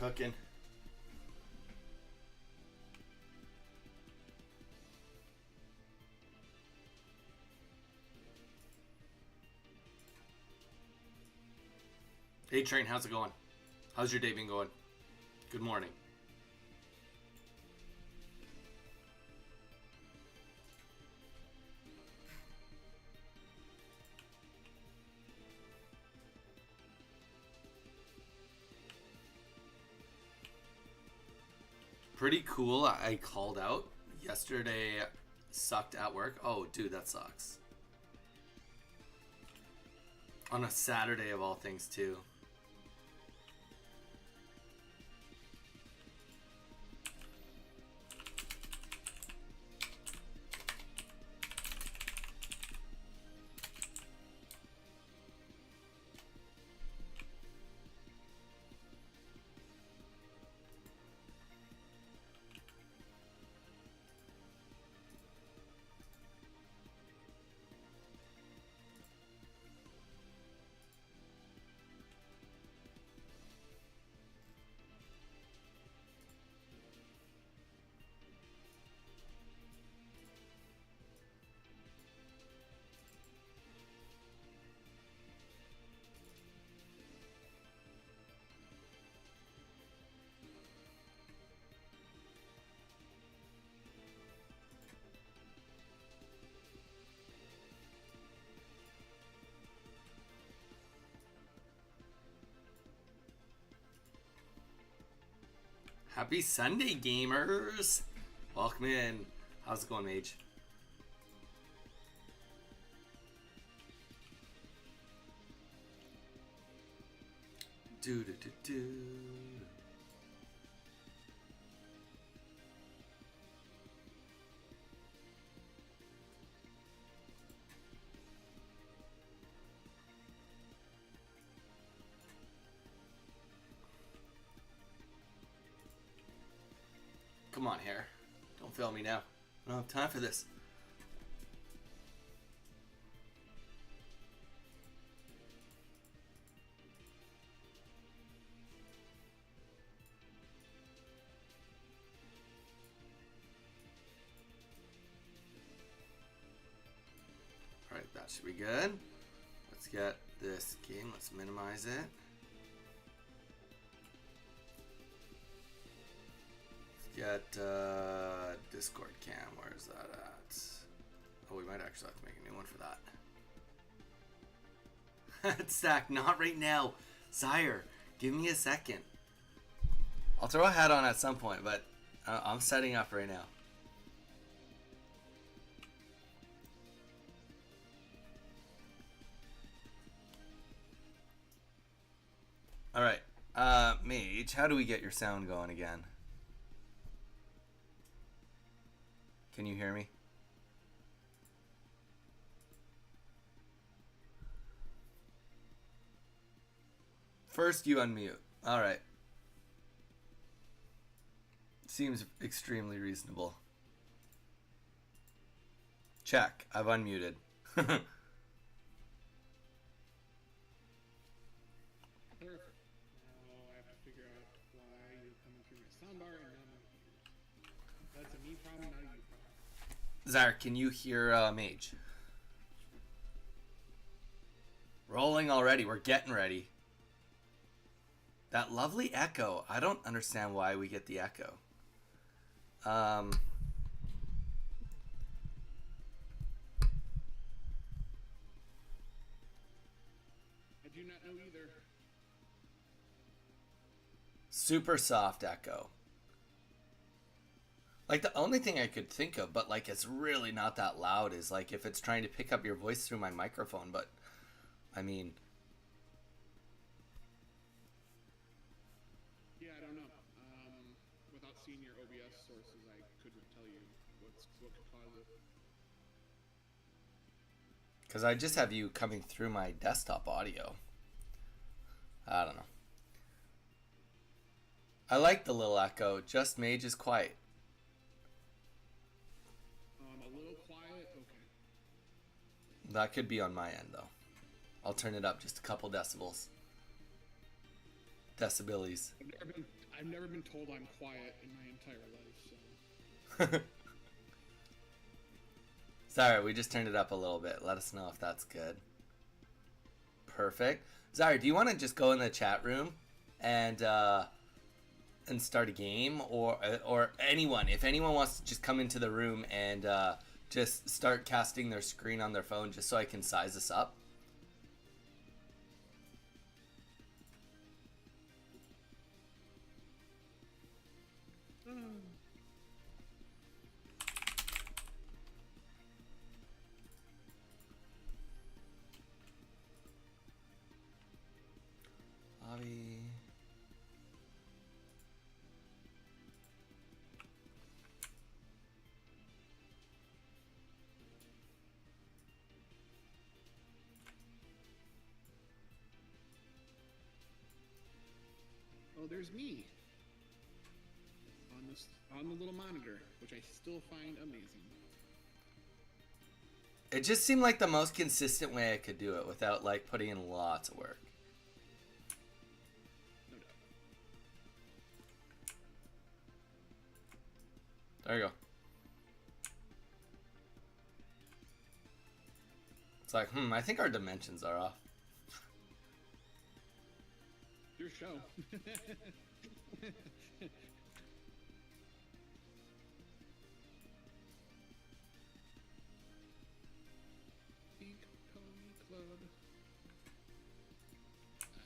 cooking. Hey Train, how's it going? How's your day been going? Good morning. Pretty cool. I called out yesterday. Sucked at work. Oh, dude, that sucks. On a Saturday of all things, too. Happy Sunday, gamers! Welcome in. How's it going, Mage? Do do do do. Come on, hair. Don't fail me now. I don't have time for this. Alright, that should be good. Let's get this game. Let's minimize it. Get Discord cam. Where's that at? Oh, we might actually have to make a new one for that. Stack, not right now. Sire, give me a second. I'll throw a hat on at some point, but I'm setting up right now. Alright, Mage, how do we get your sound going again? Can you hear me? First, you unmute. All right. Seems extremely reasonable. Check. I've unmuted. Perfect. Now I have to figure out why you're coming through my soundbar and not my ears. That's a me problem, not a you problem. Zarek, can you hear Mage? Rolling already. We're getting ready. That lovely echo. I don't understand why we get the echo. I do not know either. Super soft echo. Like, the only thing I could think of, but like it's really not that loud, is like if it's trying to pick up your voice through my microphone, but I mean... Yeah, I don't know. Without seeing your OBS sources, I couldn't tell you what could cause it. Because I just have you coming through my desktop audio. I don't know. I like the little echo, just Mage is quiet. A little quiet? Okay. That could be on my end, though. I'll turn it up just a couple decibels. Decibelies. I've never been told I'm quiet in my entire life, so. Sorry, we just turned it up a little bit. Let us know if that's good. Perfect. Zara, do you want to just go in the chat room and start a game, or anyone, if anyone wants to just come into the room and just start casting their screen on their phone, just so I can size this up. Lobby. Oh, there's me on the little monitor, which I still find amazing. It just seemed like the most consistent way I could do it without like putting in lots of work. No doubt. There you go. It's like, I think our dimensions are off. Your show. Pink Pony Club.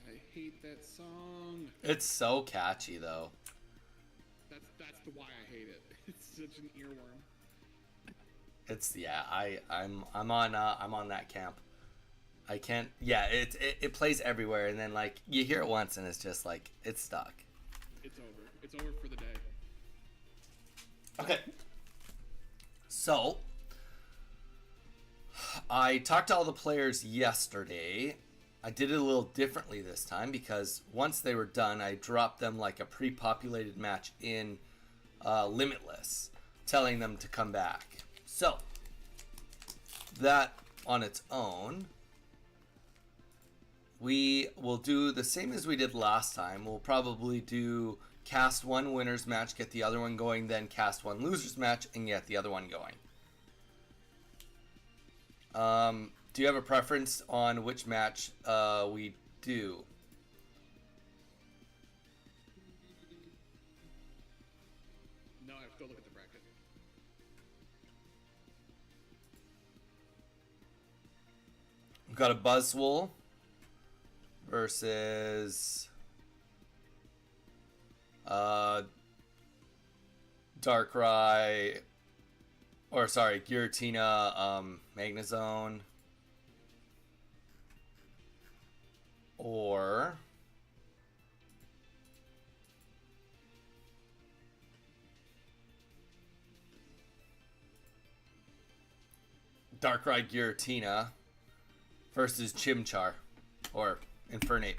I hate that song. It's so catchy though. That's the why I hate it. It's such an earworm. It's I'm on that camp. I can't. Yeah, it plays everywhere, and then like you hear it once, and it's just like it's stuck. It's over. It's over for the day. Okay. So I talked to all the players yesterday. I did it a little differently this time because once they were done, I dropped them like a pre-populated match in Limitless, telling them to come back. So that on its own, we will do the same as we did last time. We'll probably do cast one winner's match, get the other one going, then cast one loser's match, and get the other one going. Do you have a preference on which match we do? No, I have to go look at the bracket. We've got a Buzzwole versus Darkrai, or sorry, Giratina, Magnezone, or Darkrai Giratina versus Chimchar, or Infernape.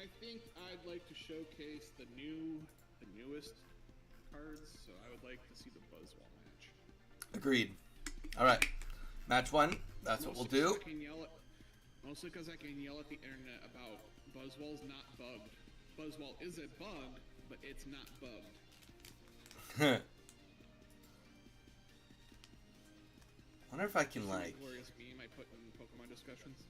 I think I'd like to showcase the newest cards, so I would like to see the Buzzwole match. Agreed. All right, match one. That's what we'll do. Mostly because I can yell at the internet about Buzzwole's not bugged. Buzzwole is a bug, but it's not bugged. Wonder if I can like. Glorious meme I put in Pokemon discussions.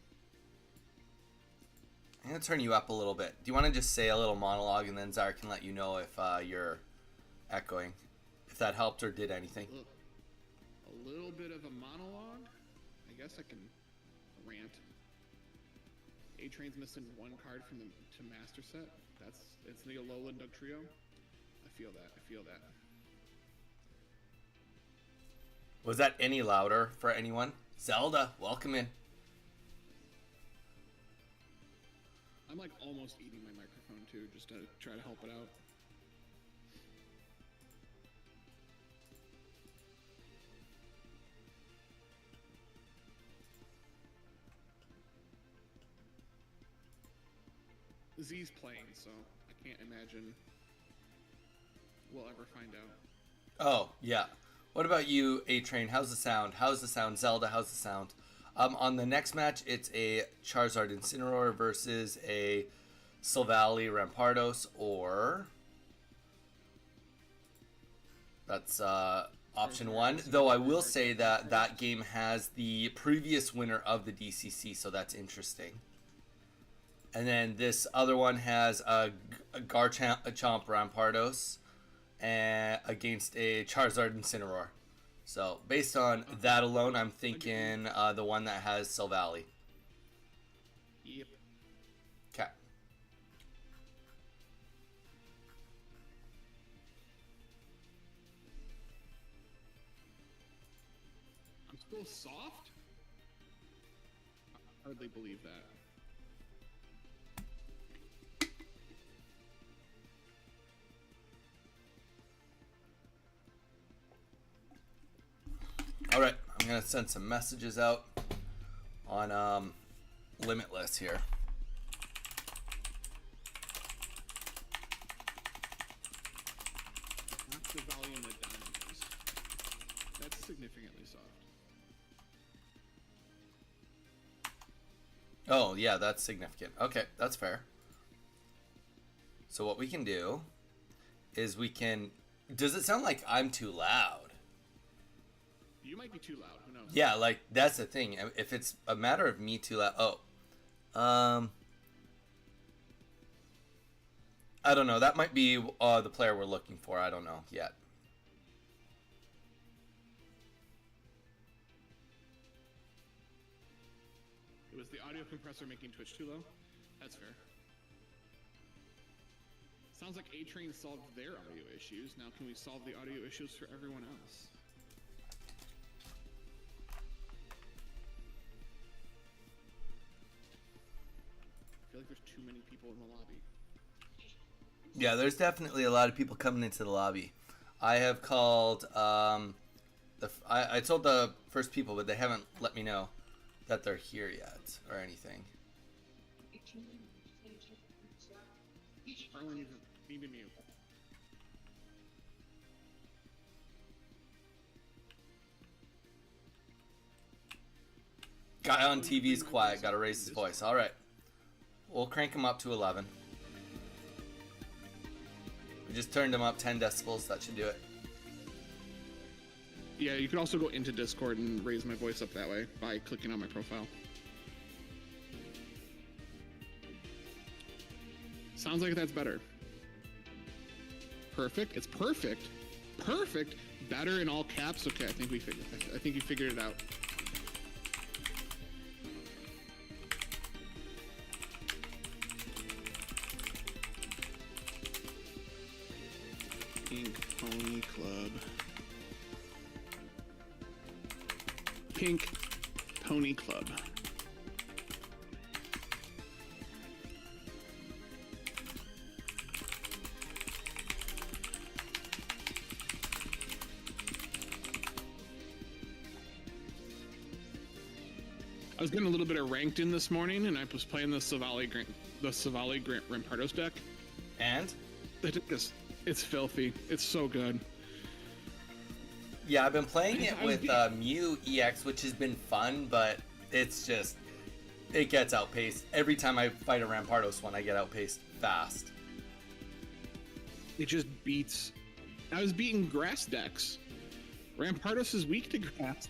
I'm gonna turn you up a little bit. Do you want to just say a little monologue, and then Zara can let you know if you're echoing, if that helped or did anything. A little bit of a monologue. I guess I can rant. A-Train's missing one card from the Master Set. It's the Alolan Dugtrio. I feel that. Was that any louder for anyone? Zelda, welcome in. I'm like almost eating my microphone too, just to try to help it out. Z's playing, so I can't imagine we'll ever find out. Oh, yeah. What about you, A-Train? How's the sound? Zelda, how's the sound? On the next match, it's a Charizard Incineroar versus a Silvally Rampardos, or that's option one. Though I will say that that game has the previous winner of the DCC, so that's interesting. And then this other one has a Garchomp Rampardos against a Charizard Incineroar. So based on that alone, I'm thinking the one that has Silvally. Yep. Okay. I'm still soft? I hardly believe that. All right, I'm gonna send some messages out on Limitless here. Not the volume that Diamond is. That's significantly soft. Oh yeah, that's significant. Okay, that's fair. So what we can do is we can. Does it sound like I'm too loud? You might be too loud. Who knows? Yeah, like that's the thing. If it's a matter of me too loud, I don't know. That might be the player we're looking for. I don't know yet. It was the audio compressor making Twitch too low? That's fair. Sounds like A-Train solved their audio issues. Now can we solve the audio issues for everyone else? I feel like there's too many people in the lobby. Yeah, there's definitely a lot of people coming into the lobby. I have called. I told the first people, but they haven't let me know that they're here yet or anything. Harlan, you need to mute. Guy on TV is quiet. Got to raise his voice. All right, we'll crank him up to 11. We just turned him up 10 decibels. That should do it. Yeah, you could also go into Discord and raise my voice up that way by clicking on my profile. Sounds like that's better. Perfect. It's perfect. Perfect. Better in all caps. Okay, I think we figured. I think you figured it out. Pink Pony Club. Pink Pony Club. I was getting a little bit of ranked in this morning, and I was playing the Silvally Rampardos deck. And? The deck is, it's filthy. It's so good. Yeah, I've been playing it with Mew EX, which has been fun, but it's just, it gets outpaced. Every time I fight a Rampardos one, I get outpaced fast. It just beats. I was beating grass decks. Rampardos is weak to grass.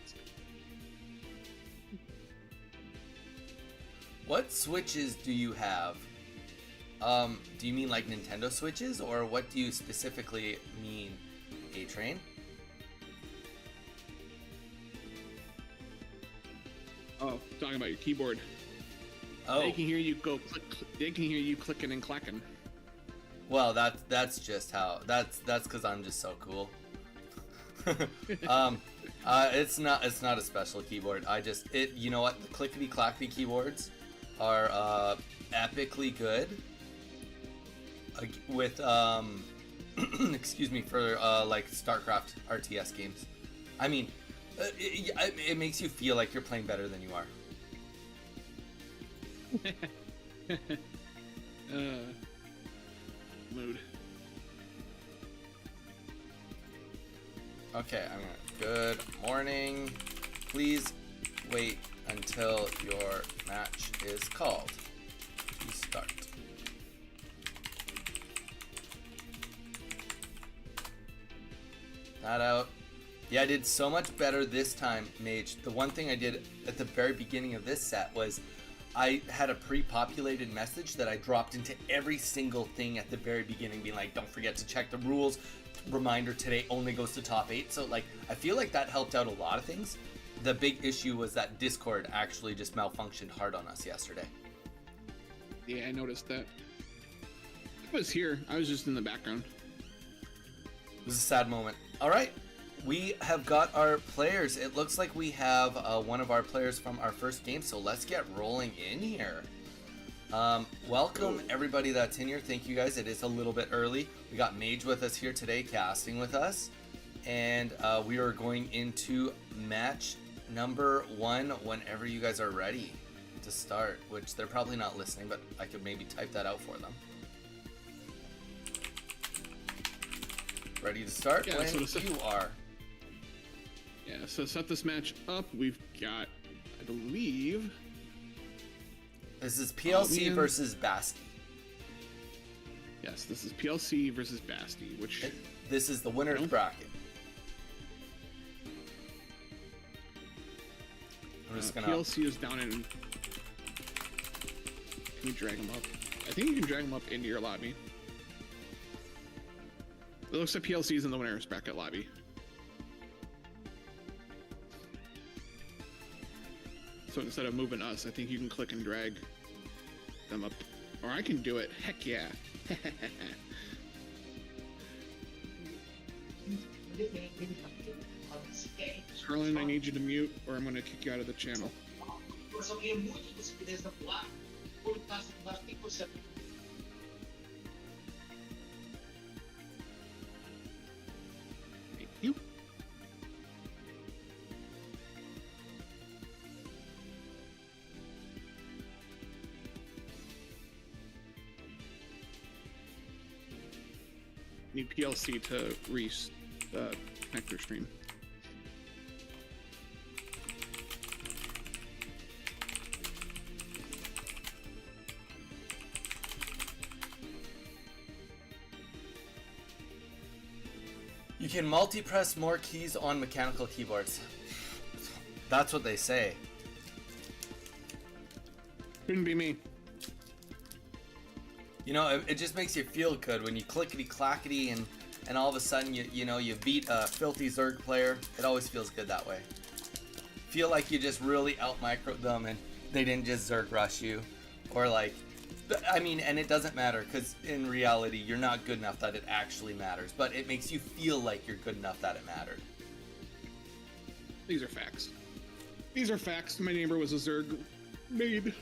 What Switches do you have? Do you mean like Nintendo Switches, or what do you specifically mean, A-Train? Oh, talking about your keyboard. Oh, They can hear you go click. They can hear you clicking and clacking. well, that's just how. That's because I'm just so cool. It's not a special keyboard. You know what? The clickety clackety keyboards are epically good. With excuse me, for like StarCraft RTS games. I mean, it makes you feel like you're playing better than you are. Mood. Okay, I'm gonna. Good morning. Please wait until your match is called. You start. That out. Yeah, I did so much better this time, Mage. The one thing I did at the very beginning of this set was I had a pre-populated message that I dropped into every single thing at the very beginning, being like, don't forget to check the rules. Reminder, today only goes to top 8. So, like, I feel like that helped out a lot of things. The big issue was that Discord actually just malfunctioned hard on us yesterday. Yeah, I noticed that. I was here. I was just in the background. It was a sad moment. All right. We have got our players. It looks like we have one of our players from our first game, so let's get rolling in here. Welcome everybody that's in here. Thank you guys. It is a little bit early. We got Mage with us here today, casting with us, and we are going into match number 1 whenever you guys are ready to start, which they're probably not listening, but I could maybe type that out for them. Ready to start? Yeah, when so you are. Yeah, so set this match up. We've got, I believe... This is PLC versus Basti. Yes, this is PLC versus Basti, which... This is the winner's bracket. I'm just gonna... PLC is down in... Can you drag him up? I think you can drag him up into your lobby. It looks like PLC is in the winner's bracket lobby. So instead of moving us, I think you can click and drag them up. Or I can do it. Heck yeah. Harlan, I need you to mute or I'm going to kick you out of the channel. Thank you. Need PLC to connect your stream. You can multi-press more keys on mechanical keyboards. That's what they say. Couldn't be me. You know, it just makes you feel good when you clickety-clackety and all of a sudden you beat a filthy Zerg player. It always feels good that way. Feel like you just really out-microed them and they didn't just Zerg rush you. Or like, I mean, and it doesn't matter because in reality you're not good enough that it actually matters. But it makes you feel like you're good enough that it mattered. These are facts. These are facts. My neighbor was a Zerg maid.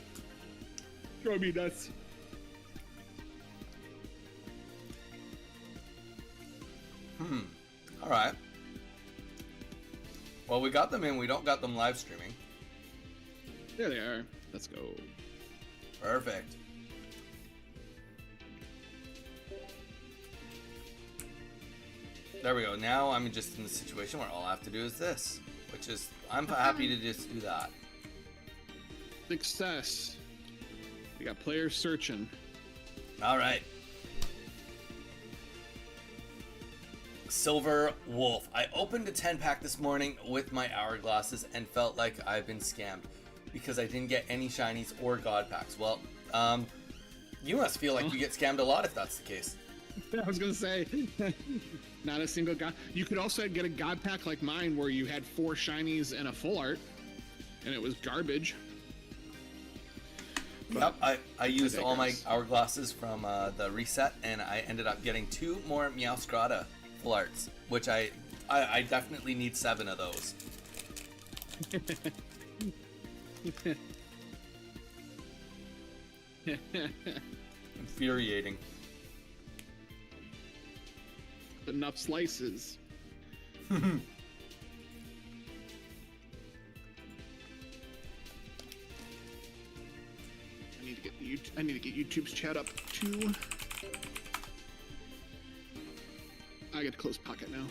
Drove me nuts. All right. Well, we got them in. We don't got them live streaming. There they are. Let's go. Perfect. There we go. Now I'm just in the situation where all I have to do is this, which is I'm happy to just do that. Success. We got players searching. All right. Silver Wolf. I opened a 10-pack this morning with my hourglasses and felt like I've been scammed because I didn't get any shinies or god packs. Well, you must feel like you get scammed a lot if that's the case. I was gonna say, not a single god. You could also get a god pack like mine where you had 4 shinies and a full art, and it was garbage. Yep, I used all my hourglasses from the reset, and I ended up getting 2 more Meowscrata full arts, which I definitely need 7 of those. Infuriating. Enough slices. I need to get YouTube's chat up too. I get to close pocket now.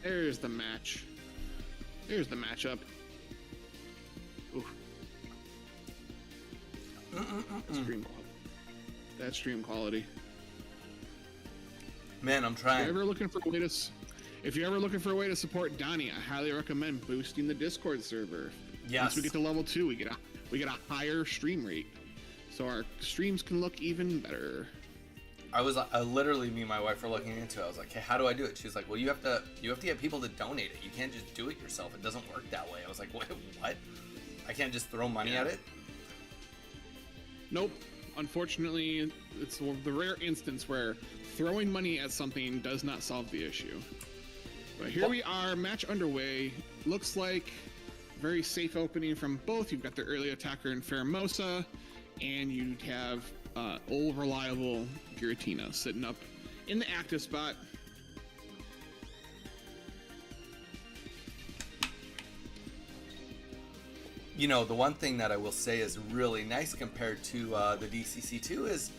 There's the match. There's the matchup. Oof. Stream quality. That stream quality. Man, I'm If trying. you're ever looking for a way to support Donnie, I highly recommend boosting the Discord server. Yes. Once we get to level 2, we get a higher stream rate, so our streams can look even better. I literally, me and my wife were looking into it. I was like, hey, how do I do it? She's like, well, you have to get people to donate it. You can't just do it yourself. It doesn't work that way. I was like, what? I can't just throw money at it? Nope. Unfortunately, it's the rare instance where throwing money at something does not solve the issue. But here we are, match underway. Looks like very safe opening from both. You've got the early attacker in Faramosa, and you have old reliable Giratina sitting up in the active spot. You know, the one thing that I will say is really nice compared to the DCC2 is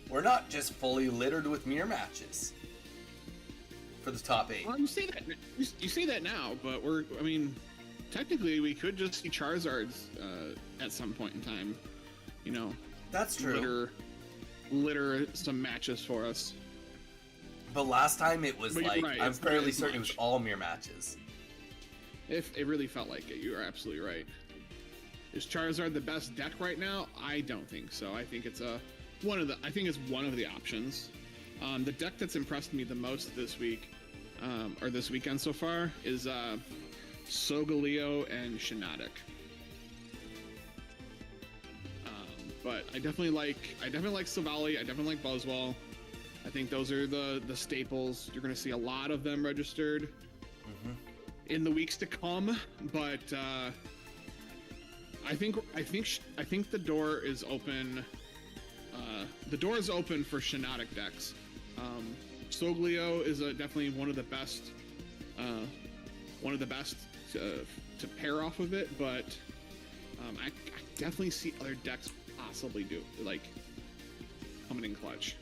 we're not just fully littered with mirror matches for the top 8. Well, you say that now, but technically we could just see Charizards at some point in time. You know, That's true. Litter some matches for us. But last time it was But you're like, right, I'm it's not fairly as certain it was much. all mirror matches. If it really felt like it, you are absolutely right. Is Charizard the best deck right now? I don't think so. I think it's one of the options. The deck that's impressed me the most this week, or this weekend so far, is Solgaleo and Shiinotic. But I definitely like Savali. I definitely like Buzzwole. I think those are the staples. You're going to see a lot of them registered in the weeks to come. But I think the door is open. The door is open for Shiinotic decks. Solgaleo is definitely one of the best to pair off of it. But I definitely see other decks possibly coming in clutch.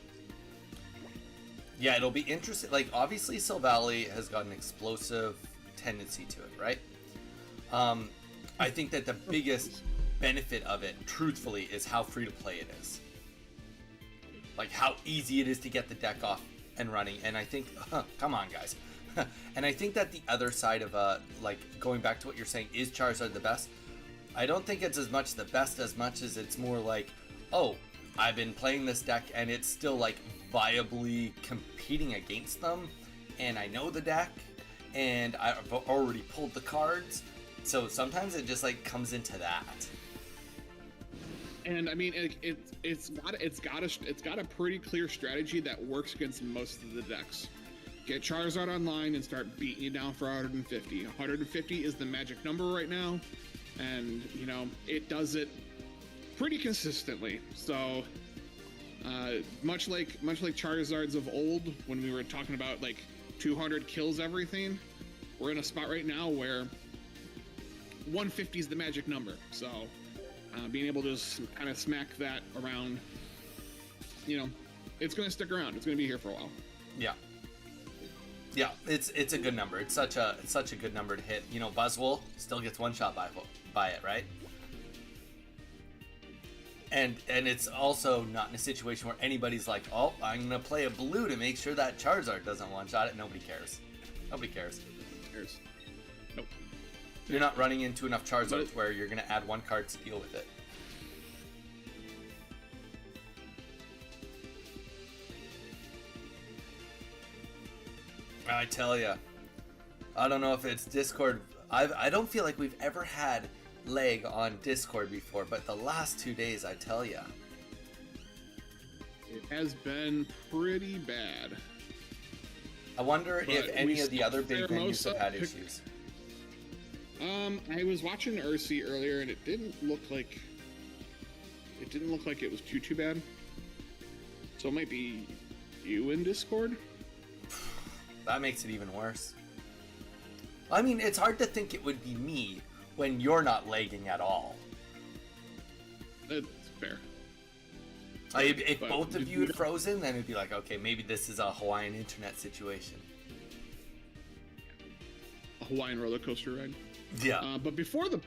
Yeah, it'll be interesting. Like, obviously, Silvally has got an explosive tendency to it, right? I think that the biggest benefit of it, truthfully, is how free to play it is. Like, how easy it is to get the deck off and running. And I think, come on, guys. And I think that the other side of, going back to what you're saying, is Charizard the best? I don't think it's as much the best as much as it's more like, oh, I've been playing this deck and it's still like viably competing against them, and I know the deck and I've already pulled the cards, so sometimes it just like comes into that. And I mean, it's got a pretty clear strategy that works against most of the decks. Get Charizard online and start beating it down for 150. 150 is the magic number right now. And, you know, it does it pretty consistently. So, much like Charizards of old, when we were talking about, like, 200 kills everything, we're in a spot right now where 150 is the magic number. So, being able to kind of smack that around, you know, it's going to stick around. It's going to be here for a while. Yeah. Yeah, it's a good number. It's such a good number to hit. You know, Buzzwole still gets one shot by it, right? And it's also not in a situation where anybody's like, oh, I'm gonna play a blue to make sure that Charizard doesn't one shot it. Nobody cares. Nobody cares. Nope. You're not running into enough Charizards where you're gonna add one card to deal with it. I tell ya, I don't know if it's Discord. I don't feel like we've ever had lag on Discord before, but the last 2 days, I tell ya, It has been pretty bad. I wonder But if any we of the still other big venues have had pick- issues. I was watching Ursi earlier, and it didn't look like it was too bad. So it might be you in Discord. That makes it even worse. I mean, it's hard to think it would be me when you're not lagging at all. That's fair. If But both of did you you- had frozen, then it'd be like, okay, maybe this is a Hawaiian internet situation. Hawaiian roller coaster ride. Yeah. But before the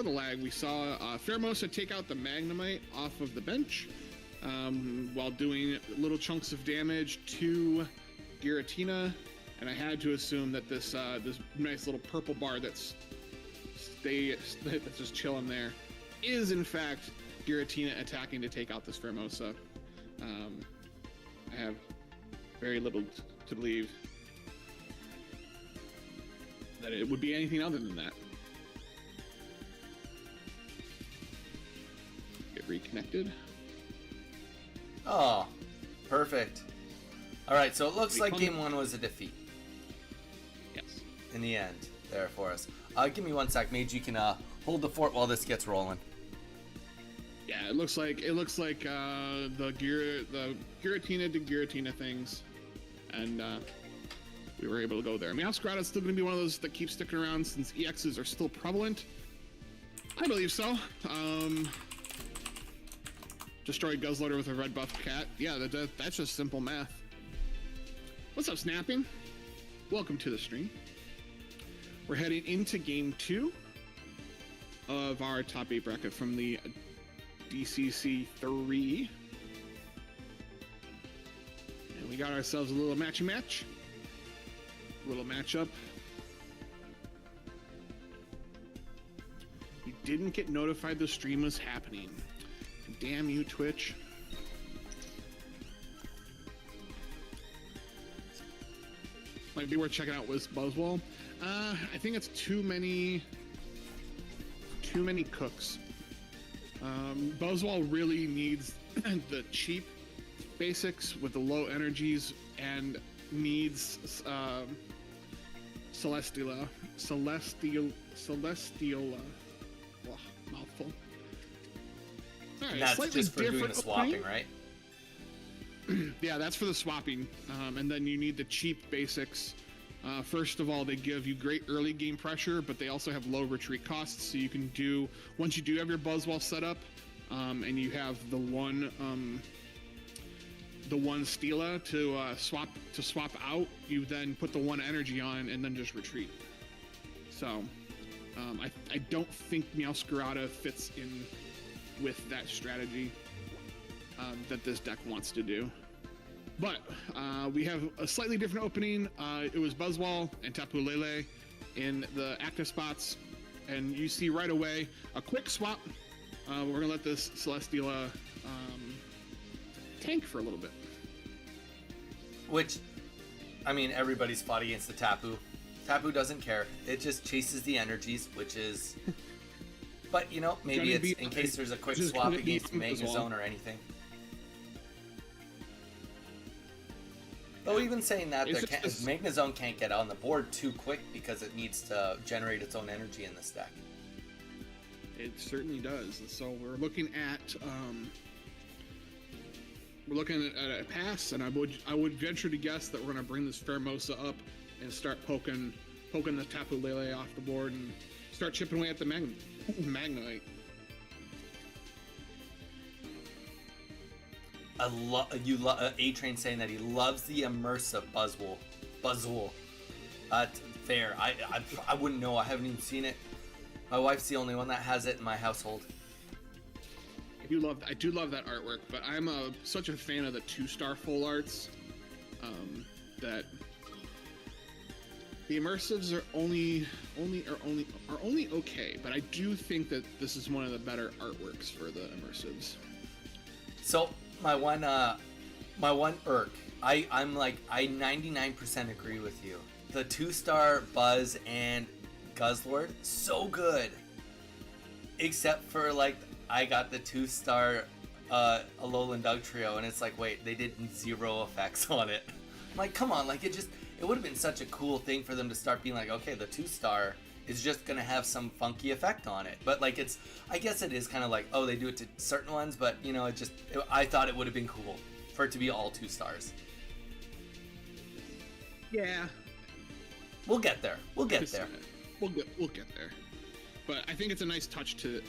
lag, we saw Pheromosa take out the Magnemite off of the bench while doing little chunks of damage to Giratina, and I had to assume that this nice little purple bar that's just chilling there is in fact Giratina attacking to take out this Pheromosa. I have very little to believe that it would be anything other than that. Get reconnected. Oh, perfect. All right, so it looks like game one was a defeat. Yes. In the end, there for us. Give me 1 sec, Mage. You can hold the fort while this gets rolling. Yeah, it looks like the Giratina to Giratina things, and we were able to go there. Meowscarada is still going to be one of those that keeps sticking around since EXs are still prevalent. I believe so. Destroy Guzzlord with a red buff cat. Yeah, that's just simple math. What's up, Snapping? Welcome to the stream. We're heading into game 2 of our top 8 bracket from the DCC3. And we got ourselves a little matchy match. A little matchup. You didn't get notified the stream was happening. Damn you, Twitch. Might be worth checking out with Buzzwall. I think it's too many cooks. Buzzwall really needs the cheap basics with the low energies and needs Celesteela. Oh, mouthful. All right, And that's just for doing the swapping, right? Yeah, that's for the swapping. And then you need the cheap basics. First of all, they give you great early game pressure, but they also have low retreat costs. So you can do, once you do have your Buzzwall set up, and you have the one Steela to swap out, you then put the one energy on and then just retreat. So I don't think Meowscarada fits in with that strategy that this deck wants to do. But we have a slightly different opening. It was Buzzwall and Tapu Lele in the active spots, and you see right away a quick swap. We're gonna let this Celesteela tank for a little bit. Which, I mean, everybody's fought against the Tapu. Tapu doesn't care. It just chases the energies, which is... But, you know, maybe it's in case there's a quick swap against Magnezone or anything. Though even saying that, Magnezone can't get on the board too quick because it needs to generate its own energy in this deck. It certainly does. And so we're looking at a pass, and I would venture to guess that we're going to bring this Pheromosa up and start poking the Tapu Lele off the board and start chipping away at the Magnemite. A-Train saying that he loves the immersive Buzzwole. Fair. I wouldn't know. I haven't even seen it. My wife's the only one that has it in my household. I do love that artwork, but I'm such a fan of the 2-star full arts that the immersives are only okay. But I do think that this is one of the better artworks for the immersives. So my one irk, I'm like, I 99% agree with you. The 2-star Buzz and Guzzlord, so good. Except for, like, I got the 2-star Alolan Dugtrio, and it's like, wait, they did 0 effects on it. I'm like, come on, like, it would have been such a cool thing for them to start being like, okay, the 2-star is just gonna have some funky effect on it. But like, I guess it is kind of like, oh, they do it to certain ones, but you know, I thought it would have been cool for it to be all 2 stars. Yeah. We'll get there. We'll get there. We'll get there. But I think it's a nice touch to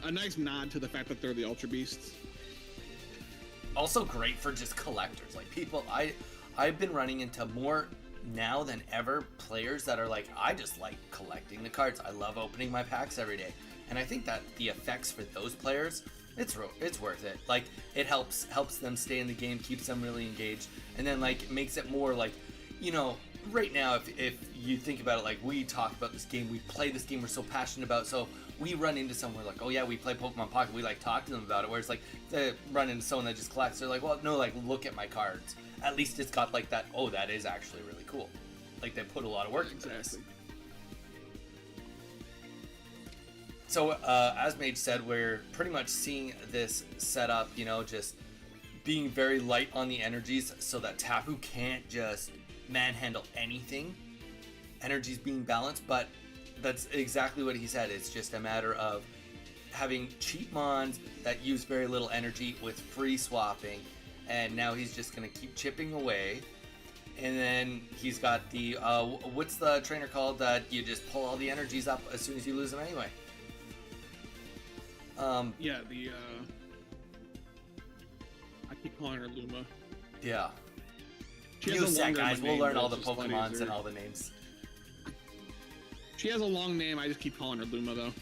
a nice nod to the fact that they're the Ultra Beasts. Also great for just collectors. Like people, I've been running into more now than ever players that are like, I just like collecting the cards. I love opening my packs every day. And I think that the effects for those players, it's worth it. Like, it helps them stay in the game, keeps them really engaged, and then like makes it more like, you know, right now if you think about it, like, we talk about this game, we play this game, we're so passionate about, so we run into somewhere like, oh yeah, we play Pokemon Pocket, we like talk to them about it, whereas like they run into someone that just collects, they're like, well, no, like, look at my cards. At least it's got like that, oh, that is actually really cool. Like, they put a lot of work into this. So, as Mage said, we're pretty much seeing this setup, you know, just being very light on the energies so that Tapu can't just manhandle anything. Energies being balanced, but that's exactly what he said. It's just a matter of having cheap mons that use very little energy with free swapping, and now he's just going to keep chipping away. And then he's got the, what's the trainer called that you just pull all the energies up as soon as you lose them anyway? Yeah, the, I keep calling her Luma. Yeah. You sec, guys, we'll learn all the Pokemons and all the names. She has a long name, I just keep calling her Luma, though.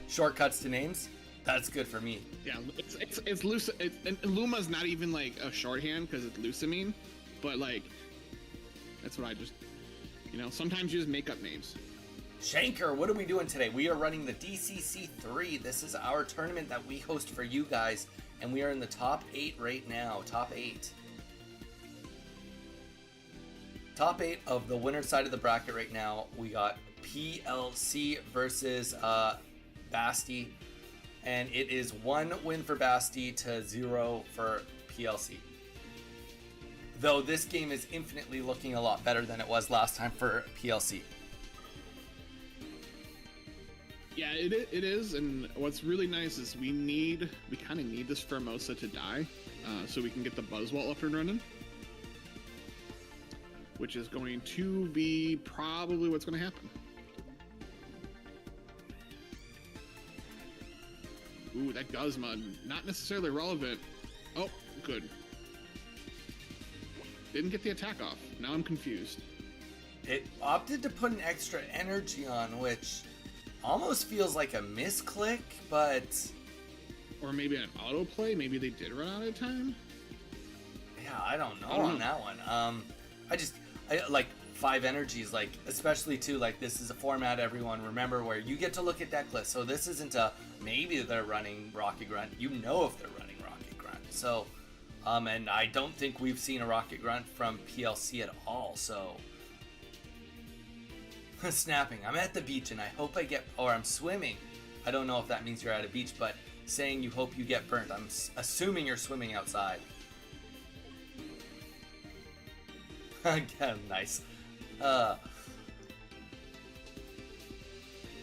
Shortcuts to names? That's good for me. Yeah, it's and Luma's not even like a shorthand because it's Lusamine, but like, that's what I just, you know, sometimes you just make up names. Shanker, what are we doing today? We are running the DCC3. This is our tournament that we host for you guys, and we are in the top 8 right now. Top 8. Top 8 of the winner side of the bracket right now. We got PLC versus Basti, and it is 1 win for Basti to 0 for PLC. Though this game is infinitely looking a lot better than it was last time for PLC. Yeah, it is, and what's really nice is we kind of need this Formosa to die, so we can get the Buzzwole up and running, which is going to be probably what's going to happen. Ooh, that Guzma, not necessarily relevant. Oh, good. Didn't get the attack off. Now I'm confused. It opted to put an extra energy on, which almost feels like a misclick, but... Or maybe an autoplay? Maybe they did run out of time? Yeah, I don't know on that one. I like 5 energies, like, especially too, like, this is a format, everyone, remember, where you get to look at deck lists, so this isn't a, maybe they're running Rocket Grunt, you know if they're running Rocket Grunt, so, and I don't think we've seen a Rocket Grunt from PLC at all, so... Snapping. I'm at the beach and I hope I get, or I'm swimming. I don't know if that means you're at a beach, but saying you hope you get burnt. I'm assuming you're swimming outside. Again, nice.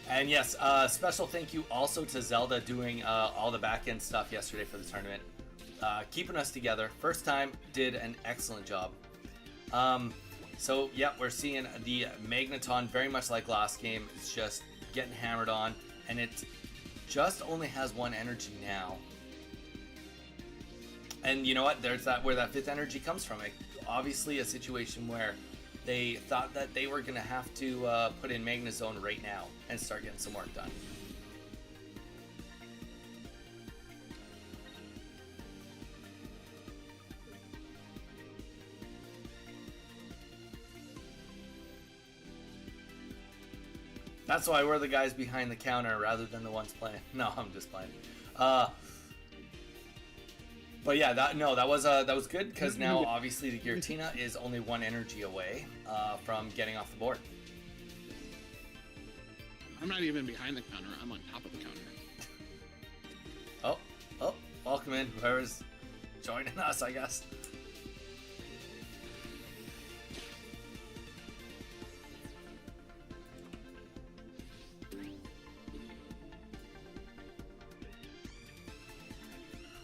And yes, special thank you also to Zelda doing all the back end stuff yesterday for the tournament. Keeping us together. First time, did an excellent job. So, yeah, we're seeing the Magneton very much like last game. It's just getting hammered on, and it just only has 1 energy now. And you know what? There's that where that 5th energy comes from. Obviously, a situation where they thought that they were going to have to put in Magnezone right now and start getting some work done. That's why we're the guys behind the counter rather than the ones playing. No, I'm just playing. But yeah, that was good because now obviously the Giratina is only 1 energy away from getting off the board. I'm not even behind the counter. I'm on top of the counter. Oh, welcome in whoever's joining us, I guess.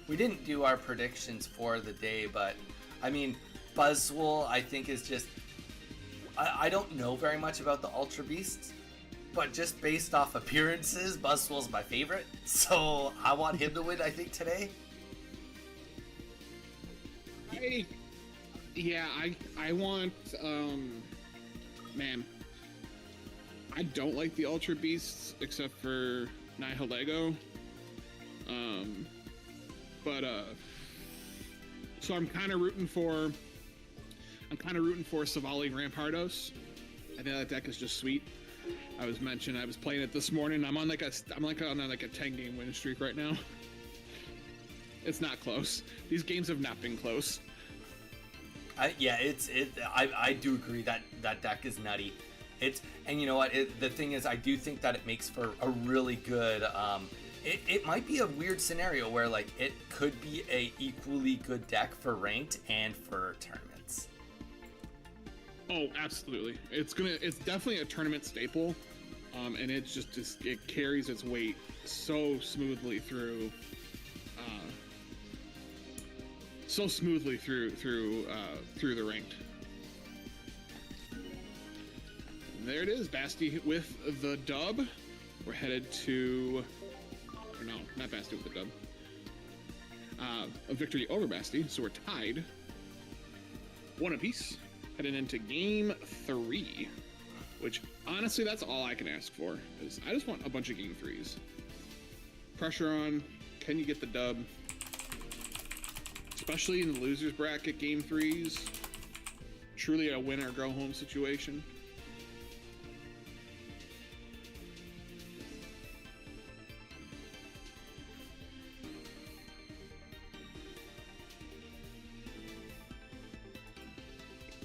We didn't do our predictions for the day, but I mean, Buzzwole I think is just, I don't know very much about the Ultra Beasts, but just based off appearances, Buzzwole's my favorite, so I want him to win, I think, today. Yeah, I want man. I don't like the Ultra Beasts except for Nihilego. But so I'm kind of rooting for Savali and Rampardos. I think that deck is just sweet. I was playing it this morning. I'm on like a 10-game win streak right now. It's not close. These games have not been close. I do agree that deck is nutty. And you know what? The thing is, I do think that it makes for a really good. It might be a weird scenario where like it could be a equally good deck for ranked and for tournaments. Oh, absolutely. It's definitely a tournament staple, and it it carries its weight so smoothly through. Through the ranked. And there it is, Basti with the dub. We're headed to, or no, not Basti with the dub. A victory over Basti, so we're tied. One apiece, heading into game 3. Which honestly, that's all I can ask for. Is I just want a bunch of game 3s. Pressure on. Can you get the dub? Especially in the losers bracket game 3s. Truly a win or go home situation.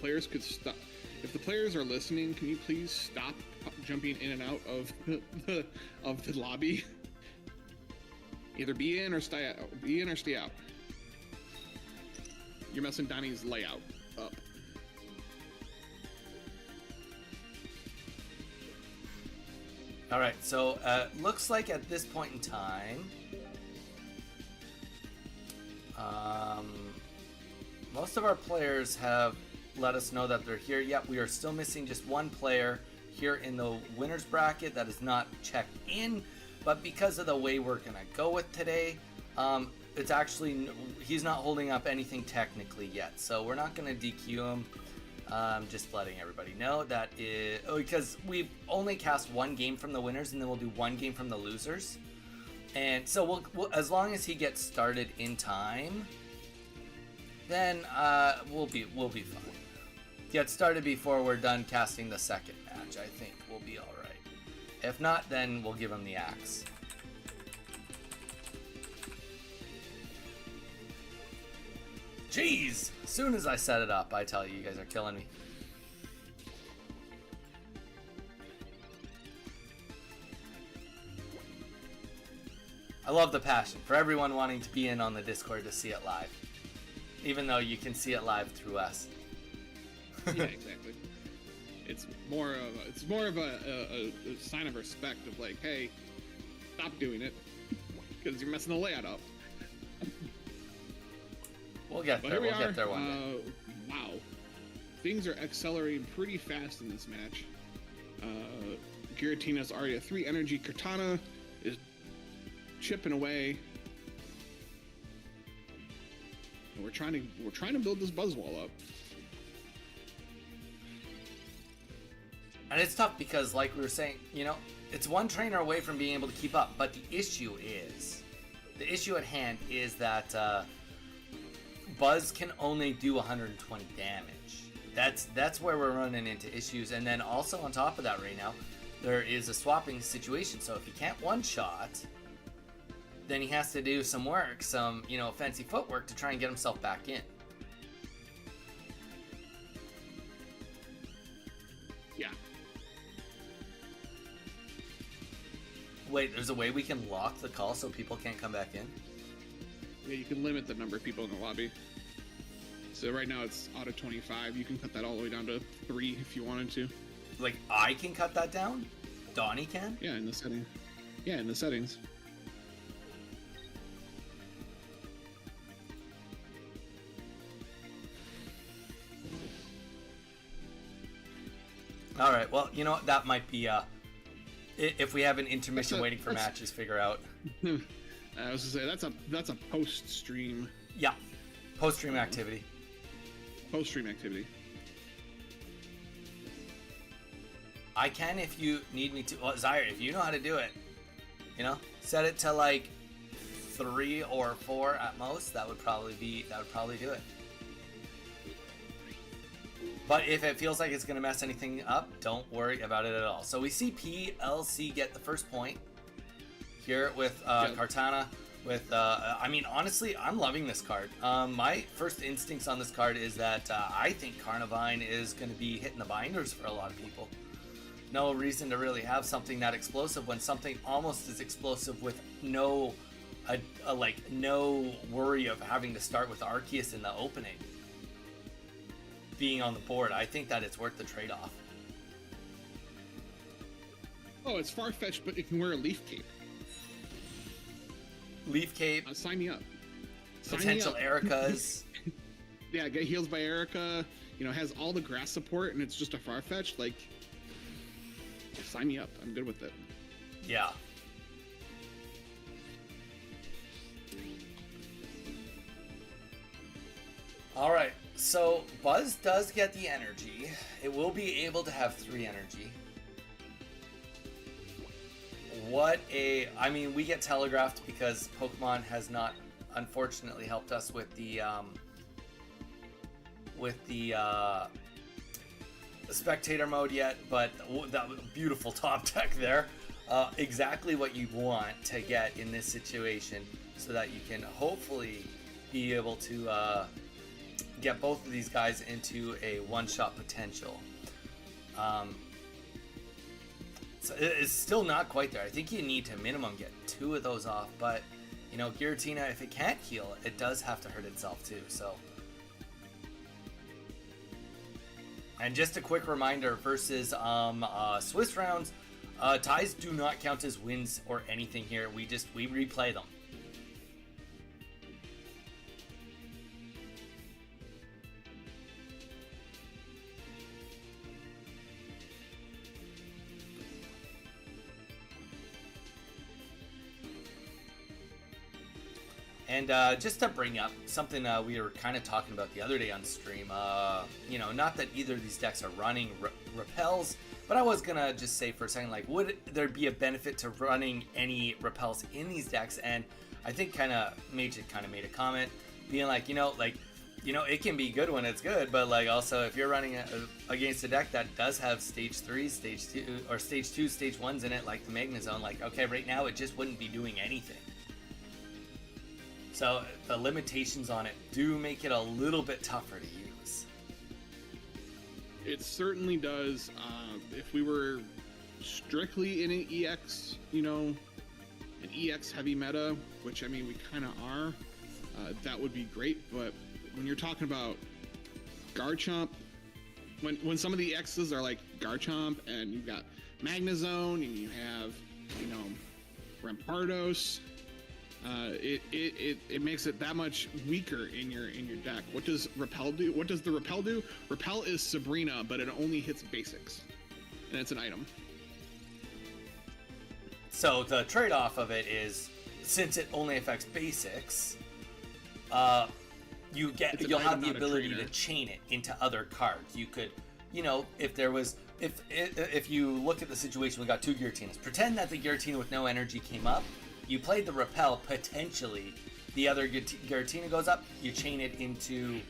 Players could stop. If the players are listening, can you please stop jumping in and out of the lobby? Either be in or stay out. Be in or stay out. You're messing Donnie's layout up. All right, so looks like at this point in time, most of our players have let us know that they're here. Yep, we are still missing just one player here in the winners bracket that is not checked in, but because of the way we're gonna go with today, it's actually, he's not holding up anything technically yet, so we're not going to DQ him. Just letting everybody know that because we've only cast one game from the winners, and then we'll do one game from the losers, and so we'll as long as he gets started in time, then we'll be fine. Get started before we're done casting the second match. I think we'll be all right. If not, then we'll give him the axe. Jeez! As soon as I set it up, I tell you, you guys are killing me. I love the passion for everyone wanting to be in on the Discord to see it live. Even though you can see it live through us. Yeah, exactly. It's more of a sign of respect of like, hey, stop doing it because you're messing the layout up. We'll get there. We'll get there one day. Wow, things are accelerating pretty fast in this match. Giratina's already a 3 energy. Cortana is chipping away. And we're trying to build this buzz wall up. And it's tough because, like we were saying, you know, it's one trainer away from being able to keep up. But the issue at hand is that Buzz can only do 120 damage. That's where we're running into issues. And then also on top of that right now, there is a swapping situation. So if he can't one-shot, then he has to do some work, some, you know, fancy footwork to try and get himself back in. Yeah. Wait, there's a way we can lock the call so people can't come back in? Yeah, you can limit the number of people in the lobby. So right now it's out of 25. You can cut that all the way down to 3 if you wanted to. Like, I can cut that down? Donnie can? Yeah, in the setting. Yeah, in the settings. All right. Well, you know what? That might be if we have an intermission waiting for matches, figure out. I was gonna say that's a post stream. Yeah, post stream activity. Post-stream activity. I can if you need me to. Well, Zaire, if you know how to do it, set it to like 3 or 4 at most. That would probably do it. But if it feels like it's going to mess anything up, don't worry about it at all. So we see PLC get the first point here with Kartana. I mean, honestly, I'm loving this card. My first instincts on this card is that I think Carnivine is going to be hitting the binders for a lot of people. No reason to really have something that explosive when something almost as explosive with no worry of having to start with Arceus in the opening being on the board. I think that it's worth the trade-off. Oh, it's far-fetched, but it can wear a Leaf Cape. Leaf Cape. Sign me up. Potential Ericas. Yeah, get heals by Erica. Has all the grass support, and it's just a far-fetched. Like, sign me up. I'm good with it. Yeah. All right. So Buzz does get the energy. It will be able to have 3 energy. I mean, we get telegraphed because Pokemon has not, unfortunately, helped us with the spectator mode yet, but that beautiful top deck there. Exactly what you want to get in this situation so that you can hopefully be able to get both of these guys into a one-shot potential. So it's still not quite there. I think you need to minimum get 2 of those off, but Giratina, if it can't heal, it does have to hurt itself too. So, and just a quick reminder versus Swiss rounds, ties do not count as wins or anything here. We replay them. And just to bring up something we were kind of talking about the other day on stream, not that either of these decks are running repels, but I was gonna just say for a second, like, would there be a benefit to running any repels in these decks? And I think Mage made a comment, being like, it can be good when it's good, but like also if you're running against a deck that does have stage 3, stage 2, or stage 2, stage 1s in it, like the Magnezone, like, okay, right now it just wouldn't be doing anything. So the limitations on it do make it a little bit tougher to use. It certainly does. If we were strictly in an EX, an EX heavy meta, which I mean we kind of are, that would be great. But when you're talking about Garchomp, when some of the X's are like Garchomp, and you've got Magnezone, and you have Rampardos. It makes it that much weaker in your deck. What does Repel do? What does the Repel do? Repel is Sabrina, but it only hits basics, and it's an item. So the trade-off of it is, since it only affects basics, you'll have the ability to chain it into other cards. You could, if you look at the situation, we got 2 Giratinas. Pretend that the Giratina with no energy came up. You played the Repel, potentially the other Giratina goes up, you chain it into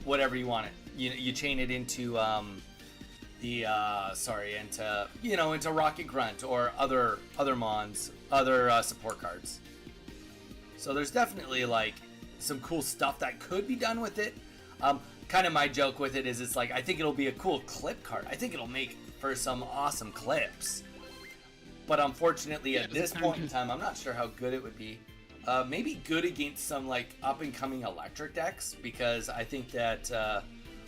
whatever you want it. You chain it into into Rocket Grunt or other mons, other support cards. So there's definitely like some cool stuff that could be done with it. Kind of my joke with it is it's like, I think it'll be a cool clip card. I think it'll make for some awesome clips. But unfortunately, at this point in time, I'm not sure how good it would be. Maybe good against some like up-and-coming electric decks, because I think that I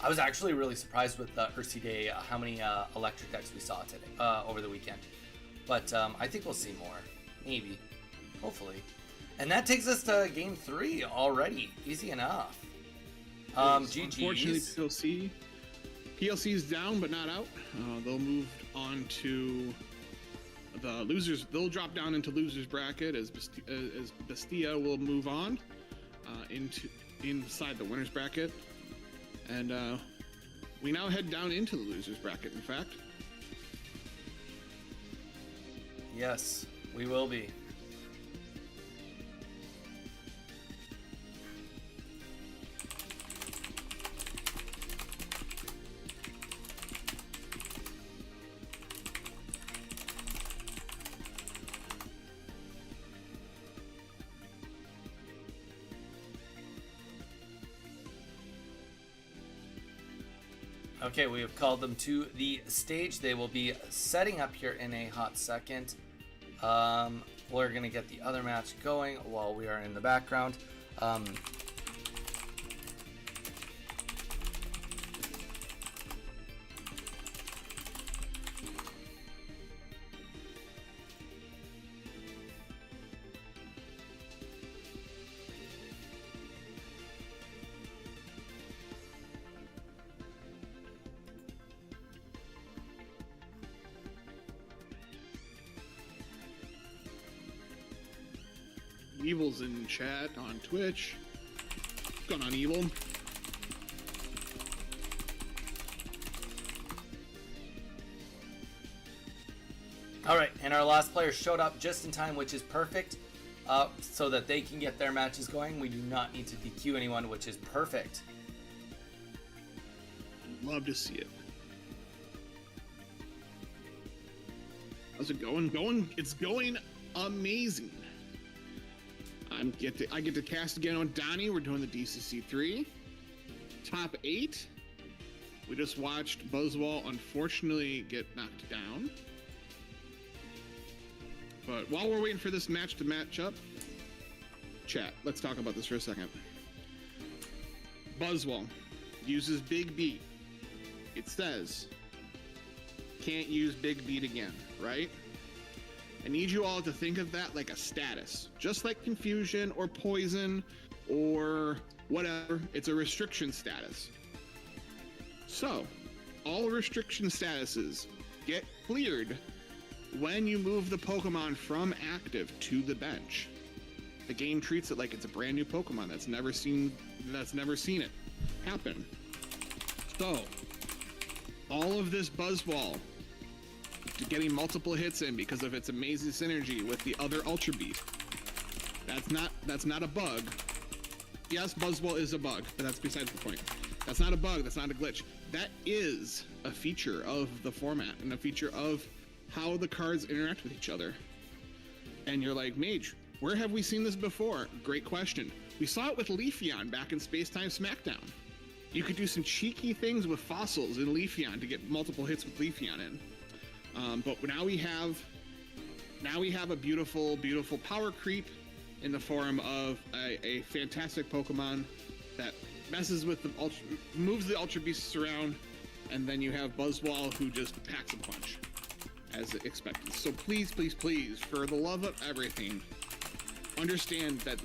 was actually really surprised with Ursi Day how many electric decks we saw today over the weekend. But I think we'll see more, maybe, hopefully. And that takes us to Game 3 already. Easy enough. GG's. Unfortunately, PLC's down but not out. They'll move on to the losers. They'll drop down into losers bracket as Bestia will move on inside the winners bracket, And we now head down into the losers bracket, in fact. Yes, we will be. Okay, we have called them to the stage. They will be setting up here in a hot second. We're going to get the other match going while we are in the background. Evil's in chat on Twitch. What's going on, Evil? All right, and our last player showed up just in time, which is perfect, so that they can get their matches going. We do not need to DQ anyone, which is perfect. Love to see it. How's it going? It's going amazing. I get to cast again on Donnie. We're doing the DCC3 top 8. We just watched Buzzwall unfortunately get knocked down. But while we're waiting for this match to match up, chat, let's talk about this for a second. Buzzwall uses Big Beat. It says, can't use Big Beat again, right? I need you all to think of that like a status. Just like confusion or poison or whatever, it's a restriction status. So, all restriction statuses get cleared when you move the Pokemon from active to the bench. The game treats it like it's a brand new Pokemon that's never seen it happen. So, all of this Buzzwall getting multiple hits in because of its amazing synergy with the other Ultra Beast. That's not a bug. Yes, Buzzwall is a bug, but that's besides the point. That's not a bug, that's not a glitch. That is a feature of the format and a feature of how the cards interact with each other. And you're like, Mage, where have we seen this before? Great question. We saw it with Leafeon back in Space Time Smackdown. You could do some cheeky things with fossils in Leafeon to get multiple hits with Leafeon in. But now we have a beautiful, beautiful power creep in the form of a fantastic Pokemon that messes with moves the Ultra Beasts around, and then you have Buzzwall who just packs a punch, as expected. So please, please, please, for the love of everything, understand that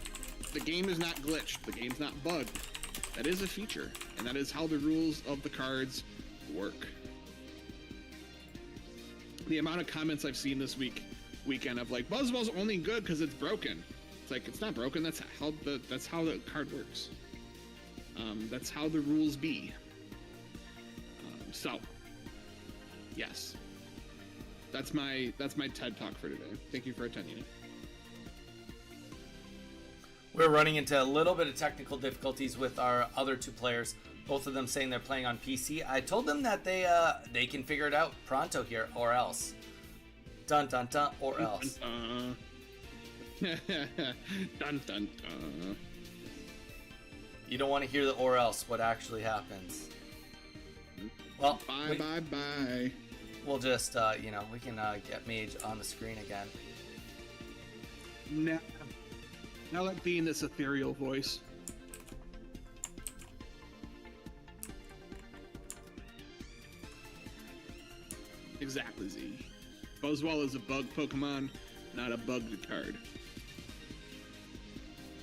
the game is not glitched, the game's not bugged. That is a feature, and that is how the rules of the cards work. The amount of comments I've seen this weekend of like, Buzzwall's only good because it's broken. It's like, it's not broken. That's how the card works. That's how the rules be. So, yes, that's my TED talk for today. Thank you for attending it. We're running into a little bit of technical difficulties with our other two players. Both of them saying they're playing on PC. I told them that they can figure it out pronto here, or else. Dun dun dun, or else. Dun dun dun. You don't want to hear the or else, what actually happens. Well, bye. We'll just, we can get Mage on the screen again. Now let be in this ethereal voice. Exactly, Z. Buzzwall is a bug Pokemon, not a bugged card.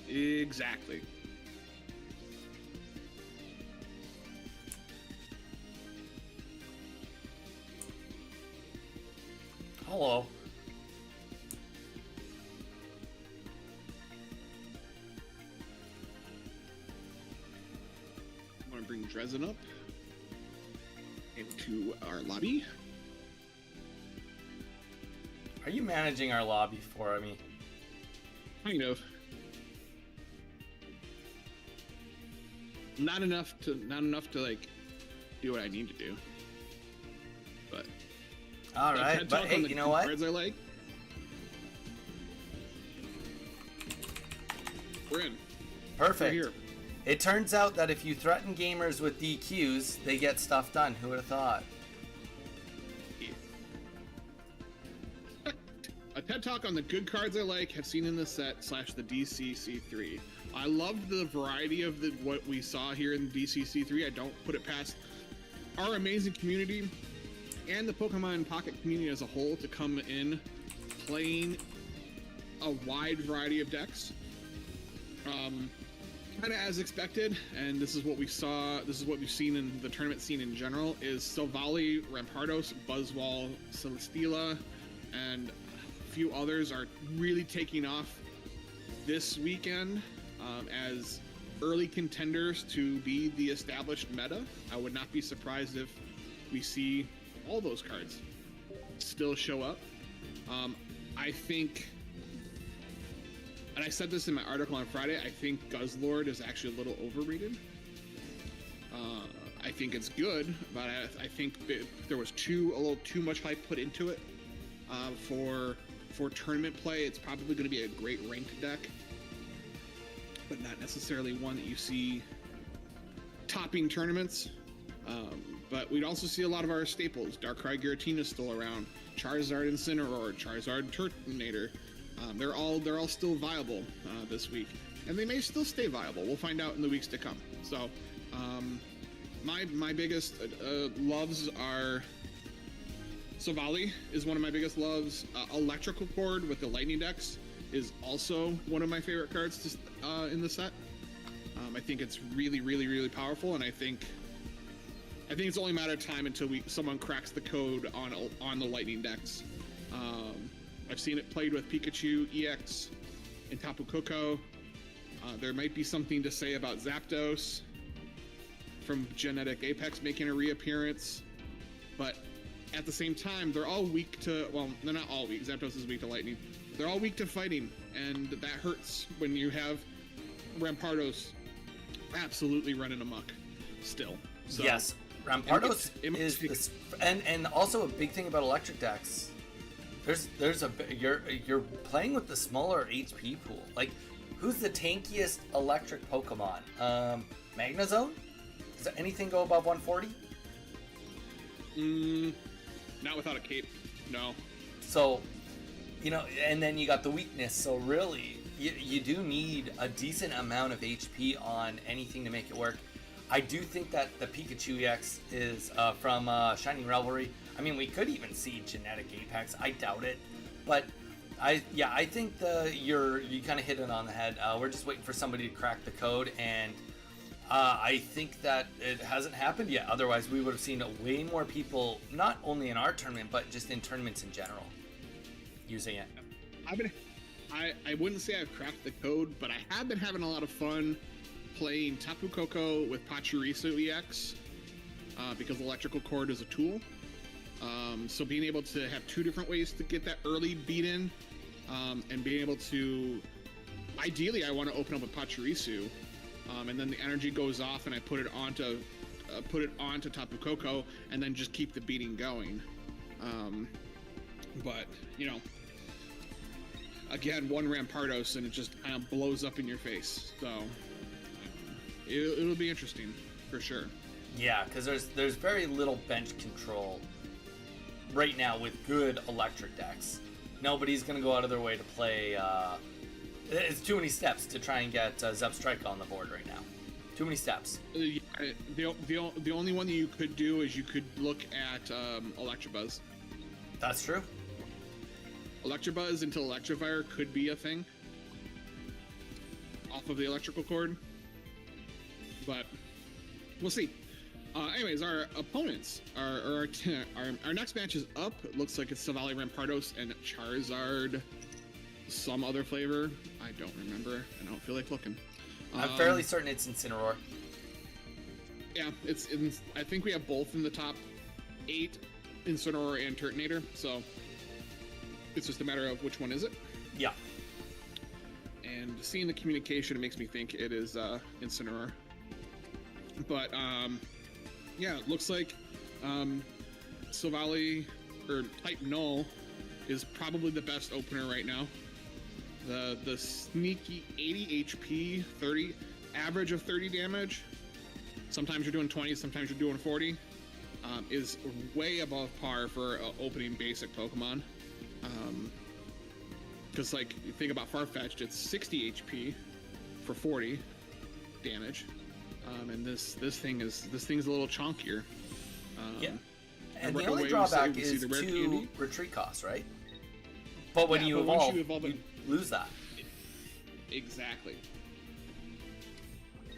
Exactly. Hello. I'm gonna bring Dresden up into our lobby. Are you managing our lobby for me? Kind of. Not enough to like do what I need to do. But all right, but hey, you know what? Cards I like. We're in. Perfect. We're here. It turns out that if you threaten gamers with DQs, they get stuff done. Who would have thought? A TED Talk on the good cards I like, have seen in the set / the DCC3. I loved the variety of what we saw here in DCC3. I don't put it past our amazing community and the Pokemon Pocket community as a whole to come in playing a wide variety of decks. Kind of as expected, and this is what we saw. This is what we've seen in the tournament scene in general: is Silvally, Rampardos, Buzzwole, Celesteela, and a few others are really taking off this weekend as early contenders to be the established meta. I would not be surprised if we see all those cards still show up. I think, and I said this in my article on Friday, I think Guzzlord is actually a little overrated. I think it's good, but I think there was a little too much hype put into it for tournament play. It's probably going to be a great ranked deck, but not necessarily one that you see topping tournaments. But we'd also see a lot of our staples. Darkrai Giratina is still around. Charizard Incineroar, Charizard Turtonator. They're all still viable this week, and they may still stay viable. We'll find out in the weeks to come. So, my biggest loves are Silvally is one of my biggest loves. Electrical Cord with the Lightning Dex is also one of my favorite cards in the set. I think it's really, really, really powerful, and I think it's only a matter of time until someone cracks the code on the Lightning Dex. I've seen it played with Pikachu EX and Tapu Koko. There might be something to say about Zapdos from Genetic Apex making a reappearance, but at the same time, they're all weak to, well, they're not all weak. Zapdos is weak to lightning. They're all weak to fighting, and that hurts when you have Rampardos absolutely running amok still. So, yes, Rampardos is and also a big thing about electric decks. You're playing with the smaller HP pool. Like, who's the tankiest electric Pokemon? Magnezone? Does anything go above 140? Not without a cape, no. So, and then you got the weakness. So really, you do need a decent amount of HP on anything to make it work. I do think that the Pikachu EX is from Shining Revelry. I mean, we could even see Genetic Apex. I doubt it, but I think you kind of hit it on the head. We're just waiting for somebody to crack the code, and I think that it hasn't happened yet. Otherwise, we would have seen way more people, not only in our tournament, but just in tournaments in general, using it. I wouldn't say I've cracked the code, but I have been having a lot of fun playing Tapu Koko with Pachirisu EX because Electrical Cord is a tool. So being able to have two different ways to get that early beat in, and being able to, ideally, I want to open up with Pachirisu, and then the energy goes off, and I put it onto Tapu Koko, and then just keep the beating going. But again, one Rampardos, and it just kind of blows up in your face. So it'll be interesting for sure. Yeah, because there's very little bench control right now with good electric decks. Nobody's going to go out of their way to play. It's too many steps to try and get Zebstrika on the board right now. Too many steps. The only one that you could do is you could look at Electabuzz. That's true. Electabuzz until Electivire could be a thing off of the Electrical Cord, but we'll see. Anyways, our opponents, our next match is up. It looks like it's Silvally, Rampardos, and Charizard, some other flavor. I don't remember. I don't feel like looking. I'm fairly certain it's Incineroar. Yeah, I think we have both in the top 8, Incineroar and Turtonator, so it's just a matter of which one is it. Yeah. And seeing the communication, it makes me think it is Incineroar. But yeah, it looks like Savali or Type Null is probably the best opener right now. The sneaky 80 HP, 30 average of 30 damage. Sometimes you're doing 20, sometimes you're doing 40. Is way above par for opening basic Pokemon. Because like you think about Farfetch'd, it's 60 HP for 40 damage, and this thing's a little chunkier. Yeah, and the only drawback is 2 retreat costs, right? But when you evolve, you lose that. Exactly.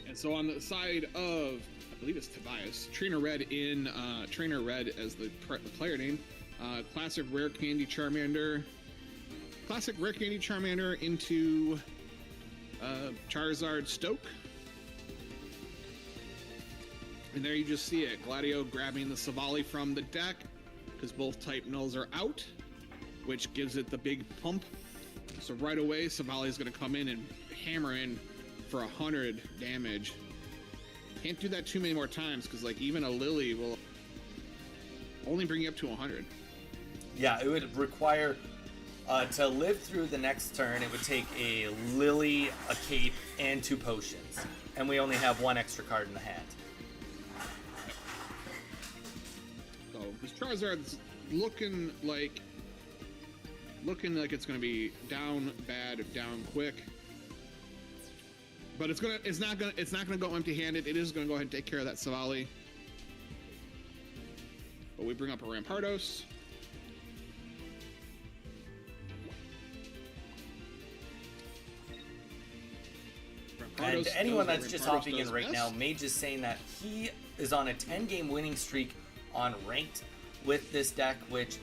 And so on the side of, I believe it's Tobias, Trainer Red as the player name, classic rare candy Charmander into Charizard Stoke. And there you just see it, Gladio grabbing the Savali from the deck because both type nulls are out, which gives it the big pump. So right away, Savali is going to come in and hammer in for 100 damage. Can't do that too many more times because like even a Lily will only bring you up to 100. Yeah, it would require to live through the next turn. It would take a Lily, a Cape, and 2 potions, and we only have 1 extra card in the hand. So this Charizard's looking like it's going to be down bad, down quick. But it's not gonna go empty-handed. It is gonna go ahead and take care of that Savali. But we bring up a Rampardos. And anyone that's just hopping in right now, Mage is saying that he is on a 10-game winning streak on ranked with this deck, which,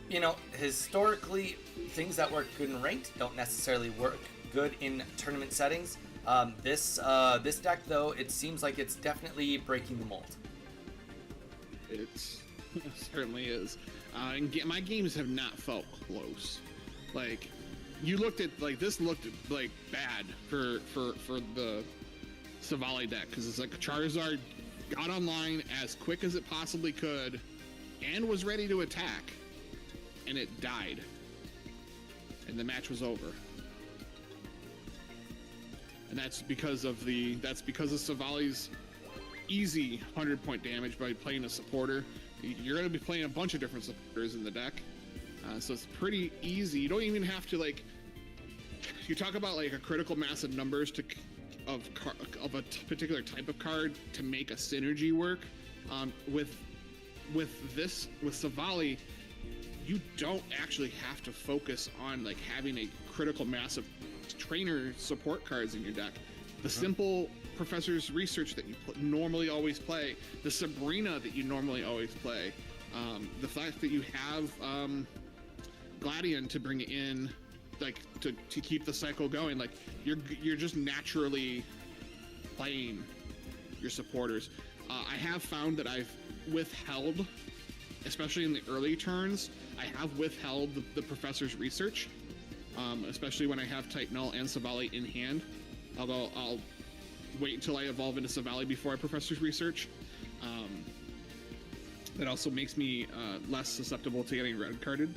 you know, historically, things that work good in ranked don't necessarily work good in tournament settings. This deck, though, it seems like it's definitely breaking the mold. It certainly is. And my games have not felt close. Like, you looked at, like, this looked, like, bad for the Savali deck, because it's like Charizard got online as quick as it possibly could and was ready to attack, and it died. And the match was over. And that's because of Savali's easy 100-point damage by playing a supporter. You're going to be playing a bunch of different supporters in the deck, so it's pretty easy. You don't even have to, like, you talk about like a critical mass of numbers of a particular type of card to make a synergy work. With Savali, you don't actually have to focus on like having a critical mass of trainer support cards in your deck. The simple Professor's Research that you normally always play, the Sabrina that you normally always play, the fact that you have Gladion to bring in, like to keep the cycle going, like you're just naturally playing your supporters. I have found that I've withheld, especially in the early turns, I have withheld the Professor's Research. Especially when I have Type Null and Savali in hand. Although I'll wait until I evolve into Savali before I Professor's Research. That also makes me less susceptible to getting red carded.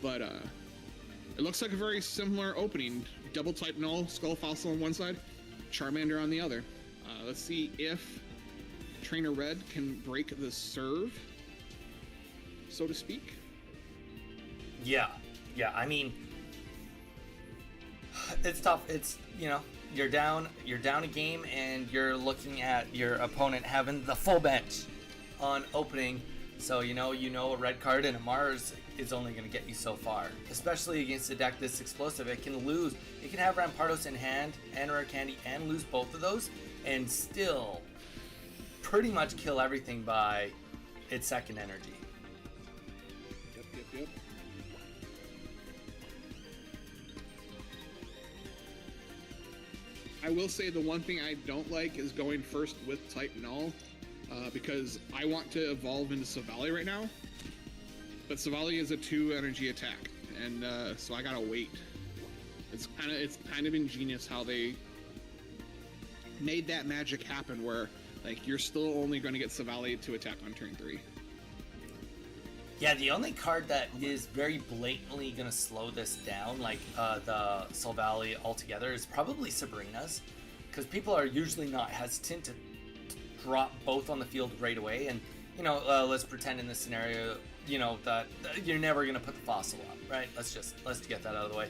But it looks like a very similar opening. Double Type Null, Skull Fossil on one side, Charmander on the other. Let's see if Trainer Red can break the serve, so to speak. Yeah, I mean, it's tough. It's, you know, you're down a game and you're looking at your opponent having the full bench on opening, so you know a red card and a Mars is only going to get you so far, especially against a deck this explosive. It can have Rampardos in hand and Rare Candy and lose both of those and still pretty much kill everything by its second energy. Yep. I I will say the one thing I don't like is going first with type null, because I want to evolve into Savali right now, but Savali is a 2 energy attack, and so I gotta wait. It's kind of ingenious how they made that magic happen, where like you're still only going to get Savali to attack on turn 3. Yeah, the only card that is very blatantly going to slow this down, like the Savali altogether, is probably Sabrina's, because people are usually not hesitant to drop both on the field right away. And you know, let's pretend in this scenario, you know, that you're never going to put the fossil up, right? Let's get that out of the way.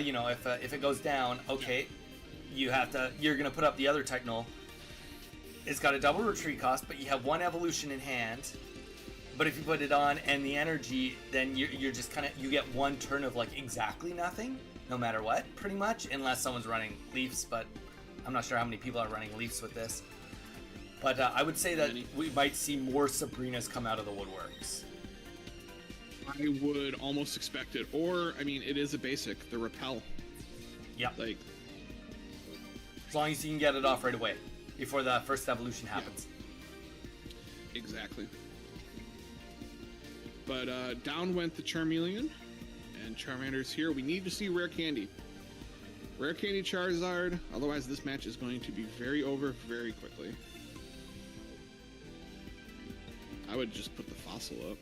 You know, if it goes down, okay, you're going to put up the other type null. It's got a double retreat cost, but you have 1 evolution in hand. But if you put it on and the energy, then you're just kind of, you get 1 turn of like exactly nothing, no matter what, pretty much, unless someone's running Leafs, but I'm not sure how many people are running Leafs with this. But I would say that we might see more Sabrinas come out of the woodworks. I would almost expect it. Or, I mean, it is a basic, the repel. Yeah. Like, as long as you can get it off right away, before the first evolution happens. Yeah. Exactly. But down went the Charmeleon, and Charmander's here. We need to see Rare Candy. Rare Candy Charizard, otherwise this match is going to be very over very quickly. I would just put the fossil up.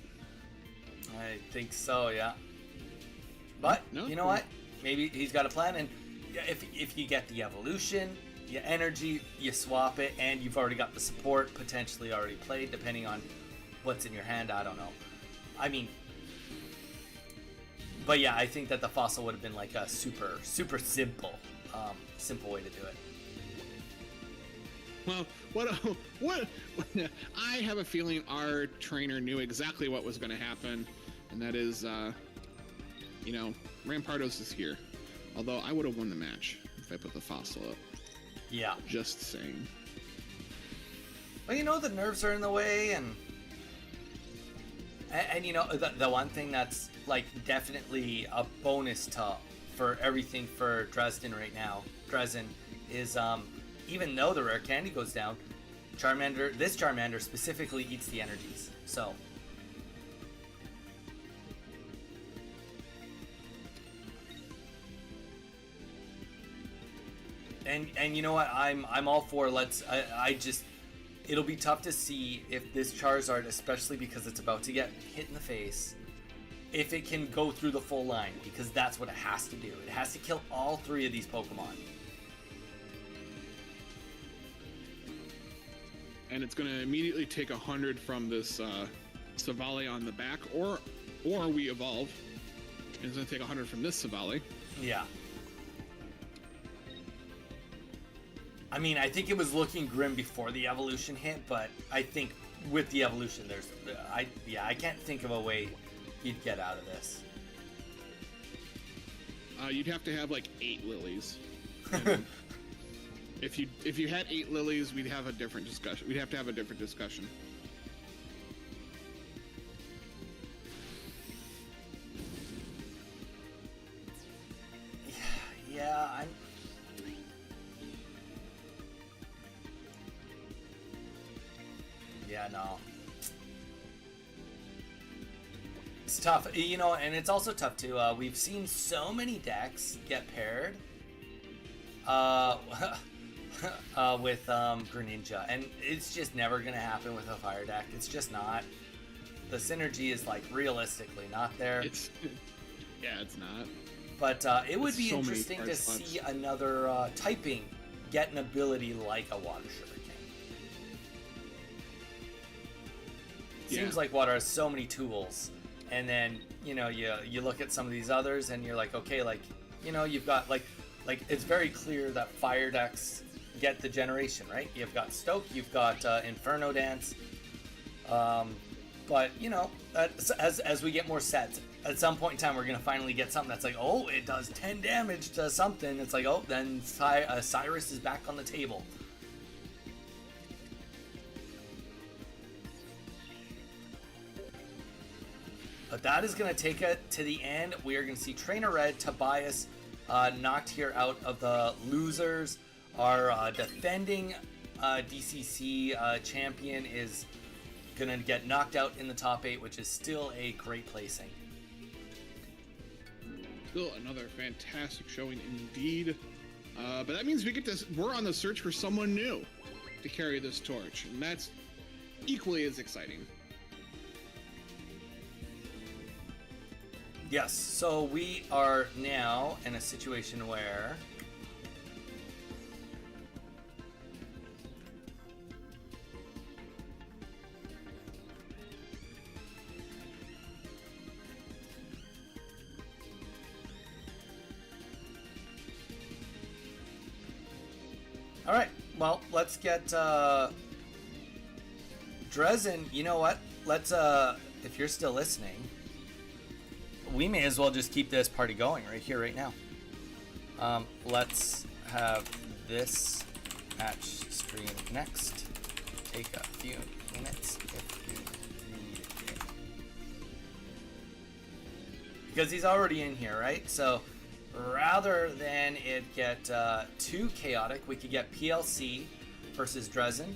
I think so, yeah. But, you know what? Maybe he's got a plan, and if you get the evolution, your energy, you swap it, and you've already got the support potentially already played, depending on what's in your hand, I don't know. I mean, but yeah, I think that the fossil would have been like a super simple way to do it. Well, what? I have a feeling our trainer knew exactly what was going to happen, and that is, you know, Rampardos is here. Although I would have won the match if I put the fossil up. Yeah. Just saying. Well, you know, the nerves are in the way, and you know, the one thing that's like definitely a bonus for everything for Dresden right now, is even though the rare candy goes down, this Charmander specifically eats the energies. So and you know what, I'm all for it'll be tough to see if this Charizard, especially because it's about to get hit in the face, if it can go through the full line, because that's what it has to do. It has to kill all 3 of these Pokemon. And it's going to immediately take 100 from this Savali on the back, or we evolve. And it's going to take 100 from this Savali. Yeah. I mean, I think it was looking grim before the evolution hit, but I think with the evolution, I can't think of a way you'd get out of this. You'd have to have like 8 lilies. If you had 8 lilies, we'd have a different discussion. We'd have to have a different discussion. Yeah, Yeah, no. It's tough, you know, and it's also tough too. We've seen so many decks get paired with Greninja, and it's just never gonna happen with a fire deck. It's just not. The synergy is like realistically not there. Yeah, it's not. But it would be interesting to see another typing get an ability like a Water Sugar King. Seems like Water has so many tools, and then you know you look at some of these others, and you're like, okay, like you know you've got like it's very clear that fire decks get the generation, right? You've got Stoke, you've got Inferno Dance, but you know as we get more sets, at some point in time we're gonna finally get something that's like, oh, it does 10 damage to something. It's like, oh, then Cyrus is back on the table. But that is going to take it to the end. We are going to see Trainer Red, Tobias knocked here out of the losers. Our defending DCC champion is going to get knocked out in the top 8, which is still a great placing. Still another fantastic showing indeed. But that means we're on the search for someone new to carry this torch, and that's equally as exciting. Yes, so we are now in a situation where all right, well, let's get Dresden. You know what? Let's if you're still listening, we may as well just keep this party going right here, right now. Let's have this match stream next. Take a few minutes if you need it. Because he's already in here, right? So rather than it get too chaotic, we could get PLC versus Dresden.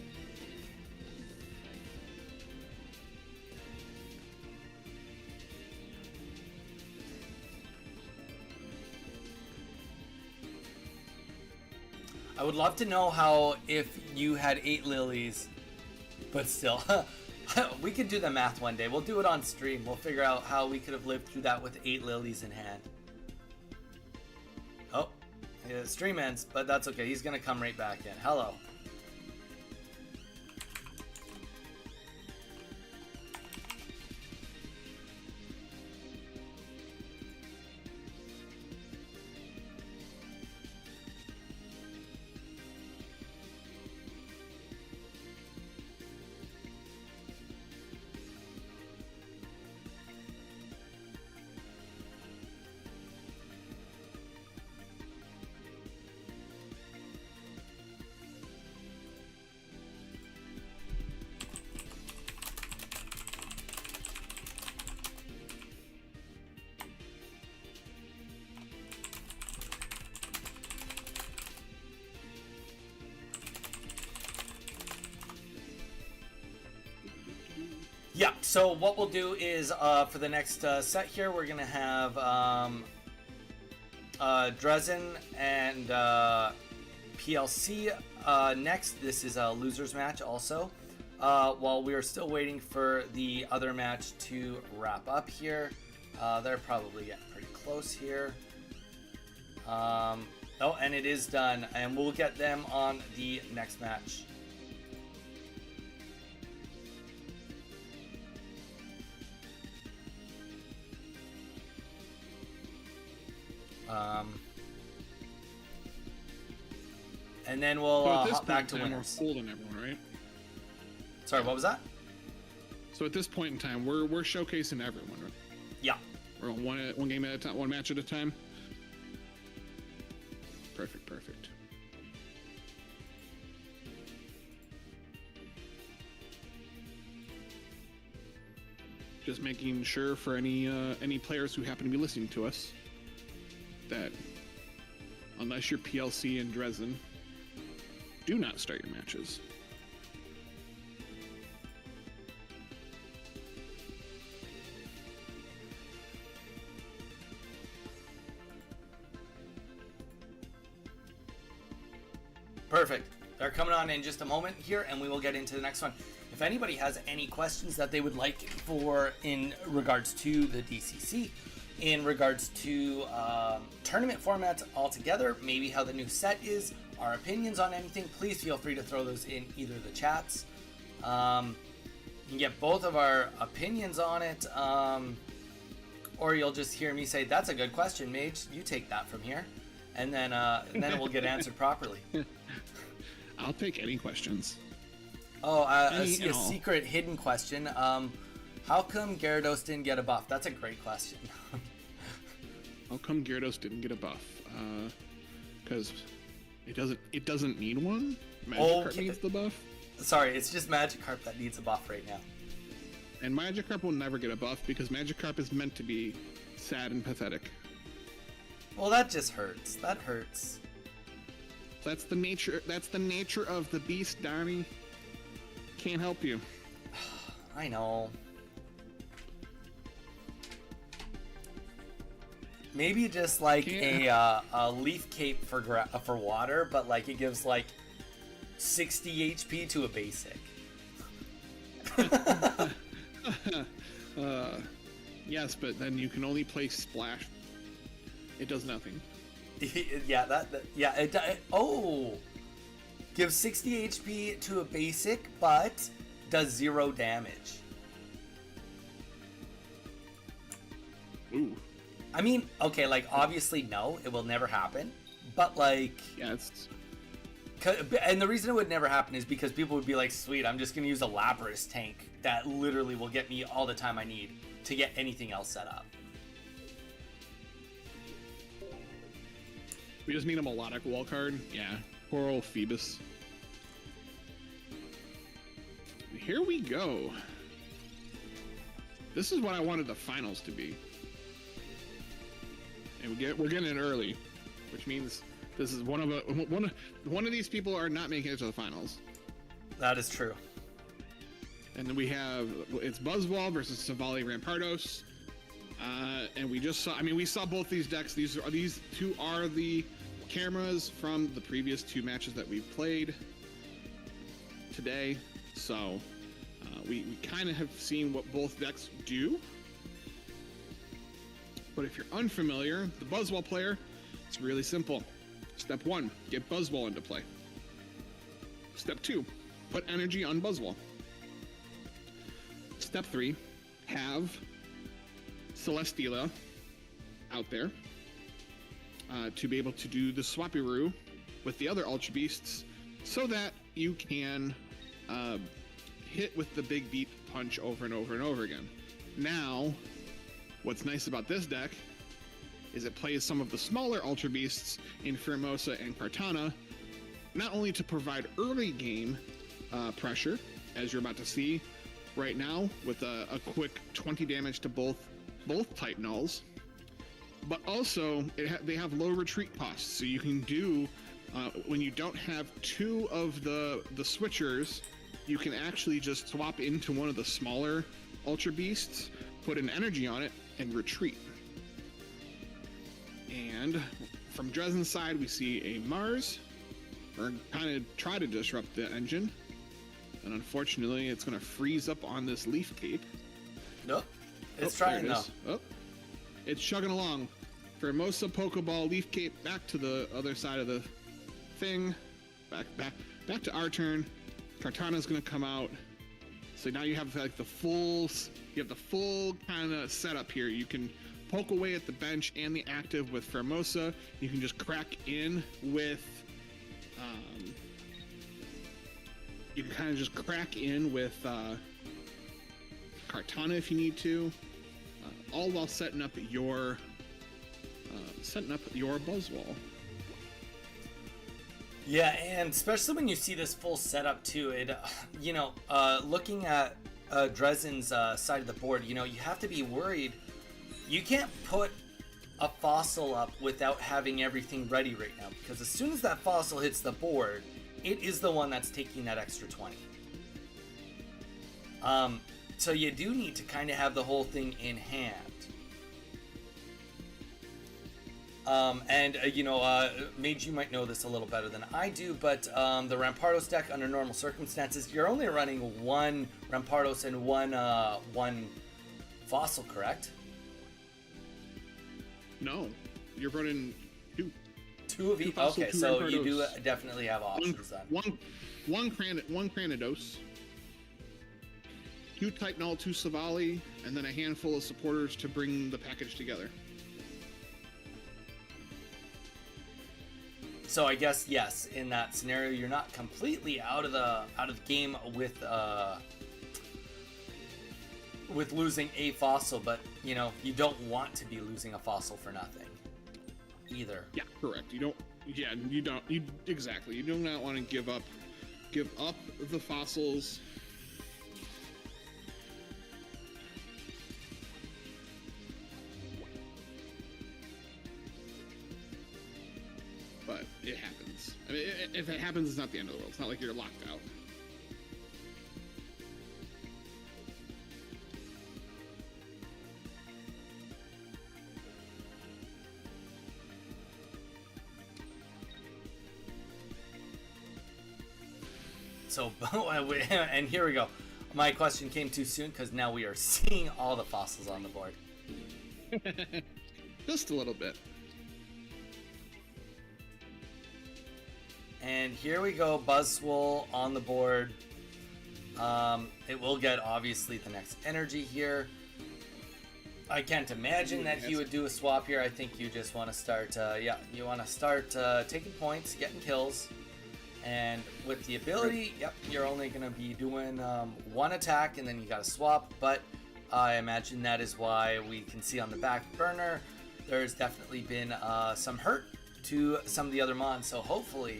I would love to know how, if you had 8 lilies, but still, we could do the math one day. We'll do it on stream. We'll figure out how we could have lived through that with 8 lilies in hand. Oh, yeah, stream ends, but that's okay. He's going to come right back in. Hello. Yeah, so what we'll do is for the next set here, we're going to have Dresden and PLC next. This is a loser's match also. While we are still waiting for the other match to wrap up here. They're probably getting pretty close here. Oh, and it is done, and we'll get them on the next match. And then we'll hop back to winners. We're holding everyone, right? Sorry, what was that? So at this point in time, we're showcasing everyone, right? Yeah. We're on one game at a time, one match at a time. Perfect, perfect. Just making sure for any players who happen to be listening to us that unless you're PLC and Dresden, do not start your matches. Perfect. They're coming on in just a moment here, and we will get into the next one. If anybody has any questions that they would like for in regards to the DCC, in regards to tournament formats altogether, maybe how the new set is, our opinions on anything, please feel free to throw those in either the chats. You can get both of our opinions on it, or you'll just hear me say, "That's a good question, Mage. You take that from here," and then it will get answered properly. I'll take any questions. Oh, a secret hidden question. How come Gyarados didn't get a buff? That's a great question. How come Gyarados didn't get a buff? Because it doesn't need one. Magikarp needs the buff. Sorry, it's just Magikarp that needs a buff right now. And Magikarp will never get a buff because Magikarp is meant to be sad and pathetic. Well, that just hurts. That hurts. That's the nature. That's the nature of the beast, Donnie. Can't help you. I know. Maybe just like a leaf cape for water, but like it gives like 60 HP to a basic. Yes, but then you can only play splash. It does nothing. Yeah, gives 60 HP to a basic, but does 0 damage. Ooh. I mean, okay, like obviously no, it will never happen, but like, yeah, it's... and the reason it would never happen is because people would be like, sweet, I'm just gonna use a Lapras tank that literally will get me all the time I need to get anything else set up. We just need a melodic wall card. Yeah, poor old Phoebus. Here we go. This is what I wanted the finals to be. And we're getting it early, which means this is one of these people are not making it to the finals. That is true. And then it's Buzzwall versus Savali Rampardos. And we saw both these decks. These two are the cameras from the previous 2 matches that we've played today. So we kind of have seen what both decks do. But if you're unfamiliar, the Buzzwall player, it's really simple. Step 1, get Buzzwall into play. Step 2, put energy on Buzzwall. Step 3, have Celesteela out there to be able to do the Swapperoo with the other Ultra Beasts so that you can hit with the big beat punch over and over and over again. Now, what's nice about this deck is it plays some of the smaller Ultra Beasts in Formosa and Kartana, not only to provide early game pressure, as you're about to see right now with a quick 20 damage to both type nulls, but also they have low retreat costs, so you can do when you don't have 2 of the switchers, you can actually just swap into one of the smaller Ultra Beasts, put an energy on it, and retreat. And from Dresden's side, we see a Mars, or kind of try to disrupt the engine, and unfortunately, it's going to freeze up on this Leaf Cape. Nope, it's trying though. Oh, it's chugging along. Formosa Pokeball Leaf Cape back to the other side of the thing. Back to our turn. Kartana's going to come out. So now you have like the full kind of setup here. You can poke away at the bench and the active with Formosa. You can just crack in with Kartana if you need to, all while setting up your Buzzwall. Yeah, and especially when you see this full setup too, it, looking at Dresden's side of the board, you have to be worried. You can't put a fossil up without having everything ready right now, because as soon as that fossil hits the board, it is the one that's taking that extra 20. So you do need to kind of have the whole thing in hand. Mage, you might know this a little better than I do, but the Rampardos deck, under normal circumstances, you're only running 1 Rampardos and one fossil, correct? No, you're running 2. 2 of each? Okay, so Rampardos. You do definitely have options then. One Cranidos, 2 Type Null, 2 Savali, and then a handful of supporters to bring the package together. So I guess yes, in that scenario, you're not completely out of the game with losing a fossil, but you don't want to be losing a fossil for nothing either. Yeah, correct. You don't. Exactly. You do not want to give up the fossils. But it happens. I mean, if it happens, it's not the end of the world. It's not like you're locked out. So, and here we go. My question came too soon because now we are seeing all the fossils on the board. Just a little bit. And here we go, Buzzwole on the board. It will get, obviously, the next energy here. I can't imagine that he would do a swap here. I think you just want to start, you want to start taking points, getting kills. And with the ability, yep, you're only going to be doing one attack, and then you got to swap. But I imagine that is why we can see on the back burner, there's definitely been some hurt to some of the other mons. So hopefully,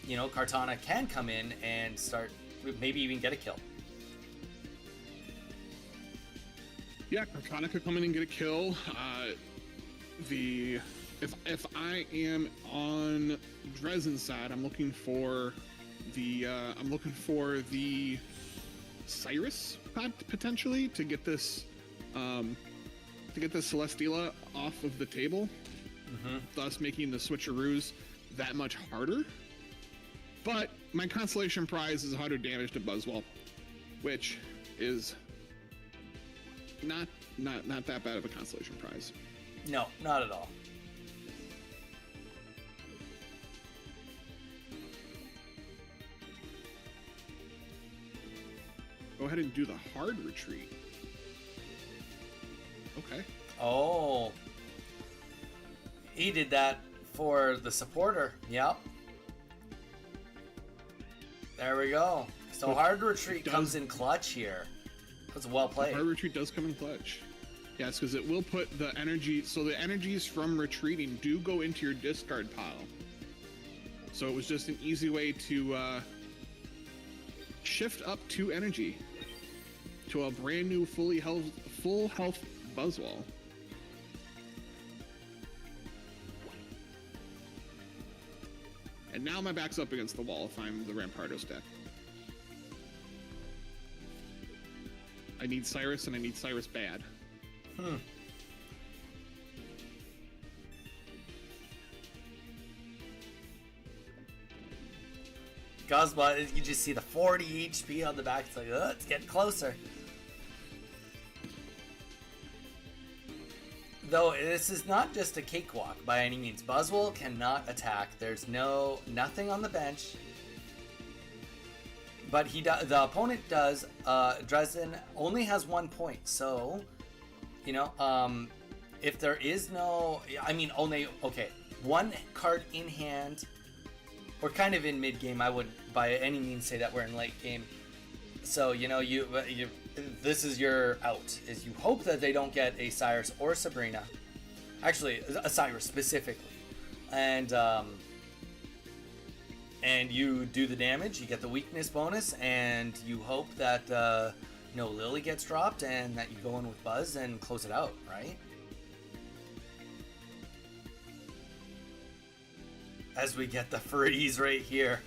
you know, Kartana can come in and start, maybe even get a kill. Yeah, Kartana could come in and get a kill. If I am on Dresden's side, I'm looking for the Cyrus potentially to get this Celesteela off of the table, thus making the switcheroos that much harder. But my consolation prize is 100 damage to Buzzwole, which is not that bad of a consolation prize. No, not at all. Go ahead and do the hard retreat. Okay. Oh. He did that for the supporter. Yep. There we go. So hard retreat comes in clutch here. That's well played. Hard retreat does come in clutch. Yes, because it will put the energy. So the energies from retreating do go into your discard pile. So it was just an easy way to shift up 2 energy to a brand new full health Buzzwole. And now my back's up against the wall if I'm the Rampardos deck. I need Cyrus, and I need Cyrus bad. Gosma, you just see the 40 HP on the back. It's like, it's getting closer. Though this is not just a cakewalk by any means. Buzzwole cannot attack. There's nothing on the bench. But the opponent does. Dresden only has 1 point, so you know, if there is no, I mean, only one card in hand. We're kind of in mid game. I wouldn't by any means say that we're in late game. So you know, this is your out. Is you hope that they don't get a Cyrus or Sabrina, actually a Cyrus specifically, and you do the damage. You get the weakness bonus, and you hope that no Lily gets dropped, and that you go in with Buzz and close it out, right? As we get the freeze right here.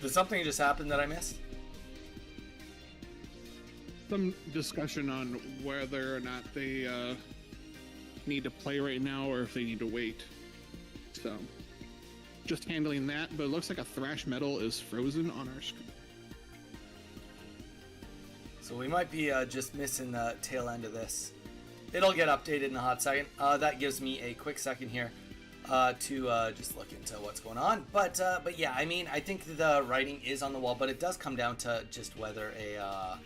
Did something just happen that I missed? Some discussion on whether or not they need to play right now or if they need to wait. So, just handling that, but it looks like a Thrash Metal is frozen on our screen. So we might be just missing the tail end of this. It'll get updated in a hot second. That gives me a quick second here. to just look into what's going on. But yeah, I mean, I think the writing is on the wall, but it does come down to just whether a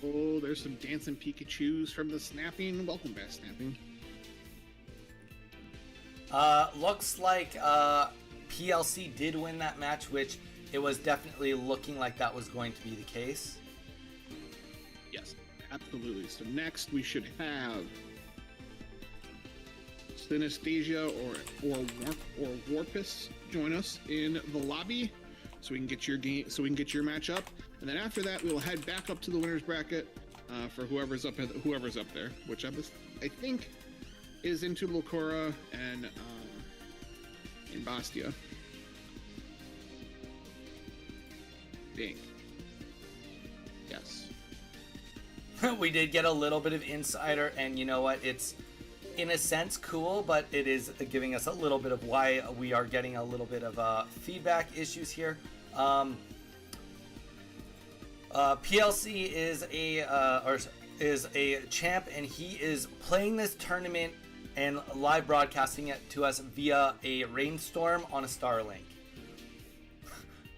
Oh, there's some dancing Pikachus from the snapping. Welcome back, snapping. looks like PLC did win that match, which it was definitely looking like that was going to be the case. Yes, absolutely. So next we should have Synesthesia or Warpus join us in the lobby, so we can get your game, so we can get your match up, and then after that we will head back up to the winners bracket for whoever's up there, which I think is into Locora and in Bastia. Dang. Yes. We did get a little bit of insider, and you know what? It's in a sense cool, but it is giving us a little bit of why we are getting a little bit of feedback issues here. PLC is a champ, and he is playing this tournament and live broadcasting it to us via a rainstorm on a Starlink.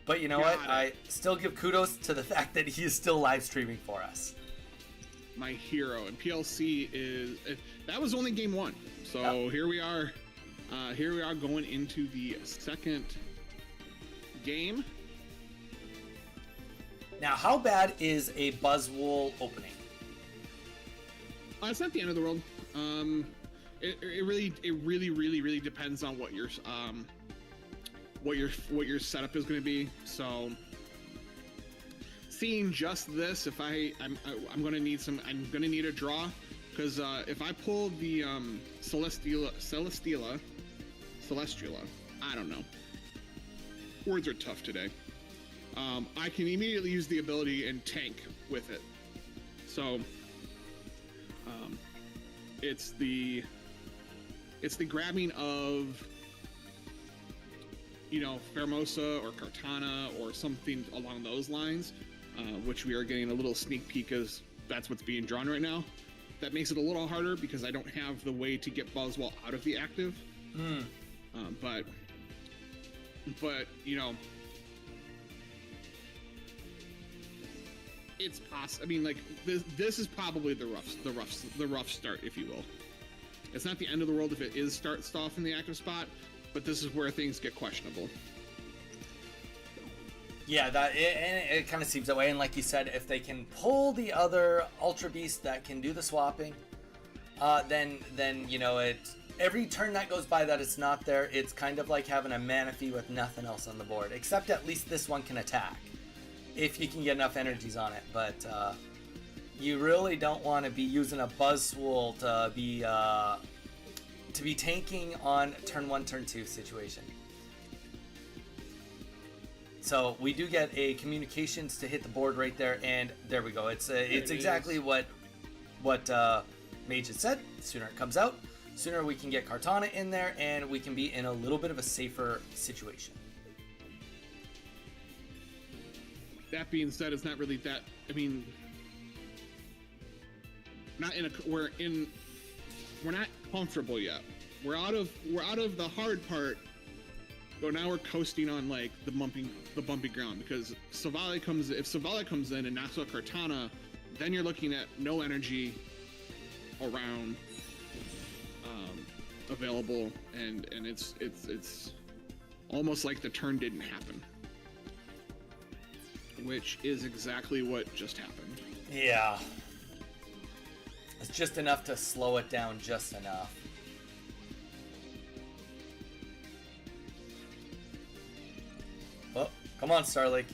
But you know what? I still give kudos to the fact that he is still live streaming for us. My hero. And PLC is that was only game one, so here we are going into the second game. Now, how bad is a Buzzwole opening? It's not the end of the world. It really depends on what your setup is going to be. So seeing just this, if I'm gonna need a draw, because if I pull the Celestiala, I don't know. Words are tough today. I can immediately use the ability and tank with it. So it's the grabbing of, you know, Pheromosa or Kartana or something along those lines, which we are getting a little sneak peek as that's what's being drawn right now. That makes it a little harder because I don't have the way to get Buzzwole out of the active. But you know, it's possible. I mean, like this is probably the rough start, if you will. It's not the end of the world if it is starts off in the active spot, but this is where things get questionable. Yeah, it kind of seems that way. And like you said, if they can pull the other Ultra Beast that can do the swapping, then you know, every turn that goes by that it's not there, it's kind of like having a Manaphy with nothing else on the board, except at least this one can attack if you can get enough energies on it. But you really don't want to be using a Buzzwole to be tanking on turn 1, turn 2 situation. So we do get a communications to hit the board right there, and there we go. It's exactly what Mage had said. The sooner it comes out, sooner we can get Kartana in there, and we can be in a little bit of a safer situation. That being said, it's not really that. I mean, we're not comfortable yet. We're out of the hard part. But now we're coasting on like the bumpy ground, because if Savali comes in and knocks out Kartana, then you're looking at no energy around available, and it's almost like the turn didn't happen, which is exactly what just happened. Yeah. It's just enough to slow it down just enough. Oh, come on, Starlink.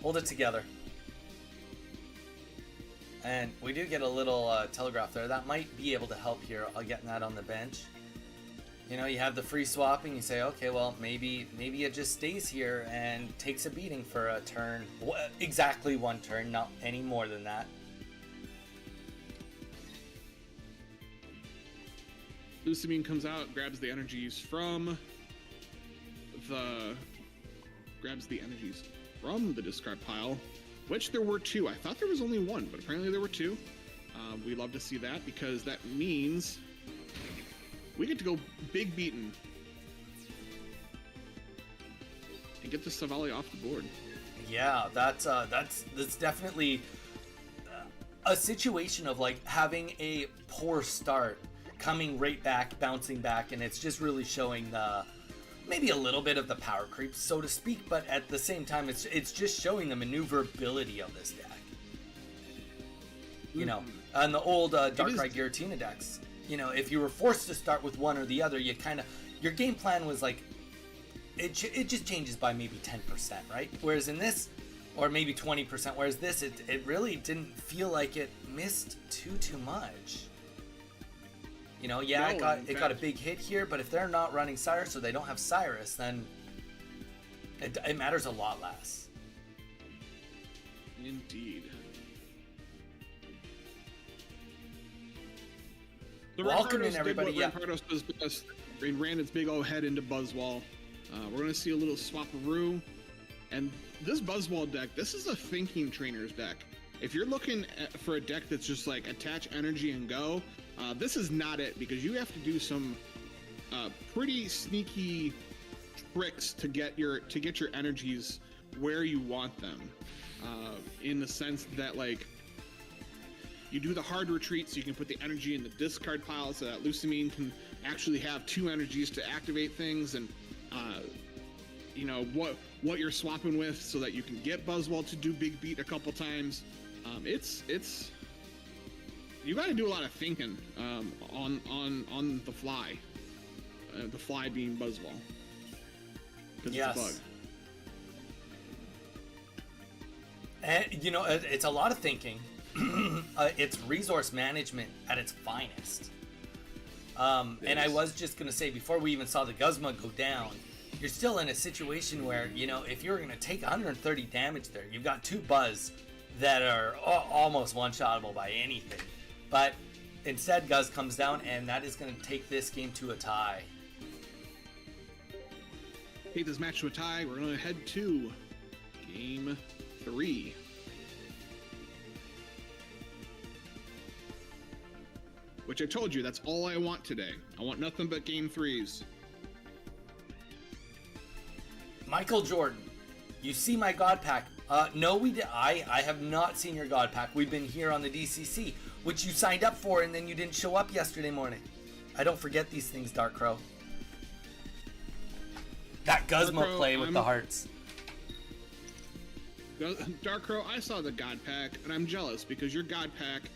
Hold it together. And we do get a little telegraph there. That might be able to help here, getting that on the bench. You know, you have the free swapping. You say, okay, well, maybe it just stays here and takes a beating for a turn. Exactly one turn, not any more than that. Lusamine comes out, grabs the energies from the discard pile, which there were two. I thought there was only one, but apparently there were two. We love to see that, because that means we get to go big beaten and get the Savali off the board. Yeah, that's definitely a situation of like having a poor start, coming right back, bouncing back, and it's just really showing maybe a little bit of the power creep, so to speak, but at the same time, it's just showing the maneuverability of this deck. You know, on the old Darkrai Giratina decks, you know, if you were forced to start with one or the other, you kind of, your game plan was like, it just changes by maybe 10%, right? Whereas in this, or maybe 20%, whereas this, it really didn't feel like it missed too much. You know, yeah, No, it got a big hit here, but if they're not running Cyrus or they don't have Cyrus, then it matters a lot less. Indeed. Welcome in, everybody. Yeah. Rampardos does best. It ran its big old head into Buzzwall. We're going to see a little swap-a-roo. And this Buzzwall deck, this is a thinking trainer's deck. If you're looking for a deck that's just like attach energy and go, this is not it, because you have to do some pretty sneaky tricks to get your energies where you want them. In the sense that, like, you do the hard retreat so you can put the energy in the discard pile so that Lusamine can actually have two energies to activate things, and you know what you're swapping with so that you can get Buzzwall to do big beat a couple times. It's you got to do a lot of thinking on the fly. The fly being Buzzwall, because yes. It's a bug. And you know, it's a lot of thinking. It's resource management at its finest. And I was just going to say, before we even saw the Guzma go down, you're still in a situation where, you know, if you're going to take 130 damage there, you've got two Buzz that are almost one-shottable by anything. But instead, Guz comes down, and that is going to take this game to a tie. Take this match to a tie. We're going to head to Game 3. Which I told you, that's all I want today. I want nothing but Game 3s. Michael Jordan, you see my God Pack. No, we did. I have not seen your God Pack. We've been here on the DCC, which you signed up for, and then you didn't show up yesterday morning. I don't forget these things, Dark Crow. That Guzma play with the hearts. Dark Crow, I saw the God Pack, and I'm jealous because your God Pack,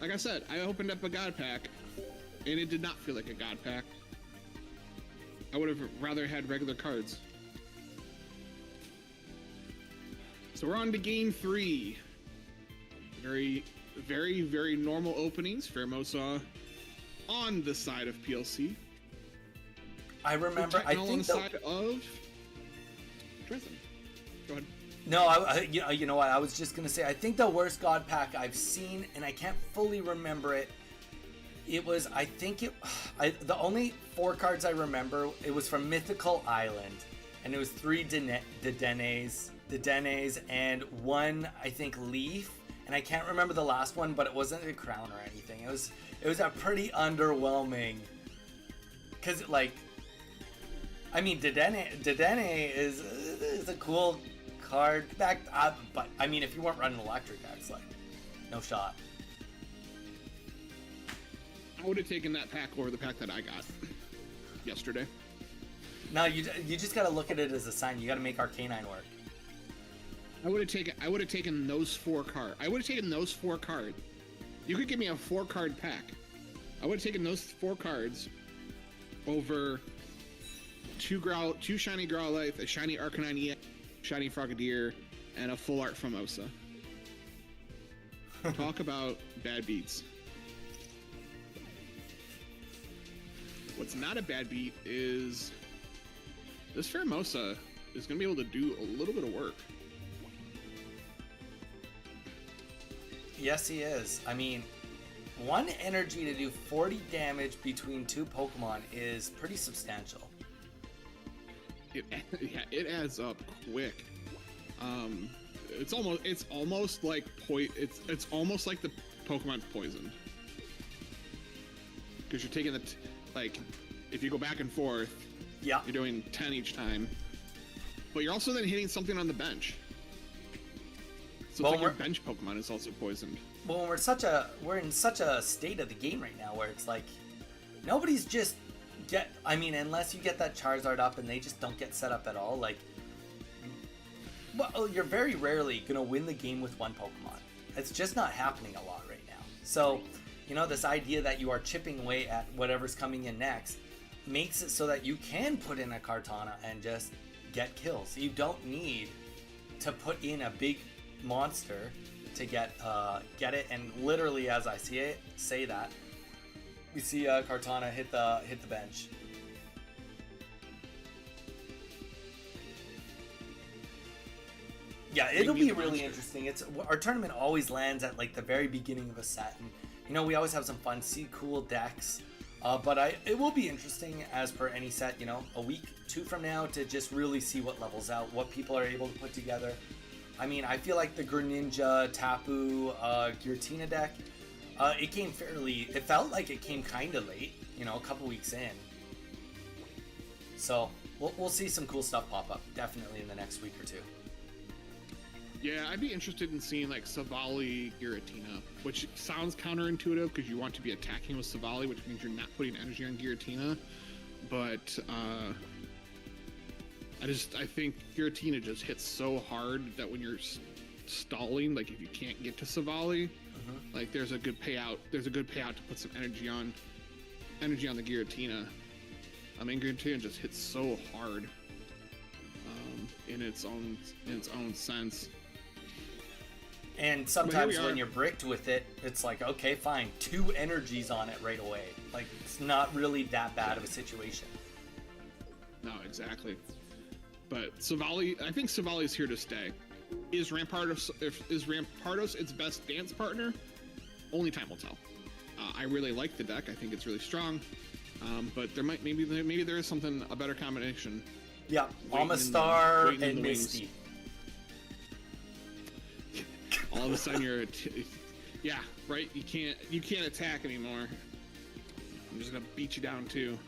like I said, I opened up a God Pack, and it did not feel like a God Pack. I would have rather had regular cards. So we're on to Game 3. Very, very, very normal openings. Fairmosa on the side of PLC. I remember. I think on the side of Dresden. Go ahead. No, you know what? I was just gonna say. I think the worst God Pack I've seen, and I can't fully remember it. It was. I think it. The only 4 cards I remember. It was from Mythical Island, and it was 3 Dedenes, and 1 I think Leaf, and I can't remember the last one, but it wasn't a crown or anything. It was a pretty underwhelming. Cause like, I mean, Dedenne is a cool card back, but I mean, if you weren't running electric, that's like no shot. I would have taken that pack over the pack that I got yesterday. No, you just got to look at it as a sign. You got to make Arcanine work. I would have taken those 4 cards. I would have taken those 4 cards. You could give me a 4-card pack. I would have taken those 4 cards over 2 shiny Growlithe, a shiny Arcanine EX, shiny Frogadier, and a full art Formosa. Talk about bad beats. What's not a bad beat is this Formosa is going to be able to do a little bit of work. Yes, he is. I mean, 1 energy to do 40 damage between 2 Pokemon is pretty substantial. It adds up quick. It's almost like it's almost like the Pokemon's poisoned, because you're taking like, if you go back and forth, yeah, you're doing 10 each time, but you're also then hitting something on the bench. So it's like your bench Pokemon is also poisoned. Well, we're in such a state of the game right now where it's like nobody's just unless you get that Charizard up and they just don't get set up at all, like, well, you're very rarely gonna win the game with 1 Pokemon. It's just not happening a lot right now. So, this idea that you are chipping away at whatever's coming in next makes it so that you can put in a Kartana and just get kills. You don't need to put in a big monster to get it. And literally, as I say that, we see Kartana hit the bench. Yeah, it'll be really interesting. Our tournament always lands at like the very beginning of a set, and we always have some fun, see cool decks. But it will be interesting, as per any set, a week, 2 from now, to just really see what levels out, what people are able to put together. I mean, I feel like the Greninja, Tapu, Giratina deck, it felt like it came kind of late, a couple weeks in. So we'll see some cool stuff pop up, definitely in the next week or 2. Yeah, I'd be interested in seeing like Savali Giratina, which sounds counterintuitive because you want to be attacking with Savali, which means you're not putting energy on Giratina. But I think Giratina just hits so hard that when you're stalling, like if you can't get to Savali, like there's a good payout. There's a good payout to put some energy on the Giratina. I mean, Giratina just hits so hard in its own sense. And sometimes when you're bricked with it, it's like, okay, fine, 2 energies on it right away. Like, it's not really that bad of a situation. No, exactly. But Savali, I think Savali's here to stay. Is Rampardos its best dance partner? Only time will tell. I really like the deck. I think it's really strong. But maybe there is a better combination. Yeah, Amistar and Misty. All of a sudden yeah, right? You can't attack anymore. I'm just gonna beat you down too.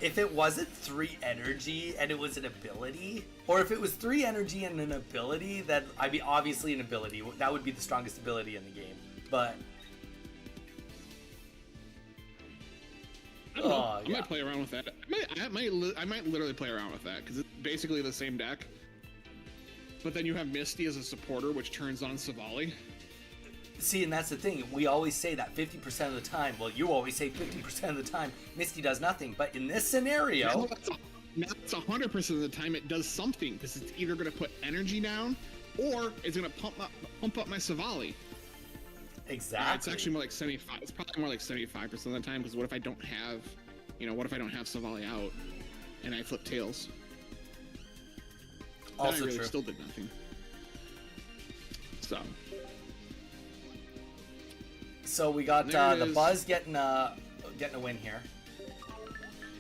If it wasn't 3 energy and it was an ability, or if it was 3 energy and an ability, then I'd be obviously an ability. That would be the strongest ability in the game. But I don't know. I might play around with that. I might literally play around with that because it's basically the same deck. But then you have Misty as a supporter, which turns on Savali. See, and that's the thing. We always say that 50% of the time. Well, you always say 50% of the time, Misty does nothing. But in this scenario, that's 100% of the time it does something, because it's either going to put energy down, or it's going to pump up my Savali. Exactly. It's actually more like 75. It's probably more like 75% of the time. Because what if I don't have Savali out, and I flip tails? Also then I really true. Still did nothing. So we got the Buzz getting a win here.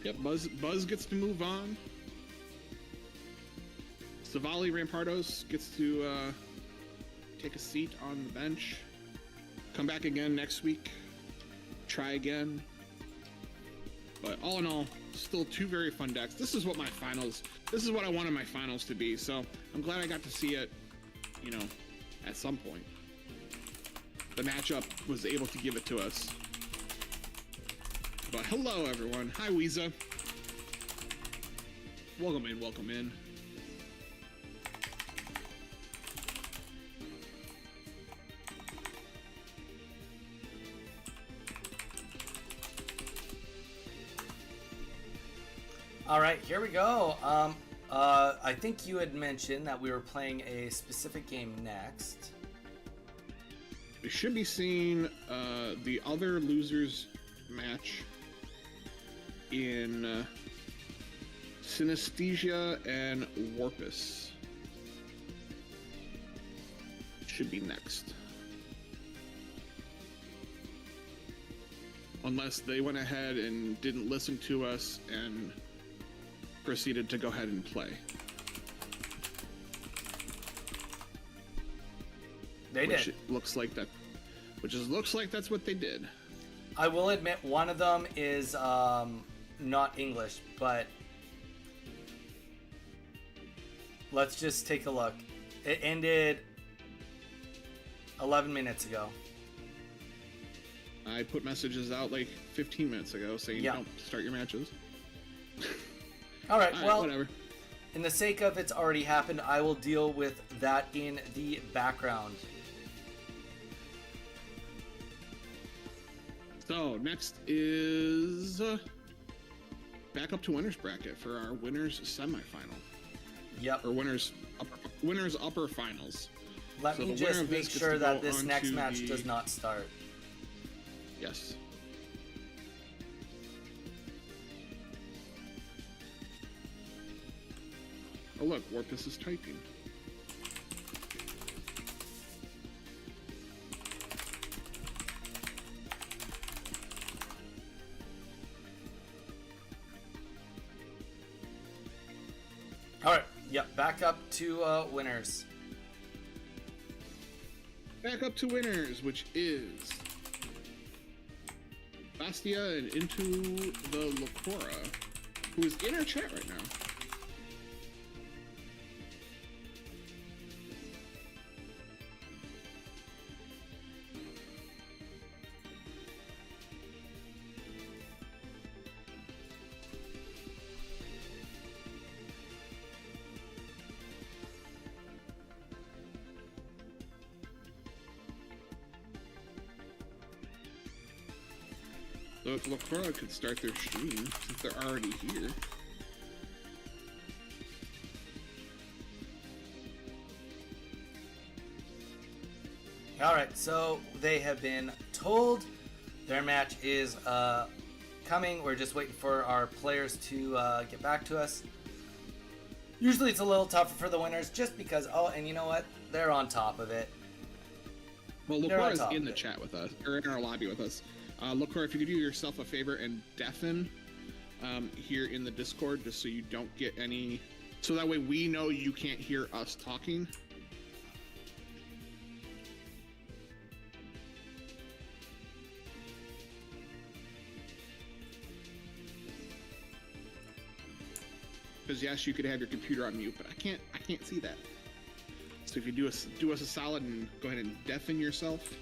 Yep, Buzz gets to move on. Savali Rampardos gets to take a seat on the bench. Come back again next week. Try again. But all in all, still 2 very fun decks. This is what I wanted my finals to be. So I'm glad I got to see it, at some point. The matchup was able to give it to us. But hello, everyone. Hi, Weeza. Welcome in, welcome in. All right, here we go. I think you had mentioned that we were playing a specific game next. We should be seeing the other losers match in Synesthesia and Warpus. Should be next. Unless they went ahead and didn't listen to us and proceeded to go ahead and play. They which did. Looks like that. Looks like that's what they did. I will admit one of them is not English, but let's just take a look. It ended 11 minutes ago. I put messages out like 15 minutes ago saying don't start your matches. All right, well, whatever. In the sake of it's already happened, I will deal with that in the background. So next is back up to winners bracket for our winners semifinal. Yep. Or winners upper finals. Let me just make sure that this next match does not start. Yes. Oh look, Warpus is typing. All right. Yep. Back up to winners. Back up to winners, which is Bastia and into the Lacora, who is in our chat right now. So if Lacora could start their stream, since they're already here. Alright, so they have been told their match is coming. We're just waiting for our players to get back to us. Usually it's a little tougher for the winners just because, oh, and you know what? They're on top of it. Well, Lacora is in the chat with us, or in our lobby with us. Lacora, if you could do yourself a favor and deafen here in the Discord, just so you don't get any... So that way we know you can't hear us talking. Because yes, you could have your computer on mute, but I can't see that. So if you do us a solid and go ahead and deafen yourself.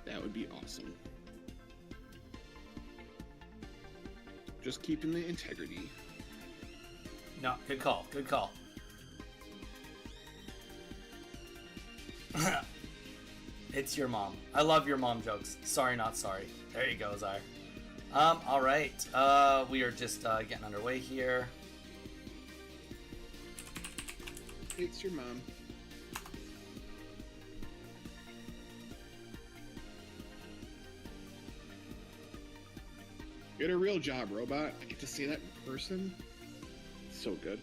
That would be awesome. Just keeping the integrity. No, good call. Good call. It's your mom. I love your mom jokes. Sorry, not sorry. There you go, Zire. All right. We are just getting underway here. It's your mom. Get a real job, robot. I get to see that in person. It's so good.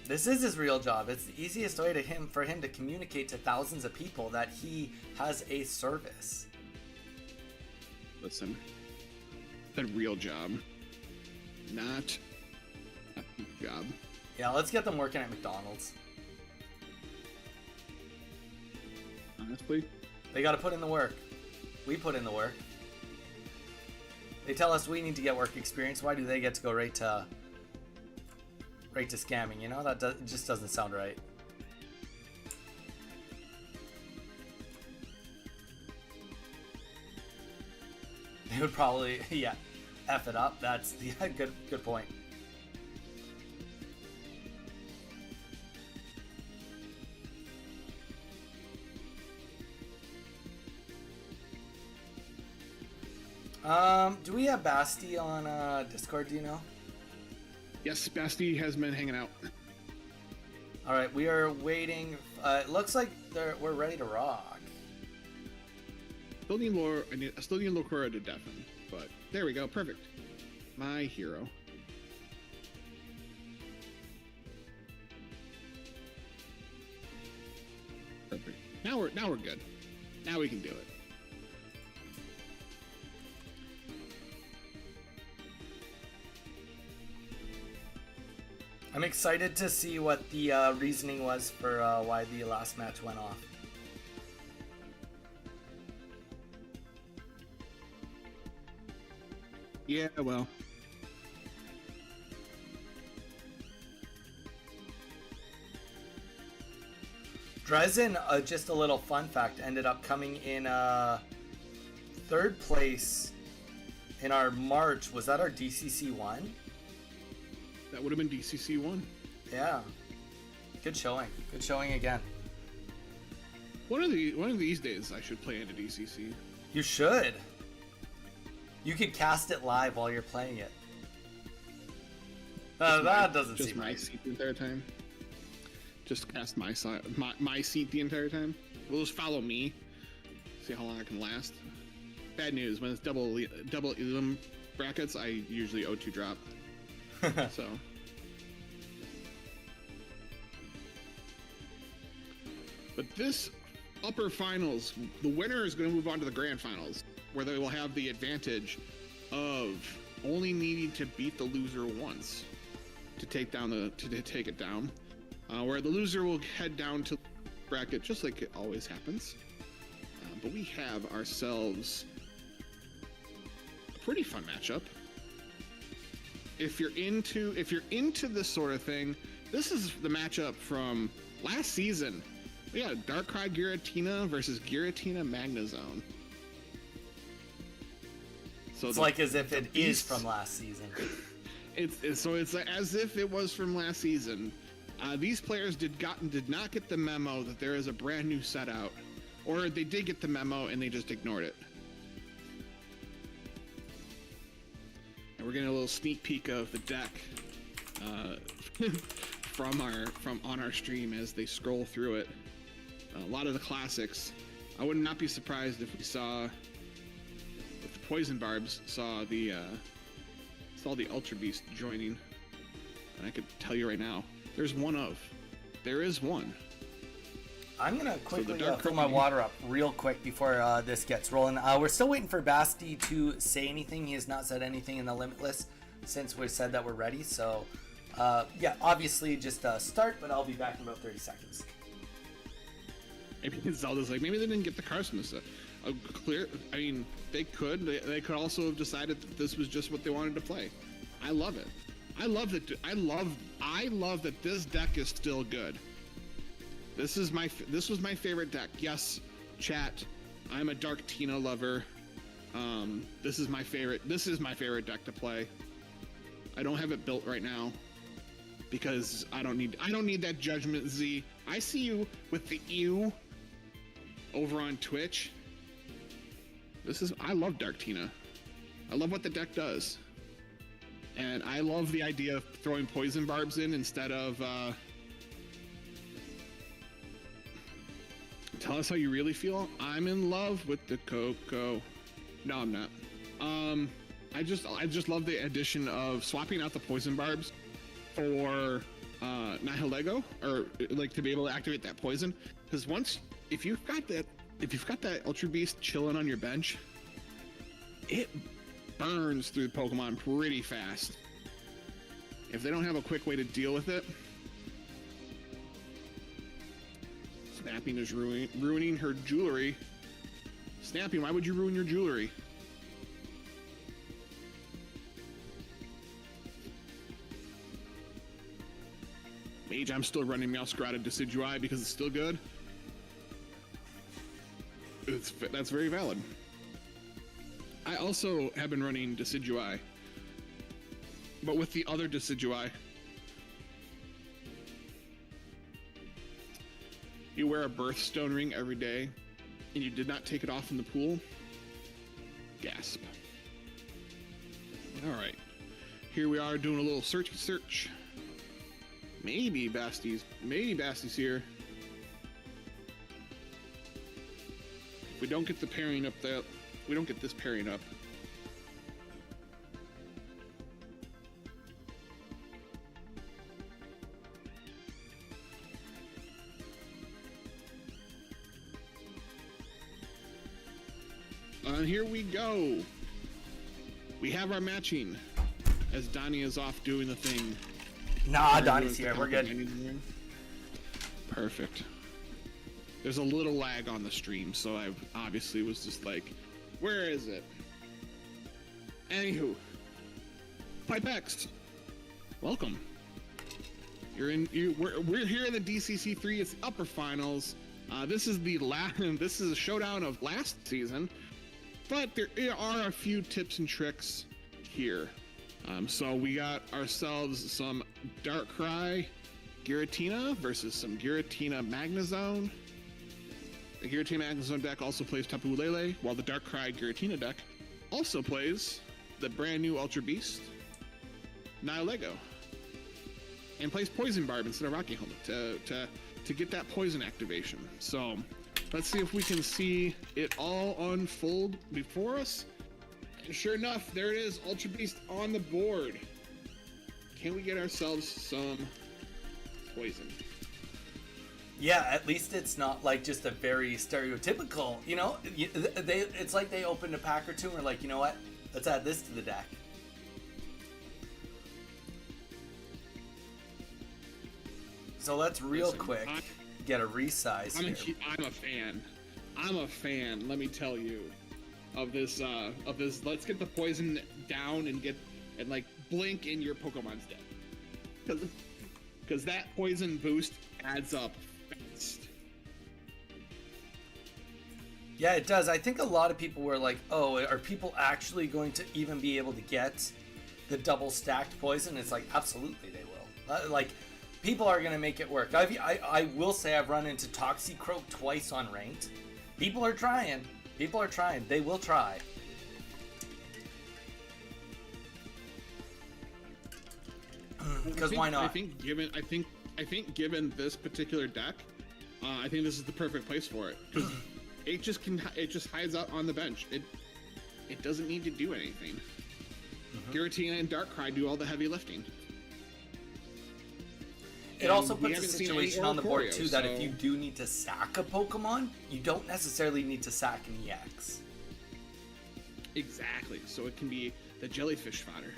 This is his real job. It's the easiest way for him to communicate to thousands of people that he has a service. Listen, the real job, not a job. Yeah, let's get them working at McDonald's. Honestly, they got to put in the work. We put in the work. They tell us we need to get work experience. Why do they get to go right to scamming? You know, that just doesn't sound right. It would probably, yeah, F it up. That's the good point. Do we have Basti on Discord, do you know? Yes, Basti has been hanging out. All right, we are waiting. It looks like we're ready to rock. Still need Locura to deafen, but there we go, perfect. My hero. Perfect. Now we're good. Now we can do it. I'm excited to see what the reasoning was for why the last match went off. Yeah, well. Dresden, just a little fun fact, ended up coming in third place in our March. Was that our DCC1? That would have been DCC1. Yeah. Good showing. Good showing again. One of these days I should play into DCC. You should. You could cast it live while you're playing it. That doesn't seem my right. seat the entire time. Just cast my seat the entire time. We'll just follow me. See how long I can last. Bad news, when it's double Elam brackets, I usually O2 drop. So. But this upper finals, the winner is going to move on to the grand finals, where they will have the advantage of only needing to beat the loser once to take it down. Where the loser will head down to bracket just like it always happens. But we have ourselves a pretty fun matchup. If you're into this sort of thing, this is the matchup from last season. We got Darkrai Giratina versus Giratina Magnezone. So it's like as if it is from last season. It's as if it was from last season. These players did not get the memo that there is a brand new set out, or they did get the memo and they just ignored it. And we're getting a little sneak peek of the deck from on our stream as they scroll through it. A lot of the classics. I would not be surprised if we saw, if the Poison Barbs saw the Ultra Beast joining. And I could tell you right now, there is one. I'm gonna quickly fill my water up real quick before this gets rolling. We're still waiting for Basti to say anything. He has not said anything in the Limitless since we said that we're ready. So yeah, obviously just start, but I'll be back in about 30 seconds. Maybe Zelda's like, maybe they didn't get the cards from this set. I mean, they could also have decided that this was just what they wanted to play. I love it. I love that this deck is still good. This was my favorite deck. Yes, chat. I'm a Dark Tina lover. This is my favorite deck to play. I don't have it built right now because I don't need that Judgment Z. I see you with the ew over on Twitch. I love Dark Tina. I love what the deck does. And I love the idea of throwing Poison Barbs in instead of tell us how you really feel. I'm in love with the Coco. No, I'm not. I just love the addition of swapping out the Poison Barbs for Nihilego, or like to be able to activate that poison. Because if you've got that Ultra Beast chilling on your bench, it burns through the Pokemon pretty fast. If they don't have a quick way to deal with it, Snapping is ruining her jewelry. Snapping, why would you ruin your jewelry? Mage, I'm still running Meowscarada Decidueye because it's still good. That's very valid. I also have been running Decidueye, but with the other Decidueye, you wear a birthstone ring every day, and you did not take it off in the pool. Gasp. All right, here we are doing a little search. Maybe Basty's here. If we don't get the pairing up there, we don't get this pairing up. And here we go. We have our matching as Donnie is off doing the thing. Nah, Donnie's here. We're good. Perfect. There's a little lag on the stream, so I obviously was just like, where is it? Anywho, Pipex, welcome. We're here in the DCC3. It's the upper finals. This is this is a showdown of last season, but there are a few tips and tricks here. So we got ourselves some Darkrai Giratina versus some Giratina Magnezone. The Giratina Magnezone deck also plays Tapu Lele, while the Darkrai Giratina deck also plays the brand new Ultra Beast Nihilego, and plays Poison Barb instead of Rocky Helmet to get that poison activation. So let's see if we can see it all unfold before us. And sure enough, there it is, Ultra Beast on the board. Can we get ourselves some poison? Yeah, at least it's not like just a very stereotypical, you know, it's like they opened a pack or two and were like, you know what, let's add this to the deck. So let's real quick get a resize here. I'm a fan, let me tell you, of this, let's get the poison down and like blink in your Pokemon's deck. Because that poison boost adds up fast. Yeah, it does. I think a lot of people were like, oh, are people actually going to even be able to get the double stacked poison? It's like, absolutely they will. Like, people are going to make it work. I will say I've run into Toxicroak twice on ranked. People are trying. They will try. Because why not? I think given this particular deck, I think this is the perfect place for it. Because it just hides out on the bench. It doesn't need to do anything. Giratina and Darkrai do all the heavy lifting. It also puts a situation on the board too that if you do need to sack a Pokemon, you don't necessarily need to sack an EX. Exactly. So it can be the jellyfish fodder.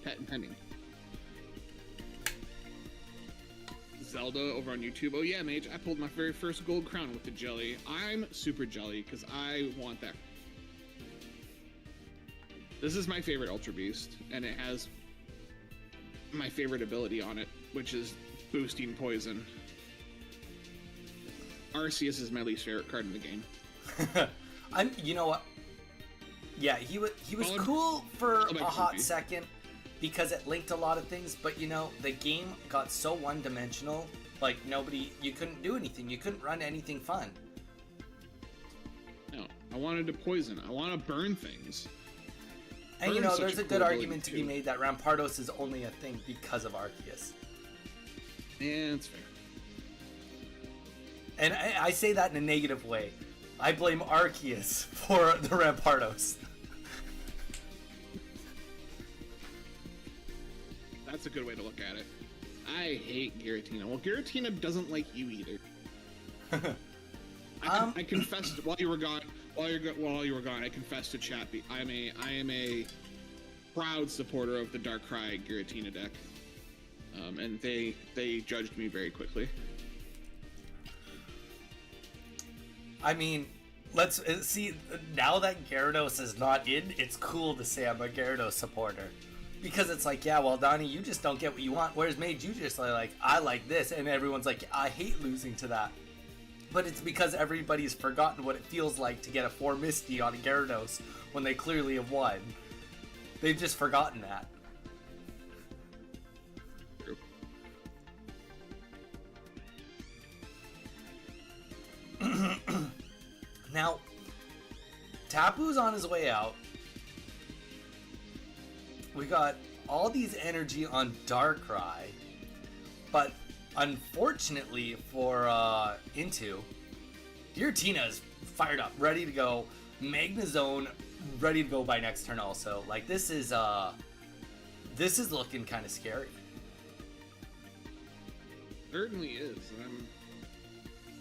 Pet and pending. Zelda over on YouTube. Oh yeah, Mage, I pulled my very first gold crown with the jelly. I'm super jelly because I want that. This is my favorite Ultra Beast, and it has my favorite ability on it, which is boosting poison. Arceus is my least favorite card in the game. You know what? Yeah, he was cool for a hot second because it linked a lot of things, but you know, the game got so one-dimensional, like you couldn't do anything. You couldn't run anything fun. No, I wanted to poison. I want to burn things. And you know, there's a good argument to be made that Rampardos is only a thing because of Arceus. Yeah, that's fair. And I say that in a negative way. I blame Arceus for the Rampardos. That's a good way to look at it. I hate Giratina. Well, Giratina doesn't like you either. I confessed while you were gone. While you were gone, I confessed to chat. I am a proud supporter of the Darkrai Giratina deck, and they judged me very quickly. I mean, let's see. Now that Gyarados is not in, it's cool to say I'm a Gyarados supporter. Because it's like, yeah, well, Donnie, you just don't get what you want. Whereas Mage, you just like, I like this. And everyone's like, I hate losing to that. But it's because everybody's forgotten what it feels like to get a 4 Misty on a Gyarados when they clearly have won. They've just forgotten that. True. Now, Tapu's on his way out. We got all these energy on Darkrai, but unfortunately for Into, Giratina is fired up, ready to go. Magnezone ready to go by next turn also. Like, this is looking kind of scary. Certainly is.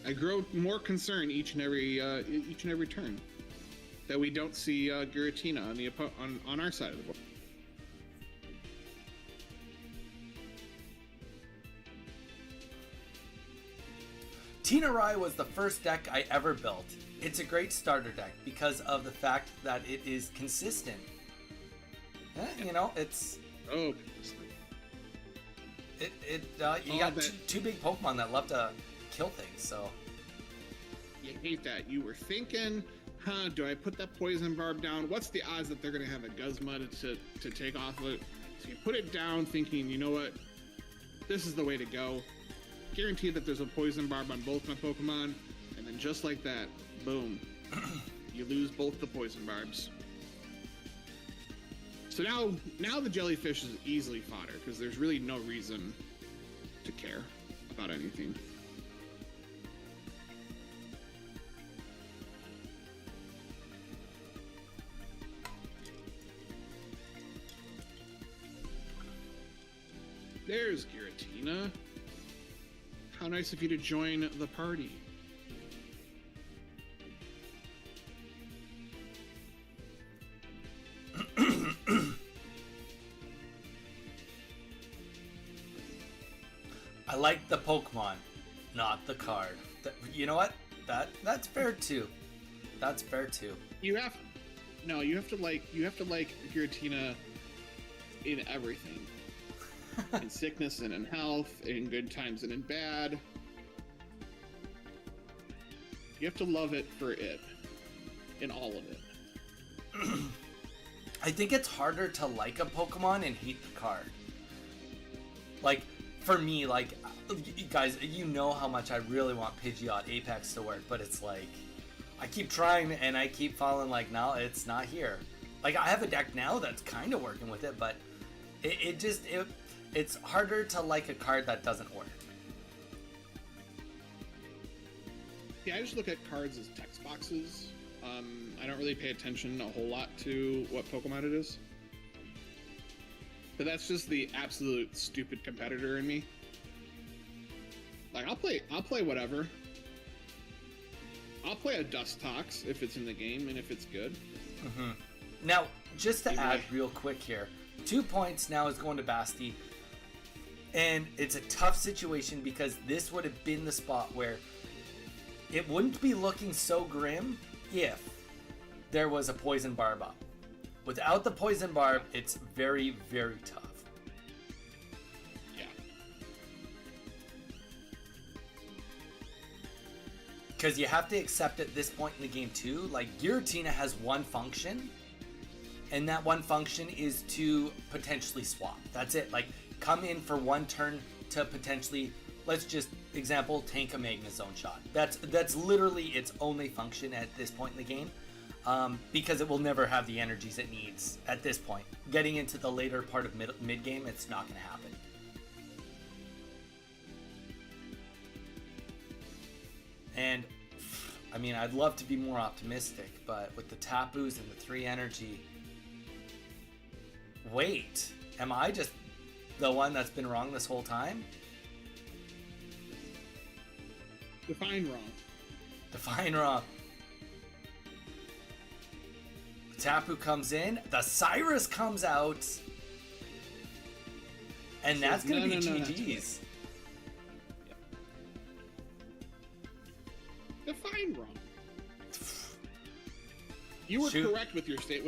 I grow more concerned each and every turn that we don't see Giratina on our side of the board. Rai was the first deck I ever built. It's a great starter deck because of the fact that it is consistent. You know, it's... Oh, you got two big Pokemon that love to kill things, so... You hate that. You were thinking, do I put that Poison Barb down? What's the odds that they're going to have a Guzma to take off of it? So you put it down thinking, you know what? This is the way to go. Guaranteed that there's a Poison Barb on both my Pokemon, and then just like that, boom, you lose both the Poison Barbs. So now the Jellyfish is easily fodder, because there's really no reason to care about anything. There's Giratina. How nice of you to join the party. I like the Pokemon, not the card. You know what? That's fair too. That's fair too. You have to like Giratina in everything. In sickness and in health, in good times and in bad. You have to love it for it. In all of it. I think it's harder to like a Pokemon and hate the card. Like, for me, like, you guys, you know how much I really want Pidgeot Apex to work, but it's like, I keep trying and I keep falling like, no, it's not here. Like, I have a deck now that's kind of working with it, but it's harder to like a card that doesn't work. Yeah, I just look at cards as text boxes. I don't really pay attention a whole lot to what Pokemon it is. But that's just the absolute stupid competitor in me. Like, I'll play whatever. I'll play a Dustox if it's in the game and if it's good. Mm-hmm. Now, just to add real quick here, 2 points now is going to Basti. And it's a tough situation because this would have been the spot where it wouldn't be looking so grim if there was a Poison Barb up. Without the Poison Barb, it's very, very tough. Yeah. Because you have to accept at this point in the game too, like, Giratina has one function, and that one function is to potentially swap. That's it. Like, come in for one turn to potentially, let's just example, tank a Magnezone shot. That's literally its only function at this point in the game, because it will never have the energies it needs at this point. Getting into the later part of mid game, it's not going to happen. And I mean, I'd love to be more optimistic, but with the Tapus and the 3 energy, wait, am I just the one that's been wrong this whole time? Define wrong. Define wrong. The Tapu comes in, the Cyrus comes out, and that's going to be GG's. Yeah. Define wrong. You were correct with your state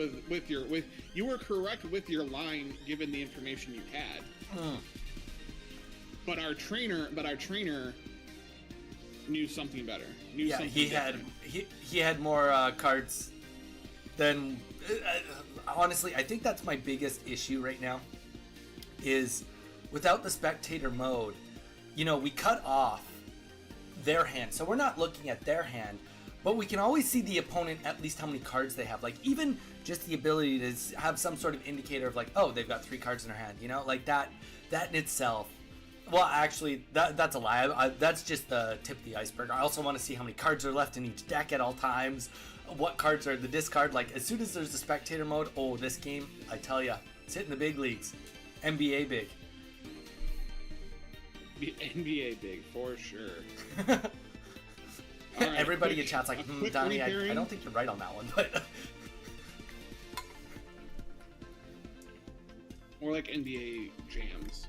you were correct with your line given the information you had. But our trainer knew something better. He had more cards than honestly. I think that's my biggest issue right now. Is without the spectator mode, we cut off their hand, so we're not looking at their hand, but we can always see the opponent at least how many cards they have. Like even just the ability to have some sort of indicator of like, oh, they've got 3 cards in their hand. Like that in itself. Well, actually, that's a lie. That's just the tip of the iceberg. I also want to see how many cards are left in each deck at all times. What cards are the discard. Like, as soon as there's the spectator mode, oh, this game, I tell ya, it's hitting the big leagues. NBA big. NBA big, for sure. Right, everybody in chat's like, Donnie, I don't think you're right on that one, but... More like NBA jams.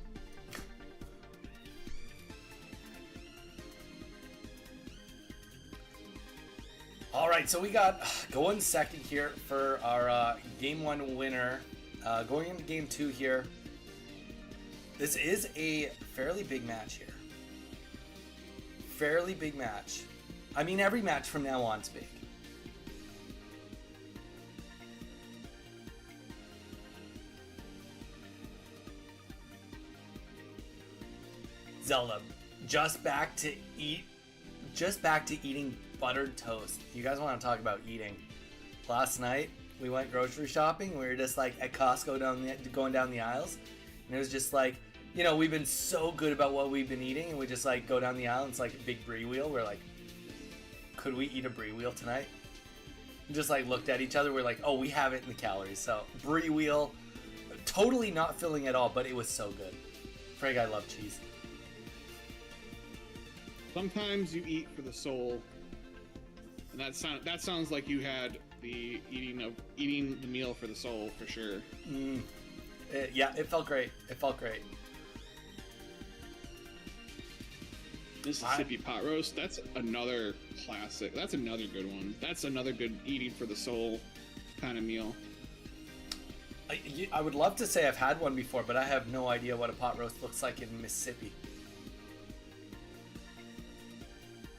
All right, so we got going second here for our game 1 winner. Going into game 2 here. This is a fairly big match here. Fairly big match. I mean, every match from now on is big. Zelda, just back to eating buttered toast. You guys want to talk about eating? Last night we went grocery shopping. We were just like at Costco going down the aisles, and it was just like, we've been so good about what we've been eating, and we just like go down the aisle and it's like a big brie wheel. We're like, could we eat a brie wheel tonight? And just like looked at each other. We're like, oh, we have it in the calories. So brie wheel, totally not filling at all, but it was so good. Frank, I love cheese. Sometimes you eat for the soul, and that sounds like you had the eating the meal for the soul for sure. Yeah, it felt great. It felt great. Mississippi pot roast. That's another classic. That's another good one. That's another good eating for the soul kind of meal. I would love to say I've had one before, but I have no idea what a pot roast looks like in Mississippi.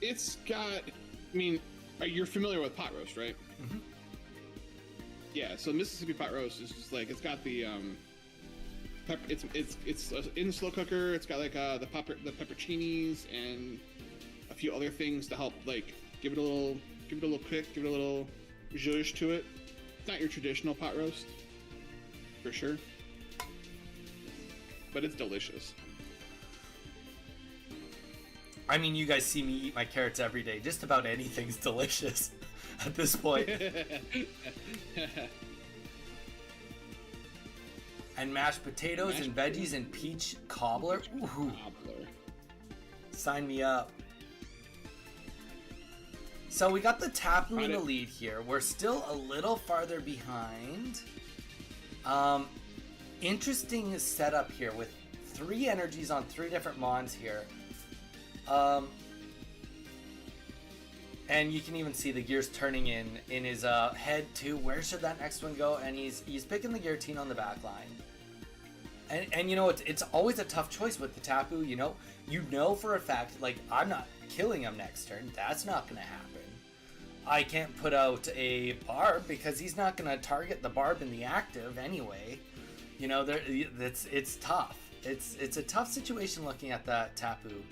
It's got, you're familiar with pot roast, right? Mm-hmm. Yeah, so Mississippi pot roast is just like, it's got the it's in the slow cooker. It's got like the pepperoncinis and a few other things to help like give it a little kick, give it a little zhuzh to it. It's not your traditional pot roast, for sure, but it's delicious. I mean, you guys see me eat my carrots every day. Just about anything's delicious at this point. And mashed potatoes and veggies and peach cobbler. Ooh. Sign me up. So we got the Tapu in the lead here. We're still a little farther behind. Interesting setup here with 3 energies on 3 different mons here. And you can even see the gears turning in his head too. Where should that next one go? And he's picking the guillotine on the back line. And it's always a tough choice with the Tapu. You know for a fact, like, I'm not killing him next turn. That's not gonna happen. I can't put out a barb because he's not gonna target the barb in the active anyway. It's tough. It's a tough situation looking at that Tapu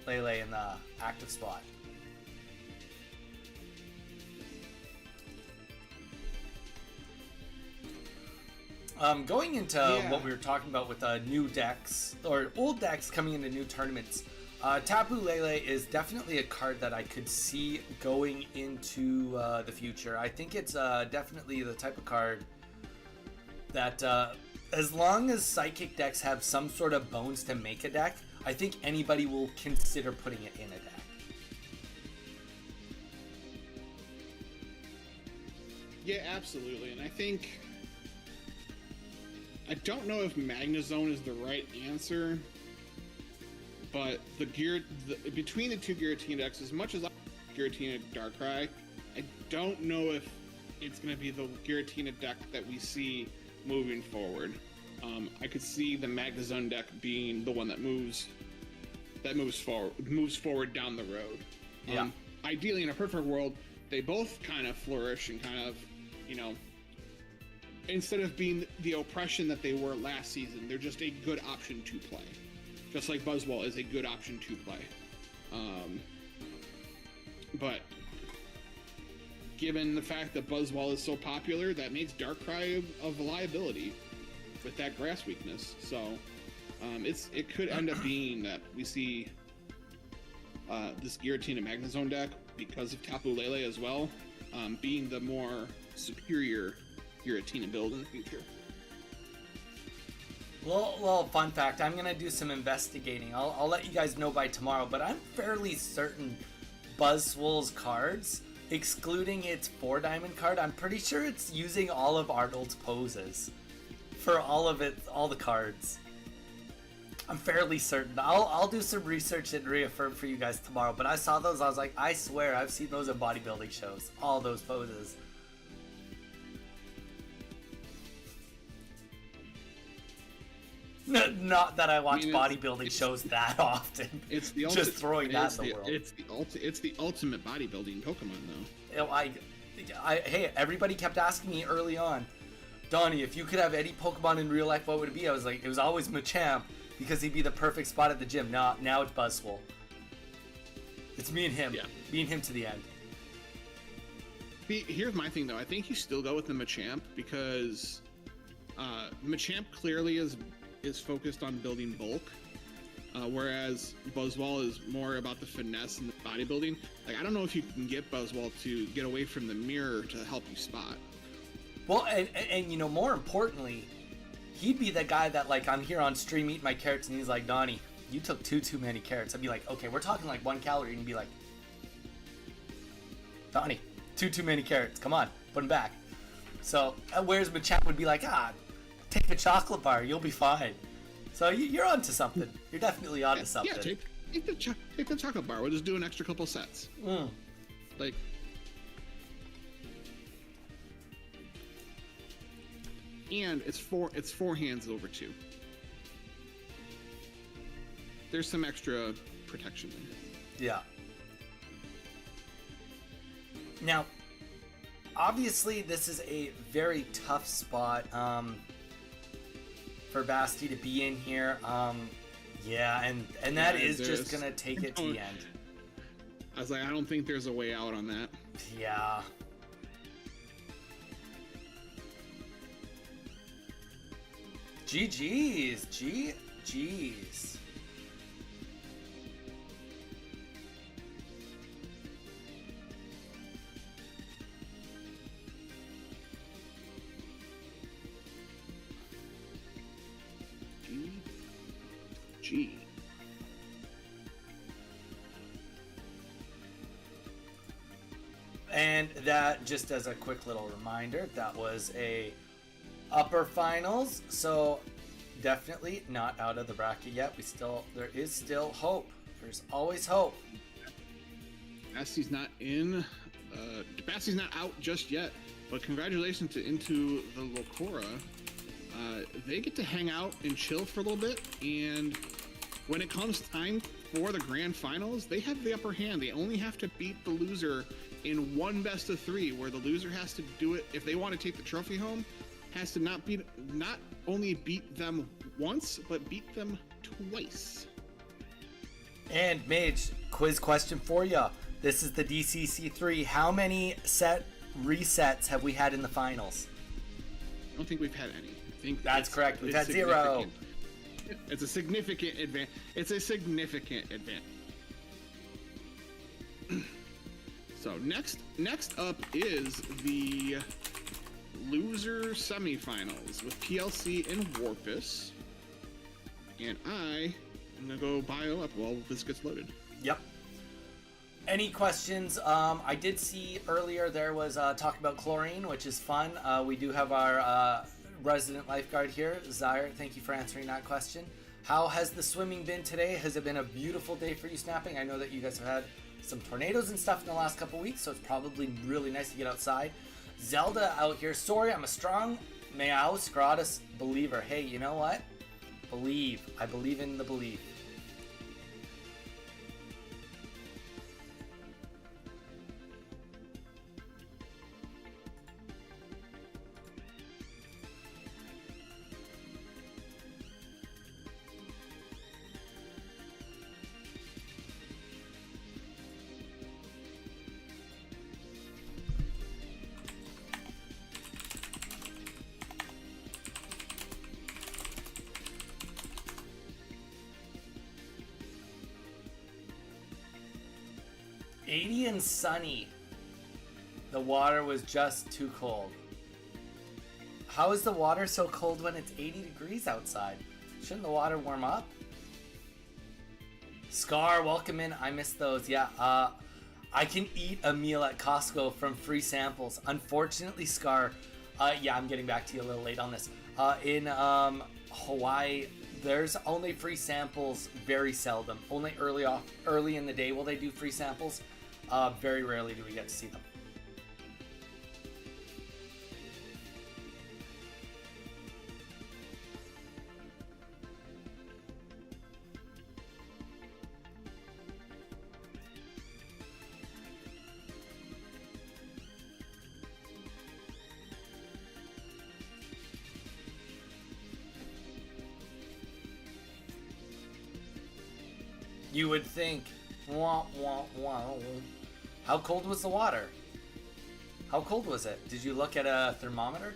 Lele in the active spot. Going into what we were talking about with new decks or old decks coming into new tournaments, Tapu Lele is definitely a card that I could see going into the future. I think it's definitely the type of card that as long as Psychic decks have some sort of bones to make a deck, I think anybody will consider putting it in a deck. Yeah, absolutely. And I don't know if Magnezone is the right answer, but between the 2 Giratina decks, as much as I like Giratina Darkrai, I don't know if it's going to be the Giratina deck that we see moving forward. I could see the Magnezone deck being the one that moves that moves forward down the road. Yeah. Ideally, in a perfect world, they both kind of flourish and kind of, instead of being the oppression that they were last season, they're just a good option to play. Just like Buzzwole is a good option to play. But given the fact that Buzzwole is so popular, that makes Darkrai a liability with that grass weakness. So it could end up being that we see this Giratina Magnezone deck, because of Tapu Lele as well, being the more superior Giratina build in the future. Well, fun fact, I'm going to do some investigating. I'll let you guys know by tomorrow, but I'm fairly certain Buzzwole's cards, excluding its 4-diamond card, I'm pretty sure it's using all of Arnold's poses for all the cards. I'm fairly certain. I'll do some research and reaffirm for you guys tomorrow, but I saw those, I was like, I swear I've seen those in bodybuilding shows, all those poses. Not that I watch bodybuilding shows that often. It's the just throwing that in the world. It's the ultimate bodybuilding Pokemon, though. Hey, everybody kept asking me early on, Donnie, if you could have any Pokemon in real life, what would it be? I was like, it was always Machamp, because he'd be the perfect spot at the gym. Now it's Buzzwole. It's me and him. Yeah. Me and him to the end. Here's my thing, though. I think you still go with the Machamp, because Machamp clearly is focused on building bulk, whereas Buzzwole is more about the finesse and the bodybuilding. Like, I don't know if you can get Buzzwole to get away from the mirror to help you spot. Well, and more importantly, he'd be the guy that, like, I'm here on stream eating my carrots, and he's like, Donnie, you took too many carrots. I'd be like, okay, we're talking like 1 calorie, and he'd be like, Donnie, too many carrots. Come on, put them back. So, whereas Machamp would be like, take a chocolate bar, you'll be fine. So you're onto something. You're definitely onto something. Yeah, take the chocolate bar. We'll just do an extra couple sets. Like, and it's four hands over 2. There's some extra protection in it. Yeah. Now, obviously, this is a very tough spot for Basti to be in here. Yeah, and that is just gonna take it to the end. I was like, I don't think there's a way out on that. Yeah. GG's. GG's. G. And that, just as a quick little reminder, that was a upper finals, so definitely not out of the bracket yet. There is still hope. There's always hope. Basti's not in. Basti's not out just yet, but congratulations into the Locora. They get to hang out and chill for a little bit, and when it comes time for the grand finals, they have the upper hand. They only have to beat the loser in one best of 3, where the loser has to do it if they want to take the trophy home. Has to not only beat them once, but beat them twice. And Mage, quiz question for you. This is the DCC3. How many set resets have we had in the finals? I don't think we've had any. I think that's correct. We've had 0. It's a significant advance. It's a significant advance. So next up is the loser semifinals with PLC and Warpus. And I am gonna go bio up while this gets loaded. Yep. Any questions? I did see earlier there was talk about chlorine, which is fun. We do have our resident lifeguard here, Zaire. Thank you for answering that question. How has the swimming been today? Has it been a beautiful day for you snapping? I know that you guys have had some tornadoes and stuff in the last couple weeks, so it's probably really nice to get outside. Zelda out here. Sorry, I'm a strong Meow Scrotus believer. Hey, you know what? Believe. I believe in the belief. 80 and sunny. The water was just too cold. How is the water so cold when it's 80 degrees outside? Shouldn't the water warm up? Scar, welcome in. I missed those. Yeah, I can eat a meal at Costco from free samples. Unfortunately, Scar, yeah, I'm getting back to you a little late on this. In Hawaii, there's only free samples very seldom. Only early in the day will they do free samples. Very rarely do we get to see them. You would think, wah, wah, wah. How cold was the water? How cold was it? Did you look at a thermometer?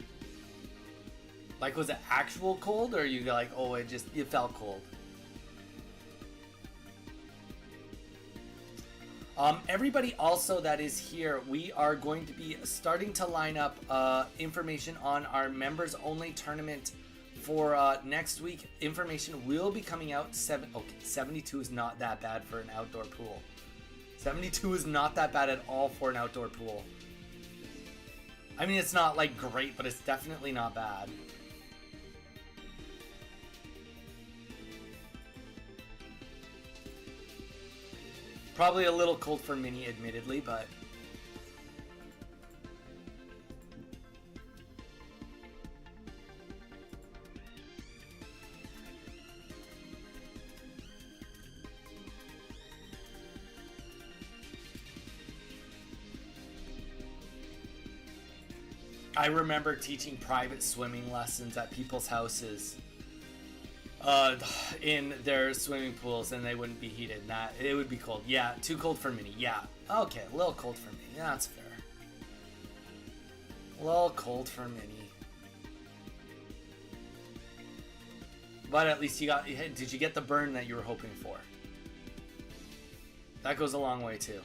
Like, was it actual cold, or are you like, oh, it felt cold? Everybody also that is here, we are going to be starting to line up information on our members only tournament for next week. Information will be coming out. 72 is not that bad for an outdoor pool. 72 is not that bad at all for an outdoor pool. I mean, it's not like great, but it's definitely not bad. Probably a little cold for Mini, admittedly, but I remember teaching private swimming lessons at people's houses in their swimming pools, and they wouldn't be heated. It would be cold. Yeah, too cold for Mini. Yeah. Okay, a little cold for Mini. That's fair. A little cold for Mini. But at least did you get the burn that you were hoping for? That goes a long way too.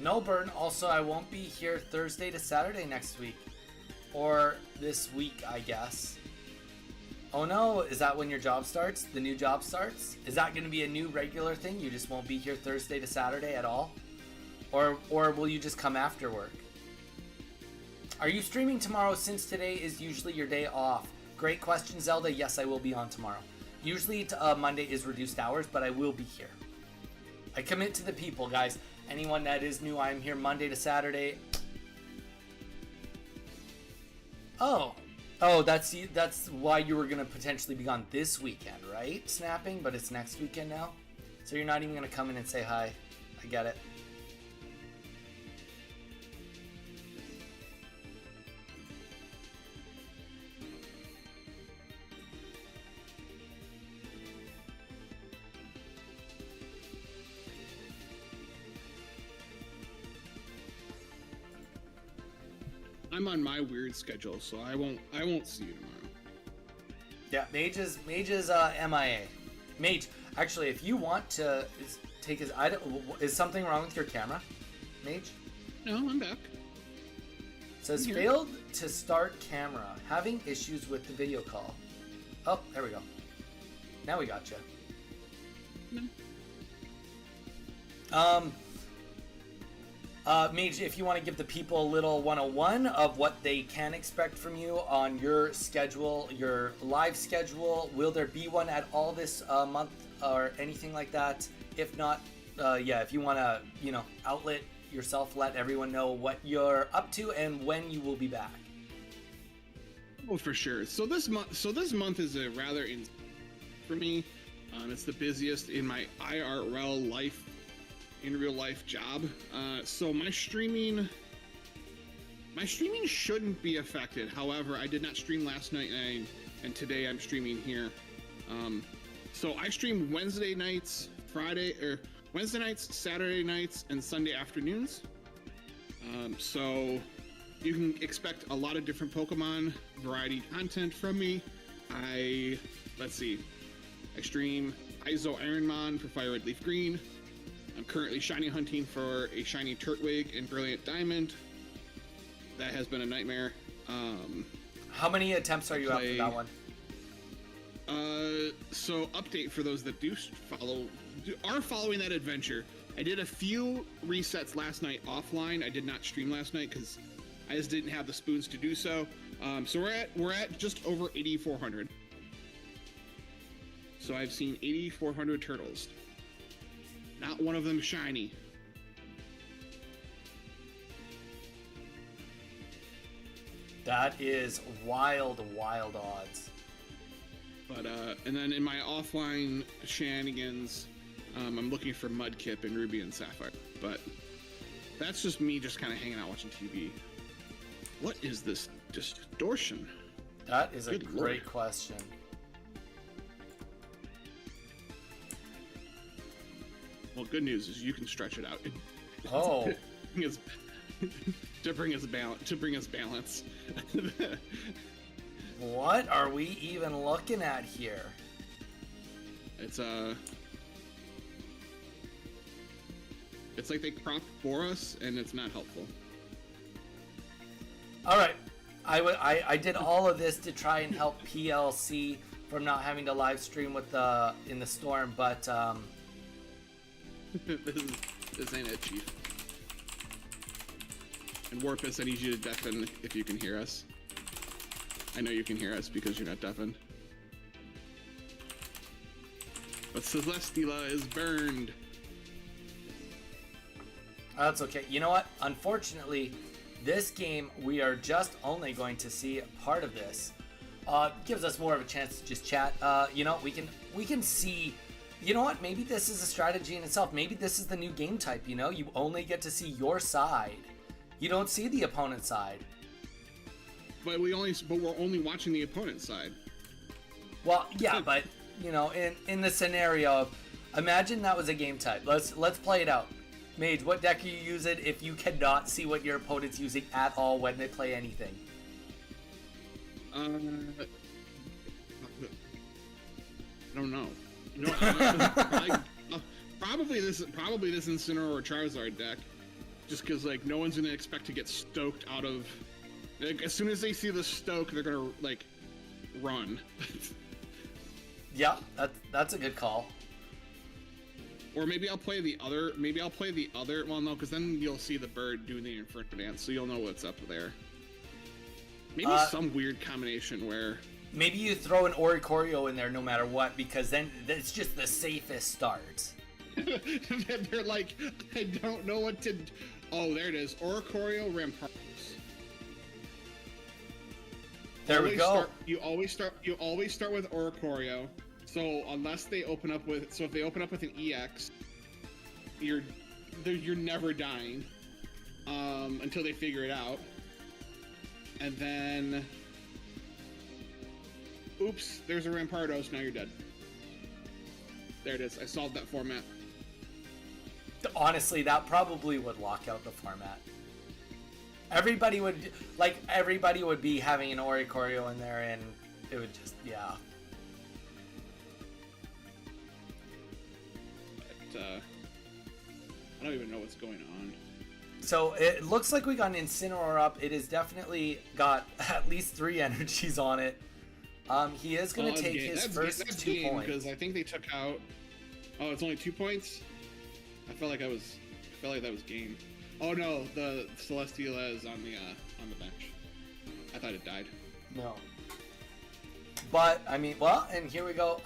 No burn. Also, I won't be here Thursday to Saturday next week. Or this week, I guess. Oh no, is that when your job starts? The new job starts? Is that going to be a new regular thing? You just won't be here Thursday to Saturday at all? Or will you just come after work? Are you streaming tomorrow since today is usually your day off? Great question, Zelda. Yes, I will be on tomorrow. Usually Monday is reduced hours, but I will be here. I commit to the people, guys. Anyone that is new, I'm here Monday to Saturday. Oh, that's why you were gonna potentially be gone this weekend, right? Snapping, but it's next weekend now. So you're not even gonna come in and say hi. I get it. I'm on my weird schedule, so I won't see you tomorrow. Yeah, Mage is MIA. Mage, actually, if you want to take his, is something wrong with your camera, Mage? No, I'm back. It says failed to start camera, having issues with the video call. Oh, there we go. Now we got you. No. Mage, if you want to give the people a little 101 of what they can expect from you on your schedule, your live schedule, will there be one at all this month or anything like that? If not, yeah, if you want to, outlet yourself, let everyone know what you're up to and when you will be back. Oh, for sure. So this month is a rather for me. It's the busiest in my IRL life, in real life job. So my streaming shouldn't be affected. However, I did not stream last night, and today I'm streaming here. So I stream Wednesday nights, Saturday nights, and Sunday afternoons. So you can expect a lot of different Pokemon variety content from me. I stream Iso Ironmon for Fire Red Leaf Green. I'm currently shiny hunting for a shiny Turtwig and Brilliant Diamond. That has been a nightmare. How many attempts are you up for that one? So update for those that are following that adventure. I did a few resets last night offline. I did not stream last night because I just didn't have the spoons to do so. So we're at just over 8,400. So I've seen 8,400 turtles. Not one of them shiny. That is wild odds. But and then in my offline shenanigans, I'm looking for Mudkip and Ruby and Sapphire. But that's just me just kind of hanging out watching TV. What is this distortion? That is a great question. Well, good news is you can stretch it out. Oh. to bring us balance. What are we even looking at here? It's like they cropped for us, and it's not helpful. All right, I did all of this to try and help PLC from not having to live stream in the storm, but this ain't it, Chief. And Warpus, I need you to deafen if you can hear us. I know you can hear us because you're not deafened. But Celesteela is burned. That's okay. You know what? Unfortunately, this game, we are just only going to see part of this. Gives us more of a chance to just chat. You know, we can see. You know what? Maybe this is a strategy in itself. Maybe this is the new game type. You know, you only get to see your side. You don't see the opponent's side. But we're only watching the opponent's side. Well, yeah, but you know, in the scenario of, imagine that was a game type. Let's play it out. Mage, what deck are you using if you cannot see what your opponent's using at all when they play anything? I don't know. Probably this Incineroar or Charizard deck, just because like no one's gonna expect to get stoked out of. Like, as soon as they see the stoke, they're gonna like run. Yeah, that's a good call. Or maybe I'll play the other. Well, no, because then you'll see the bird doing the Inferno Dance, so you'll know what's up there. Maybe some weird combination where. Maybe you throw an Oricorio in there no matter what, because then it's just the safest start. They're like, I don't know what to. Oh, there it is. Oricorio Rampardos. There we go. You always start with Oricorio. So unless they open up with, if they open up with an EX, you're never dying until they figure it out. And then, oops, there's a Rampardos. Now you're dead. There it is. I solved that format. Honestly, that probably would lock out the format. Everybody would be having an Oricorio in there, and it would just, yeah. But, I don't even know what's going on. So it looks like we got an Incineroar up. It has definitely got at least 3 energies on it. He is going to take his first 2 points. Because I think they took out. Oh, it's only 2 points. I felt like that was game. Oh no, the Celesteela is on the bench. I thought it died. No. But I mean, well, and here we go.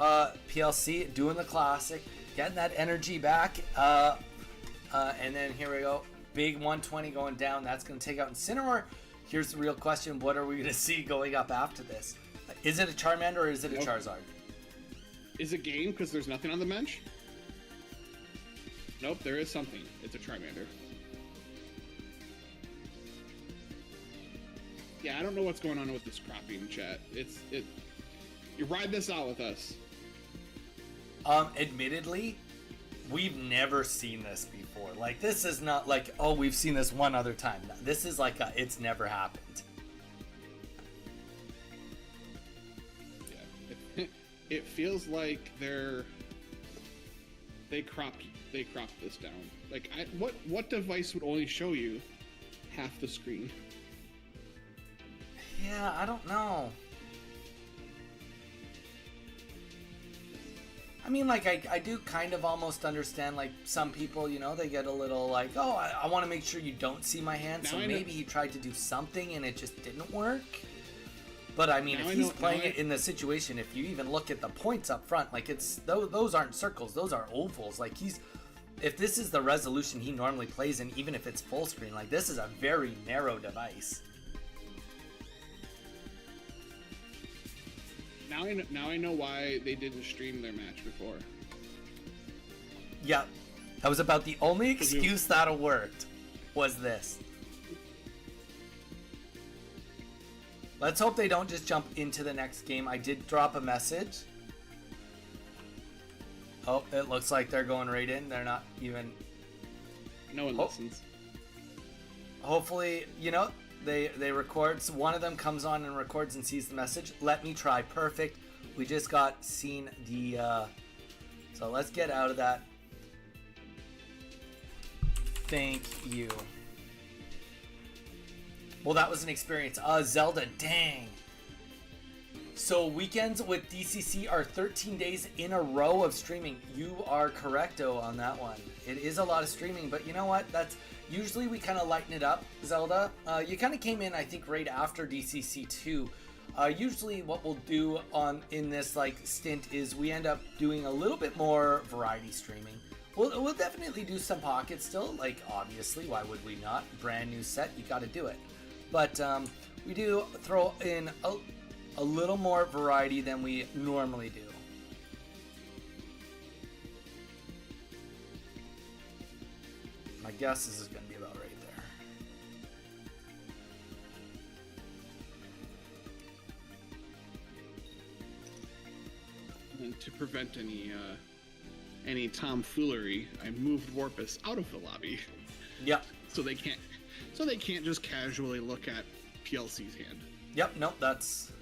PLC doing the classic, getting that energy back. And then here we go. Big 120 going down. That's going to take out Incineroar. Here's the real question: what are we going to see going up after this? Is it a Charmander or is it a Charizard? Is it game because there's nothing on the bench? Nope, there is something. It's a Charmander. Yeah, I don't know what's going on with this cropping, chat. You ride this out with us. Admittedly, we've never seen this before. Like, this is not like, oh, we've seen this one other time. This is like it's never happened. Yeah, it feels like they cropped this down. Like, what device would only show you half the screen? Yeah, I don't know. I mean, like, I do kind of almost understand, like, some people, you know, they get a little like, oh, I want to make sure you don't see my hand, so maybe he tried to do something and it just didn't work. But, I mean, if he's playing it in the situation, if you even look at the points up front, like, those aren't circles, those are ovals. Like, if this is the resolution he normally plays in, even if it's full screen, like, this is a very narrow device. Now I know why they didn't stream their match before. Yeah, that was about the only excuse that worked, was this. Let's hope they don't just jump into the next game. I did drop a message. Oh, it looks like they're going right in. They're not even... No one listens. Hopefully, you know... They record, so one of them comes on and records and sees the message. Let me try. Perfect. We just got seen the so let's get out of that. Thank you. Well, that was an experience. Zelda, dang. So weekends with DCC are 13 days in a row of streaming. You are correcto on that one. It is a lot of streaming, but you know what? That's usually we kind of lighten it up, Zelda. You kind of came in, I think, right after DCC2. Usually what we'll do in this like stint is we end up doing a little bit more variety streaming. We'll definitely do some pockets still, like obviously, why would we not? Brand new set, you got to do it. But we do throw in a little more variety than we normally do. My guess is going to be about right there. And to prevent any tomfoolery, I moved Warpus out of the lobby. Yep. So they can't just casually look at PLC's hand. Yep. Nope. That's.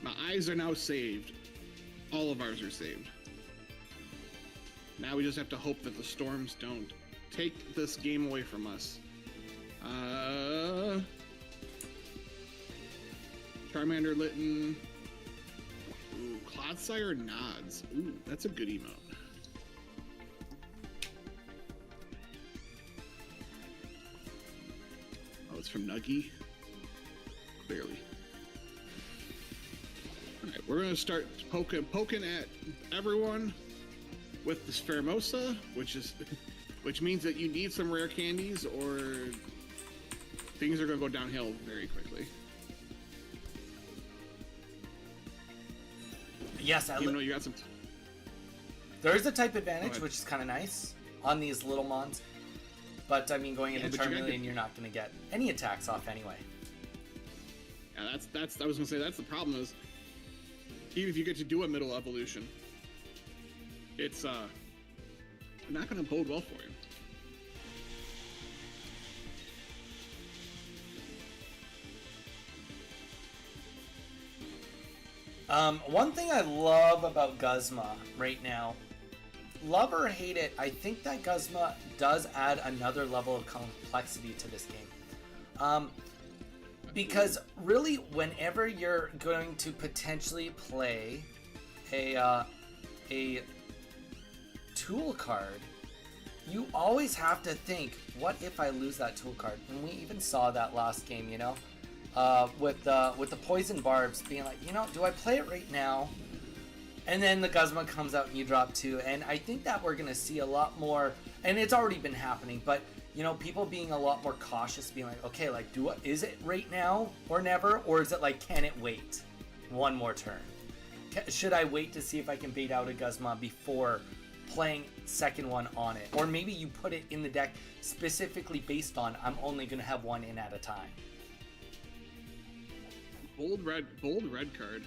My eyes are now saved. All of ours are saved. Now we just have to hope that the storms don't take this game away from us. Charmander Litten. Ooh, Clodsire Nods. Ooh, that's a good emote. Oh, it's from Nuggy? Clearly. Alright, we're gonna start poking at everyone with the Spheromosa, which means that you need some rare candies or things are gonna go downhill very quickly. Yes, even though you got some. There is a type advantage, which is kind of nice on these little mons. But I mean, going into Charmeleon, you're not going to get any attacks off anyway. Yeah, that's. I was gonna say that's the problem is, even if you get to do a middle evolution, it's not gonna bode well for you. One thing I love about Guzma right now, love or hate it, I think that Guzma does add another level of complexity to this game. Because really, whenever you're going to potentially play a tool card, you always have to think, what if I lose that tool card? And we even saw that last game, you know? With the poison barbs being like, you know, do I play it right now? And then the Guzma comes out and you drop 2. And I think that we're going to see a lot more, and it's already been happening, but, you know, people being a lot more cautious, being like, okay, like, is it right now or never? Or is it like, can it wait? one more turn? Should I wait to see if I can bait out a Guzma before playing second one on it? Or maybe you put it in the deck specifically based on I'm only going to have one in at a time. Bold red card.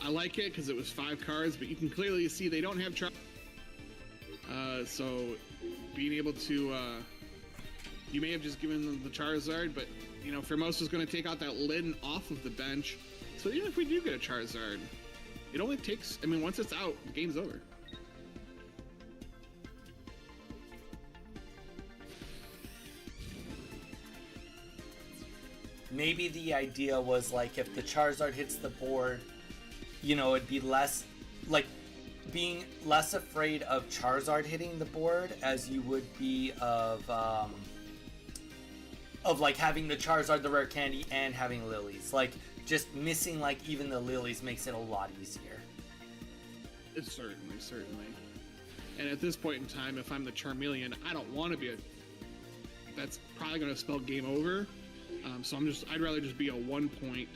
I like it because it was 5 cards, but you can clearly see they don't have so being able to you may have just given them the Charizard, but you know, Formosa's going to take out that Lin off of the bench. So even if we do get a Charizard, it only takes, I mean, once it's out, the game's over. Maybe the idea was like if the Charizard hits the board, you know, it'd be less like being less afraid of Charizard hitting the board as you would be of like having the Charizard, the rare candy, and having lilies. Like just missing like even the lilies makes it a lot easier. It's certainly. And at this point in time, if I'm the Charmeleon, I don't want to be that's probably going to spell game over. So I'd rather just be a 1 point.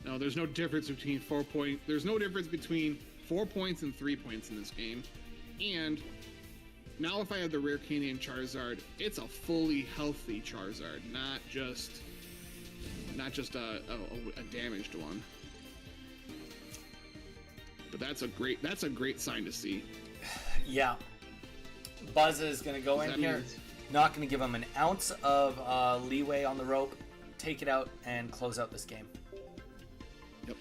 No, there's no difference between 4 points. There's no difference between 4 points and 3 points in this game. And now if I have the rare candy and Charizard, it's a fully healthy Charizard, not just a damaged one. But that's a great sign to see. Yeah. Buzz is going to go in here. Not going to give him an ounce of leeway on the rope. Take it out and close out this game. Yep.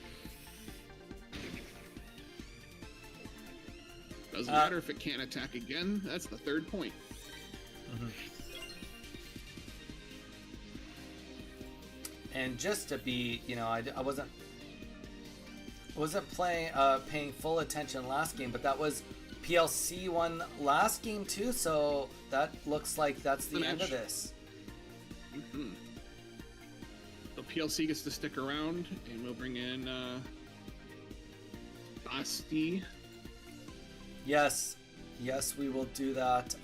Doesn't matter if it can't attack again. That's the 3rd point. Mm-hmm. And just to be, you know, I wasn't paying full attention last game, but that was PLC won last game too, so that looks like that's the end of this. Mm-hmm. So PLC gets to stick around, and we'll bring in Basti. Yes, we will do that.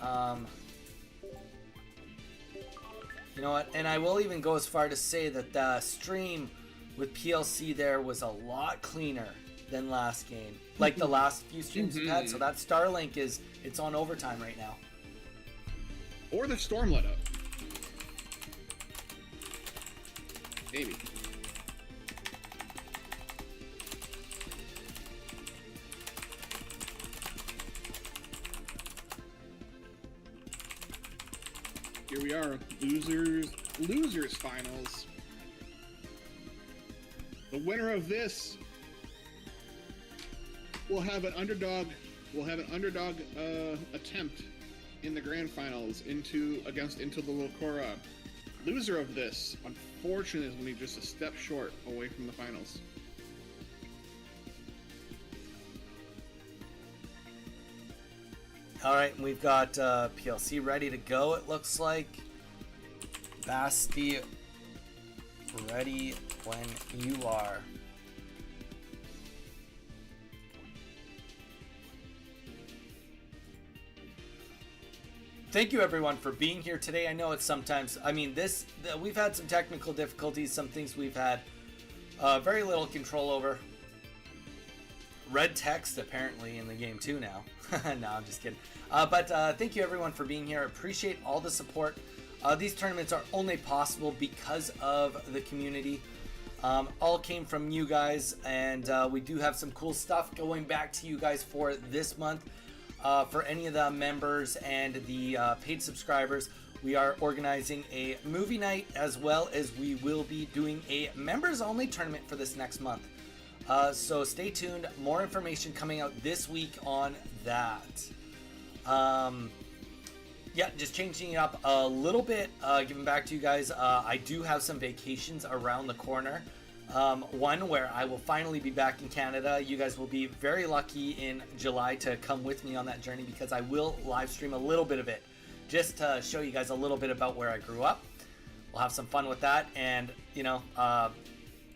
You know what? And I will even go as far to say that the stream with PLC there was a lot cleaner than last game, like the last few streams we've had. So that Starlink it's on overtime right now. Or the storm let up. Maybe. Here we are, losers finals. The winner of this will have an underdog. Attempt in the grand finals into the Locora. Loser of this, unfortunately, just a step short away from the finals. All right, we've got PLC ready to go. It looks like Basti, ready when you are. Thank you everyone for being here today. I know it's sometimes, I mean, we've had some technical difficulties, some things we've had very little control over. Red text apparently in the game too now. No, I'm just kidding. But thank you everyone for being here. Appreciate all the support. These tournaments are only possible because of the community. All came from you guys, and we do have some cool stuff going back to you guys for this month. For any of the members and the paid subscribers, we are organizing a movie night, as well as we will be doing a members only tournament for this next month. So stay tuned. More information coming out this week on that. Yeah, just changing it up a little bit, giving back to you guys. I do have some vacations around the corner. One where I will finally be back in Canada. You guys will be very lucky in July to come with me on that journey, because I will live stream a little bit of it just to show you guys a little bit about where I grew up. We'll have some fun with that, and you know,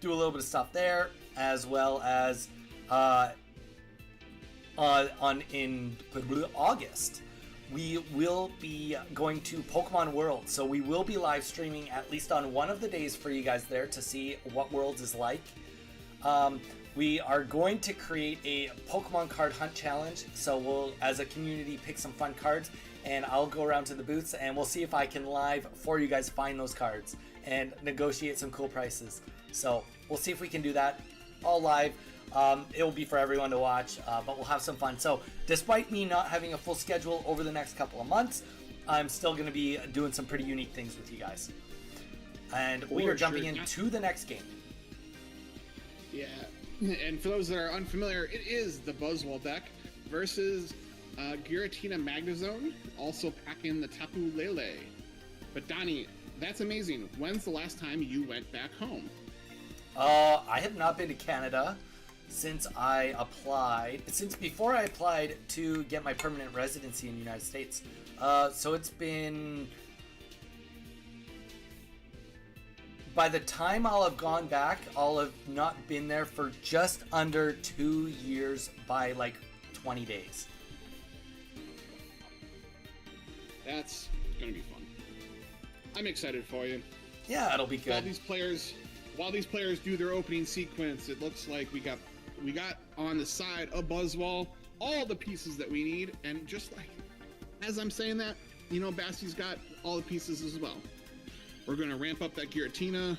do a little bit of stuff there, as well as in August we will be going to Pokemon World. So we will be live streaming at least on one of the days for you guys there to see what Worlds is like. We are going to create a Pokemon card hunt challenge. So we'll, as a community, pick some fun cards, and I'll go around to the booths and we'll see if I can live for you guys find those cards and negotiate some cool prices. So we'll see if we can do that all live. It will be for everyone to watch, but we'll have some fun. So despite me not having a full schedule over the next couple of months, I'm still going to be doing some pretty unique things with you guys. And we are jumping into the next game. Yeah, and for those that are unfamiliar, it is the Buzzwole deck versus Giratina Magnezone, also packing the Tapu Lele. But Donnie, that's amazing. When's the last time you went back home? I have not been to Canada since before I applied to get my permanent residency in the United States. So it's been, by the time I'll have gone back, I'll have not been there for just under 2 years by like 20 days. That's gonna be fun. I'm excited for you. Yeah, it'll be good. While these players do their opening sequence, it looks like we got on the side a Buzzwole, all the pieces that we need, and just like as I'm saying that, you know, Basty's got all the pieces as well. We're gonna ramp up that Giratina.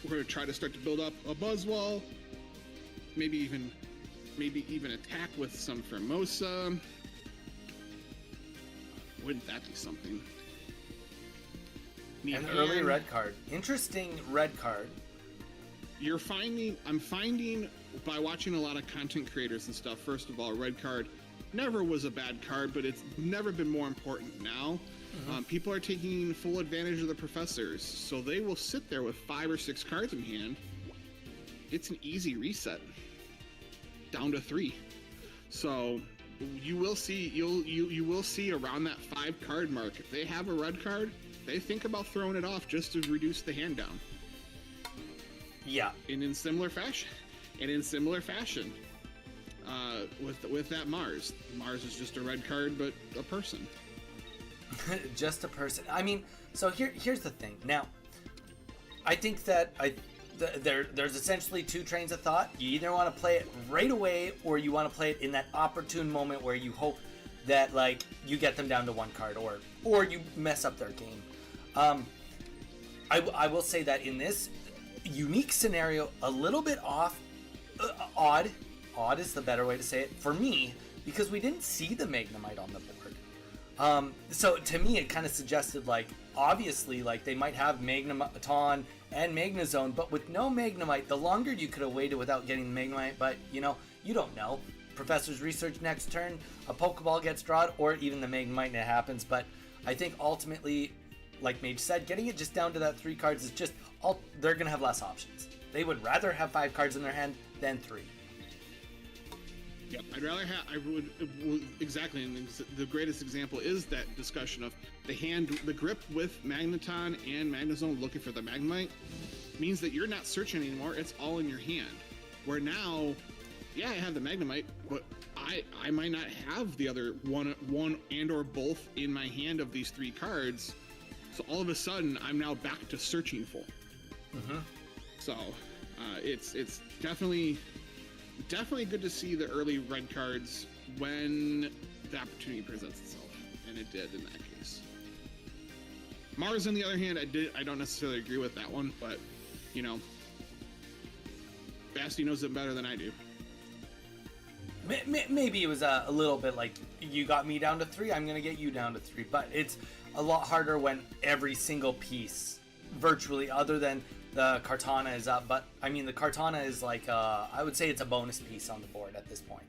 We're gonna try to start to build up a Buzzwole, maybe even attack with some Formosa. Wouldn't that be something? An early red card. Interesting red card. I'm finding by watching a lot of content creators and stuff, first of all, red card never was a bad card, but it's never been more important now. People are taking full advantage of the professors, so they will sit there with 5 or 6 cards in hand. It's an easy reset down to 3. So you will see you will see around that 5 card mark. If they have a red card, they think about throwing it off just to reduce the hand down. Yeah. And in similar fashion, with that Mars is just a red card, but a person. Just a person. I mean, so here's the thing. Now, I think that there's essentially 2 trains of thought. You either want to play it right away, or you want to play it in that opportune moment where you hope that like you get them down to 1 card, or you mess up their game. I will say that in this unique scenario, a little bit odd is the better way to say it for me, because we didn't see the Magnemite on the board. So to me, it kind of suggested like obviously like they might have Magneton and Magnezone, but with no Magnemite, the longer you could have waited without getting the Magnemite. But you know, you don't know. Professor's research next turn, a Pokeball gets drawn, or even the Magnemite, and it happens. But I think ultimately, like Mage said, getting it just down to that 3 cards is just they're gonna have less options. They would rather have 5 cards in their hand than 3. Yep, exactly. And the greatest example is that discussion of the grip with Magneton and Magnezone looking for the Magnemite means that you're not searching anymore. It's all in your hand. Where now, yeah, I have the Magnemite, but I might not have the other one and or both in my hand of these 3 cards. So all of a sudden, I'm now back to searching for. So it's definitely good to see the early red cards when the opportunity presents itself, and it did in that case. Mars, on the other hand, I don't necessarily agree with that one, but you know, Basti knows it better than I do. Maybe it was a little bit like, you got me down to 3, I'm gonna get you down to 3, but it's a lot harder when every single piece, virtually, other than the Kartana, is up. But I mean, the Kartana is like I would say it's a bonus piece on the board at this point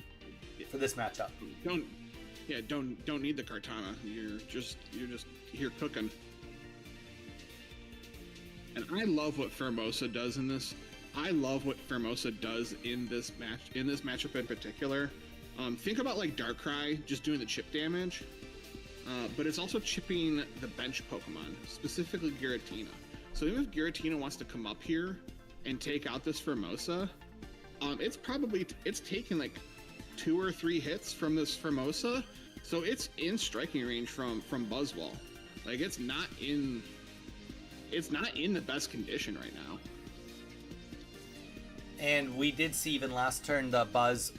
for this matchup. Don't need the Kartana. You're just here cooking. And I love what Formosa does in this. I love what Formosa does in this matchup in particular. Think about like Darkrai just doing the chip damage, but it's also chipping the bench Pokemon, specifically Giratina. So even if Giratina wants to come up here and take out this Formosa, it's taking like 2 or 3 hits from this Formosa So it's in striking range from Buzzwall. Like it's not in the best condition right now. And we did see even last turn the Buzz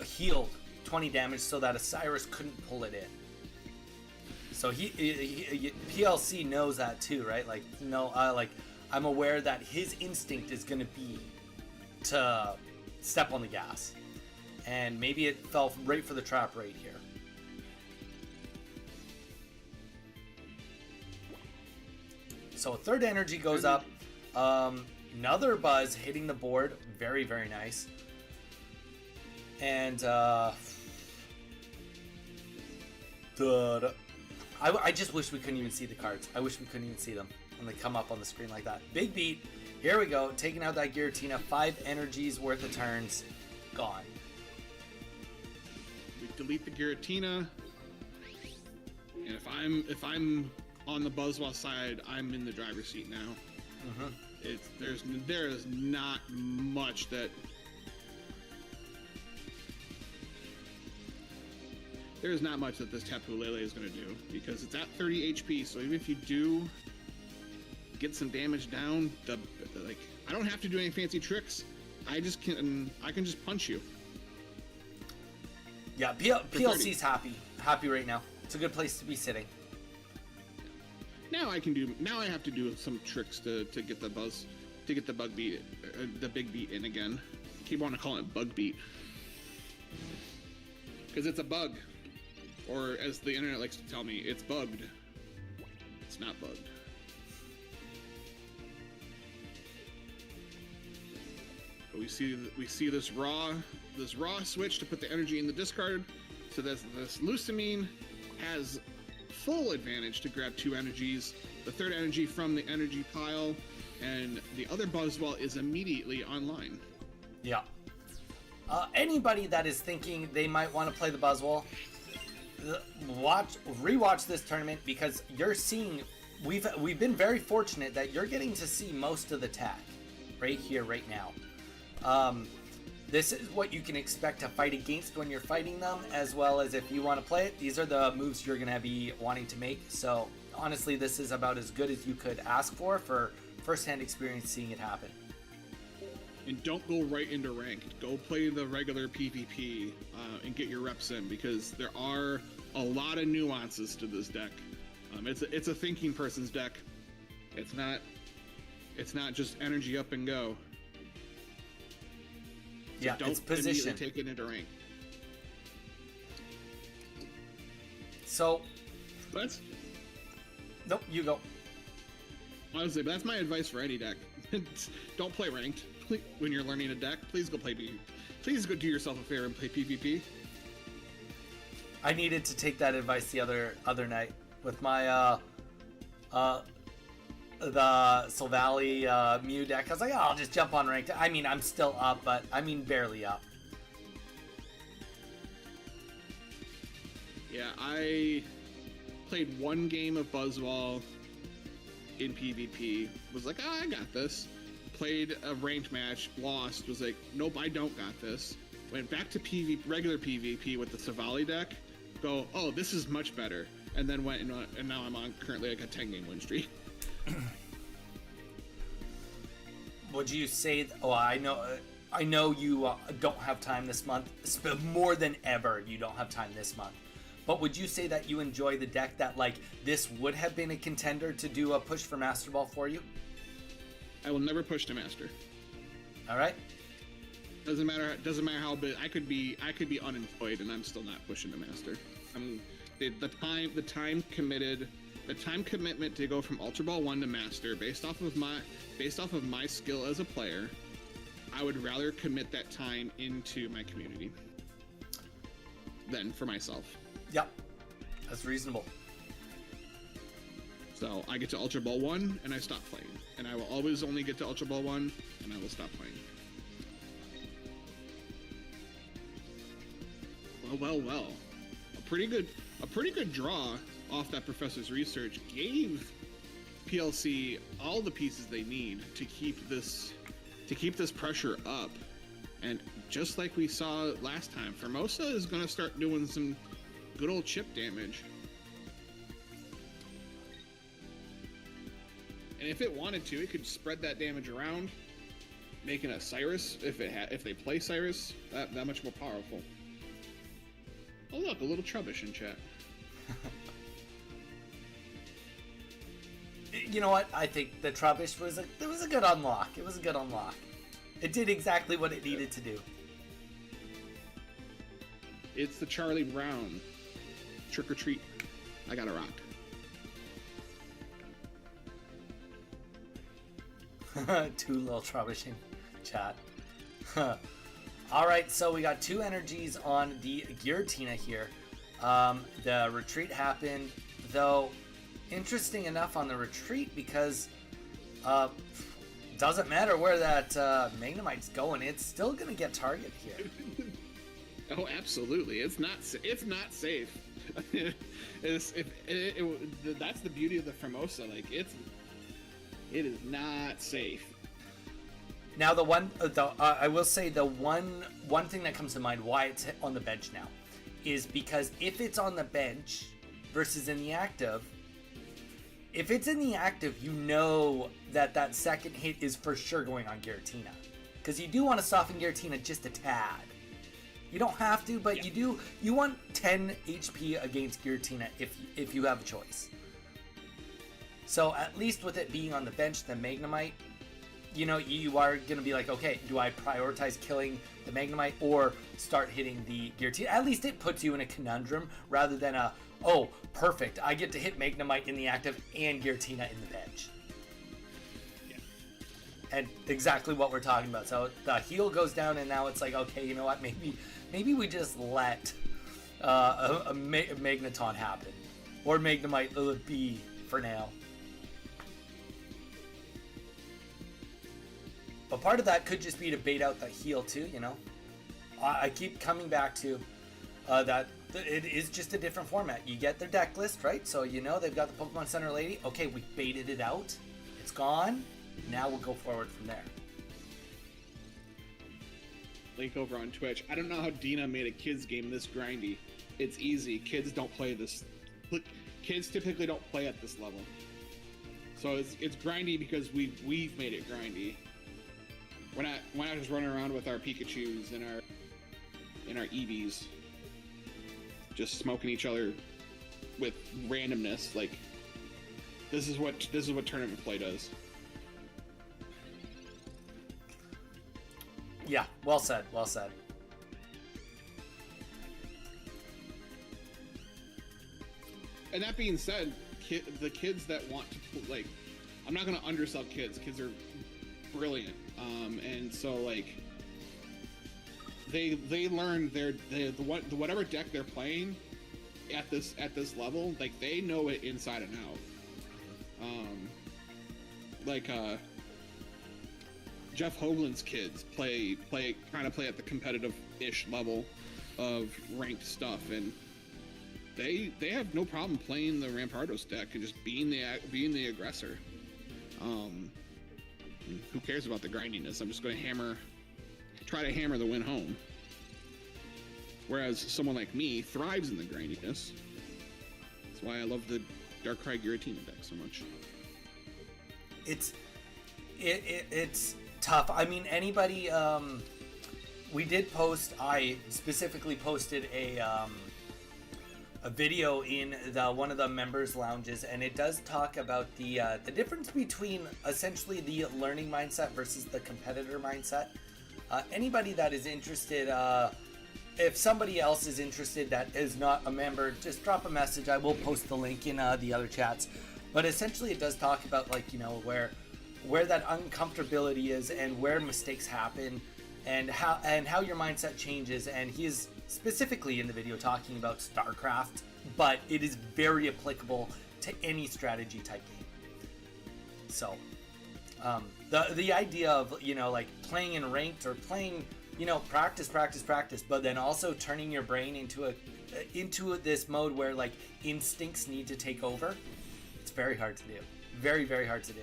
healed 20 damage so that Osiris couldn't pull it in. So he PLC knows that too, right? Like no, like I'm aware that his instinct is going to be to step on the gas, and maybe it fell right for the trap right here. So a third energy goes up. Another Buzz hitting the board. Very, very nice. And I just wish we couldn't even see the cards. I wish we couldn't even see them when they come up on the screen like that. Big beat. Here we go. Taking out that Giratina. 5 energies worth of turns. Gone. We delete the Giratina. And if I'm on the Buzzwall side, I'm in the driver's seat now. There is not much that this Tapu Lele is going to do, because it's at 30 HP. So even if you do get some damage down, I don't have to do any fancy tricks. I can just punch you. Yeah, PLC's happy right now. It's a good place to be sitting. Now I have to do some tricks to get the bug beat, the big beat in again. I keep wanting to call it bug beat, because it's a bug, or as the internet likes to tell me, it's bugged. It's not bugged. But we see this raw switch to put the energy in the discard, so this Lusamine has full advantage to grab 2 energies, the third energy from the energy pile, and the other Buzzwall is immediately online. Yeah. Anybody that is thinking they might want to play the Buzzwall, rewatch this tournament, because you're seeing we've been very fortunate that you're getting to see most of the tech right here, right now. This is what you can expect to fight against when you're fighting them, as well as if you want to play it. These are the moves you're going to be wanting to make. So honestly, this is about as good as you could ask for first-hand experience seeing it happen. And don't go right into ranked. Go play the regular PvP and get your reps in, because there are a lot of nuances to this deck. It's a thinking person's deck. It's not just energy up and go. So yeah, don't it's position. Take it into rank. So, nope, you go. Honestly, but that's my advice for any deck. Don't play ranked when you're learning a deck. Please go do yourself a favor and play PvP. I needed to take that advice the other night with my the Silvally Mew deck. I was like, oh, I'll just jump on ranked. I mean, I'm still up, but I mean barely up. Yeah, I played 1 game of Buzzwall in PvP. Was like, oh, I got this. Played a ranked match, lost. Was like, nope, I don't got this. Went back to regular PvP with the Silvally deck. Go, oh, this is much better. And then went and now I'm on currently like a 10-game win streak. Would you say? Oh, I know you don't have time this month. More than ever, you don't have time this month. But would you say that you enjoy the deck, that like this would have been a contender to do a push for Master Ball for you? I will never push to Master. All right. Doesn't matter how big I could be unemployed and I'm still not pushing to Master. The time commitment to go from Ultra Ball 1 to Master based off of my skill as a player, I would rather commit that time into my community than for myself. Yep, that's reasonable. So I get to Ultra Ball 1 and I stop playing, and I will always only get to Ultra Ball 1 and I will stop playing. Well. A pretty good draw off that professor's research gave PLC all the pieces they need to keep this pressure up. And just like we saw last time, Formosa is going to start doing some good old chip damage. And if it wanted to, it could spread that damage around, making a Cyrus, if they play Cyrus, that much more powerful. Oh look, a little Trubbish in chat. You know what? I think the Trubbish was a good unlock. It was a good unlock. It did exactly what it needed to do. It's the Charlie Brown. Trick or treat. I got a rock. Too little Trubbishing chat. Alright, so we got 2 energies on the Giratina here. The retreat happened, though interesting enough on the retreat because doesn't matter where that Magnemite's going, it's still gonna get targeted here. Oh, absolutely. It's not safe. That's the beauty of the Formosa. Like it is not safe. Now I will say the one thing that comes to mind why it's on the bench now is because if it's on the bench versus in the active, if it's in the active, you know that second hit is for sure going on Giratina, because you do want to soften Giratina just a tad. You don't have to, but you do. You want 10 HP against Giratina if you have a choice. So at least with it being on the bench, the Magnemite, you know, you are going to be like, okay, do I prioritize killing the Magnemite or start hitting the Giratina? At least it puts you in a conundrum rather than oh, perfect, I get to hit Magnemite in the active and Giratina in the bench. Yeah. And exactly what we're talking about. So the heal goes down and now it's like, okay, you know what, maybe we just let a Magneton happen. Or Magnemite be for now. But part of that could just be to bait out the heal too, you know? I keep coming back to that it is just a different format. You get their deck list, right? So you know they've got the Pokemon Center Lady. Okay, we baited it out. It's gone. Now we'll go forward from there. Link over on Twitch. I don't know how Dina made a kids game this grindy. It's easy. Kids don't play this. Kids typically don't play at this level. So it's grindy because we've made it grindy. We're not just running around with our Pikachus and our Eevees, just smoking each other with randomness. Like this is what tournament play does. Yeah, well said, well said. And that being said, the kids that want to like, I'm not gonna undersell kids. Kids are brilliant, and so like they learn whatever deck they're playing at this level, like they know it inside and out. Jeff Hoagland's kids play at the competitive-ish level of ranked stuff, and they have no problem playing the Rampardos deck and just being the aggressor. Who cares about the grindiness? I'm just going to try to hammer the win home. Whereas someone like me thrives in the grindiness. That's why I love the Darkrai Giratina deck so much. It's tough. I mean, anybody. We did post. I specifically posted a video in one of the members' lounges, and it does talk about the difference between essentially the learning mindset versus the competitor mindset. Anybody that is interested, if somebody else is interested that is not a member, just drop a message. I will post the link in the other chats. But essentially, it does talk about, like, you know, where that uncomfortability is and where mistakes happen, and how your mindset changes. And he is specifically in the video talking about StarCraft, but it is very applicable to any strategy type game. So the idea of, you know, like playing in ranked or playing, you know, practice, but then also turning your brain into this mode where like instincts need to take over, it's very hard to do. Very, very hard to do.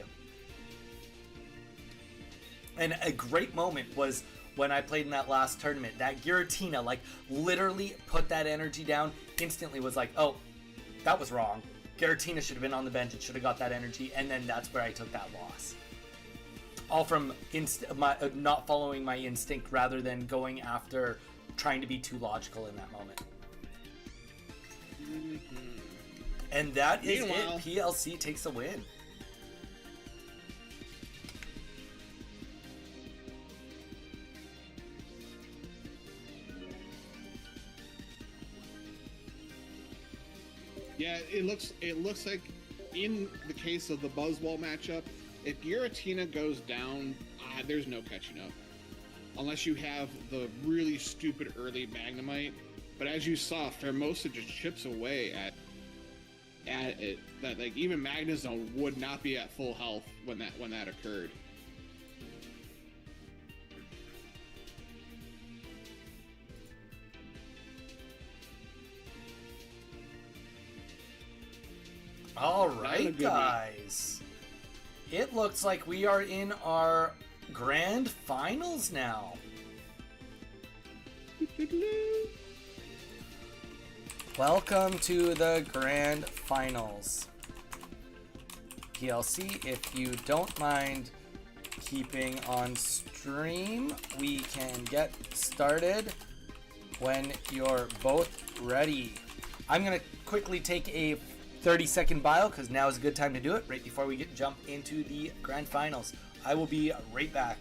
And a great moment was when I played in that last tournament. That Giratina, like, literally put that energy down, instantly was like, oh, that was wrong. Giratina should have been on the bench and should have got that energy, and then that's where I took that loss. All from not following my instinct rather than going after trying to be too logical in that moment. And that is it. PLC takes a win. Yeah, it looks like in the case of the Buzzwall matchup, if Giratina goes down, there's no catching up. Unless you have the really stupid early Magnemite. But as you saw, Fairmosa just chips away at it. That, like, even Magnezone would not be at full health when that occurred. All right, guys. It looks like we are in our grand finals now. Welcome to the grand finals. PLC, if you don't mind keeping on stream, we can get started when you're both ready. I'm going to quickly take a 30-second bio because now is a good time to do it right before we jump into the grand finals. I will be right back.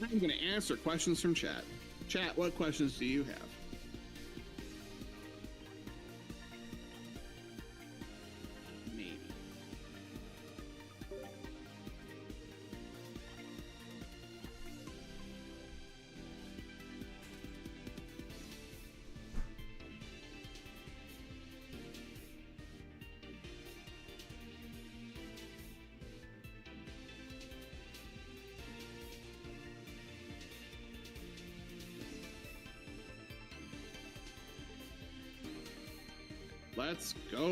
I'm going to answer questions from chat. Chat, what questions do you have? Maybe. Let's go.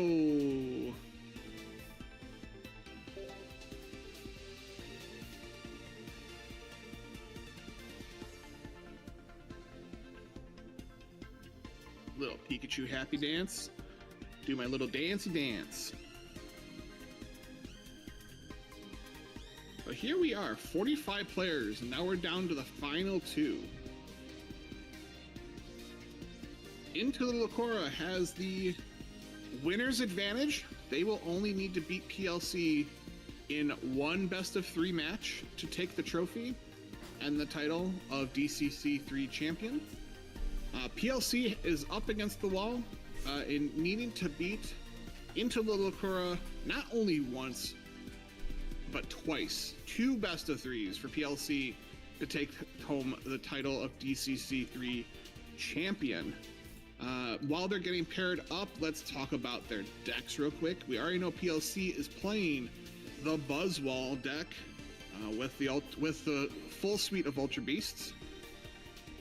Little Pikachu happy dance. Do my little dancey dance. But here we are, 45 players, and now we're down to the final two. Into the Lucora has the winner's advantage. They will only need to beat PLC in one best-of-3 match to take the trophy and the title of DCC3 champion. PLC is up against the wall in needing to beat Into the Lucora not only once, but twice. 2 best-of-3s for PLC to take home the title of DCC3 champion. While they're getting paired up, let's talk about their decks real quick. We already know PLC is playing the Buzzwall deck with the full suite of Ultra Beasts,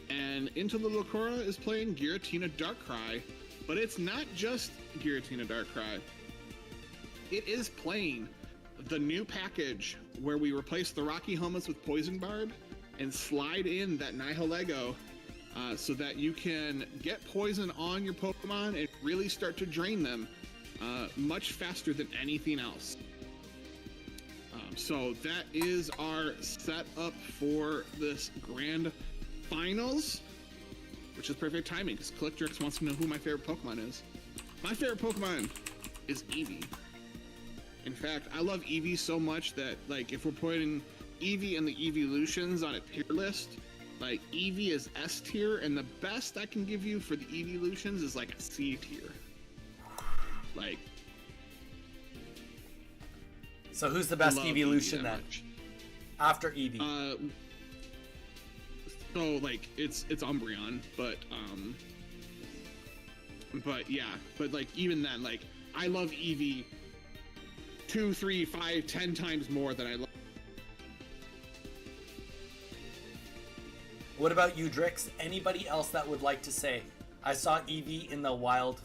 and Into the Lucora is playing Giratina Darkrai, but it's not just Giratina Darkrai. It is playing the new package where we replace the Rocky Helmets with Poison Barb and slide in that Nihilego. So that you can get poison on your Pokemon and really start to drain them much faster than anything else. So that is our setup for this grand finals, which is perfect timing because Clictrix wants to know who my favorite Pokemon is. My favorite Pokemon is Eevee. In fact, I love Eevee so much that, like, if we're putting Eevee and the Eeveelutions on a tier list, like, Eevee is S tier, and the best I can give you for the Eeveelutions is like a C tier. Like, so who's the best Eeveelution then? After Eevee? So like it's Umbreon, but yeah, but like even then, like I love Eevee 2, 3, 5, 10 times more than I love. What about you, Drix? Anybody else that would like to say, I saw Eevee in the wild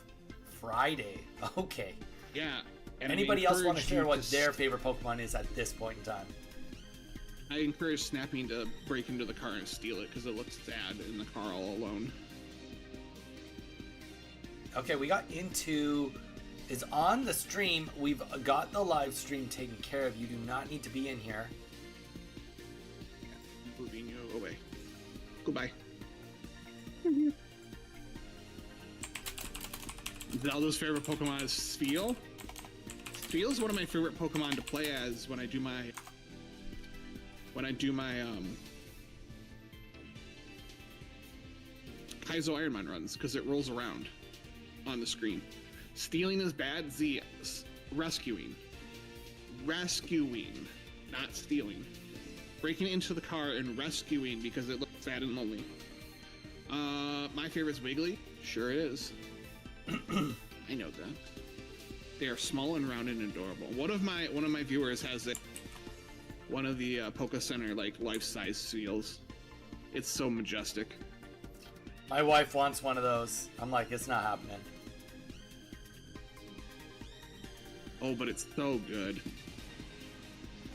Friday? Okay. Yeah. Anybody else want to share what their favorite Pokemon is at this point in time? I encourage Snapping to break into the car and steal it because it looks sad in the car all alone. Okay, we got into is on the stream. We've got the live stream taken care of. You do not need to be in here. Moving you away. Goodbye. Zelda's favorite Pokemon is Spheal. Spheal is one of my favorite Pokemon to play as when I do my Kaizo Ironmon runs, because it rolls around on the screen. Stealing is bad. Rescuing, not stealing. Breaking into the car and rescuing because it looks sad and lonely. My favorite is Wiggly. Sure is. I know that. They are small and round and adorable. One of my viewers has one of the Poke Center like life-size seals. It's so majestic. My wife wants one of those. I'm like, it's not happening. Oh, but it's so good.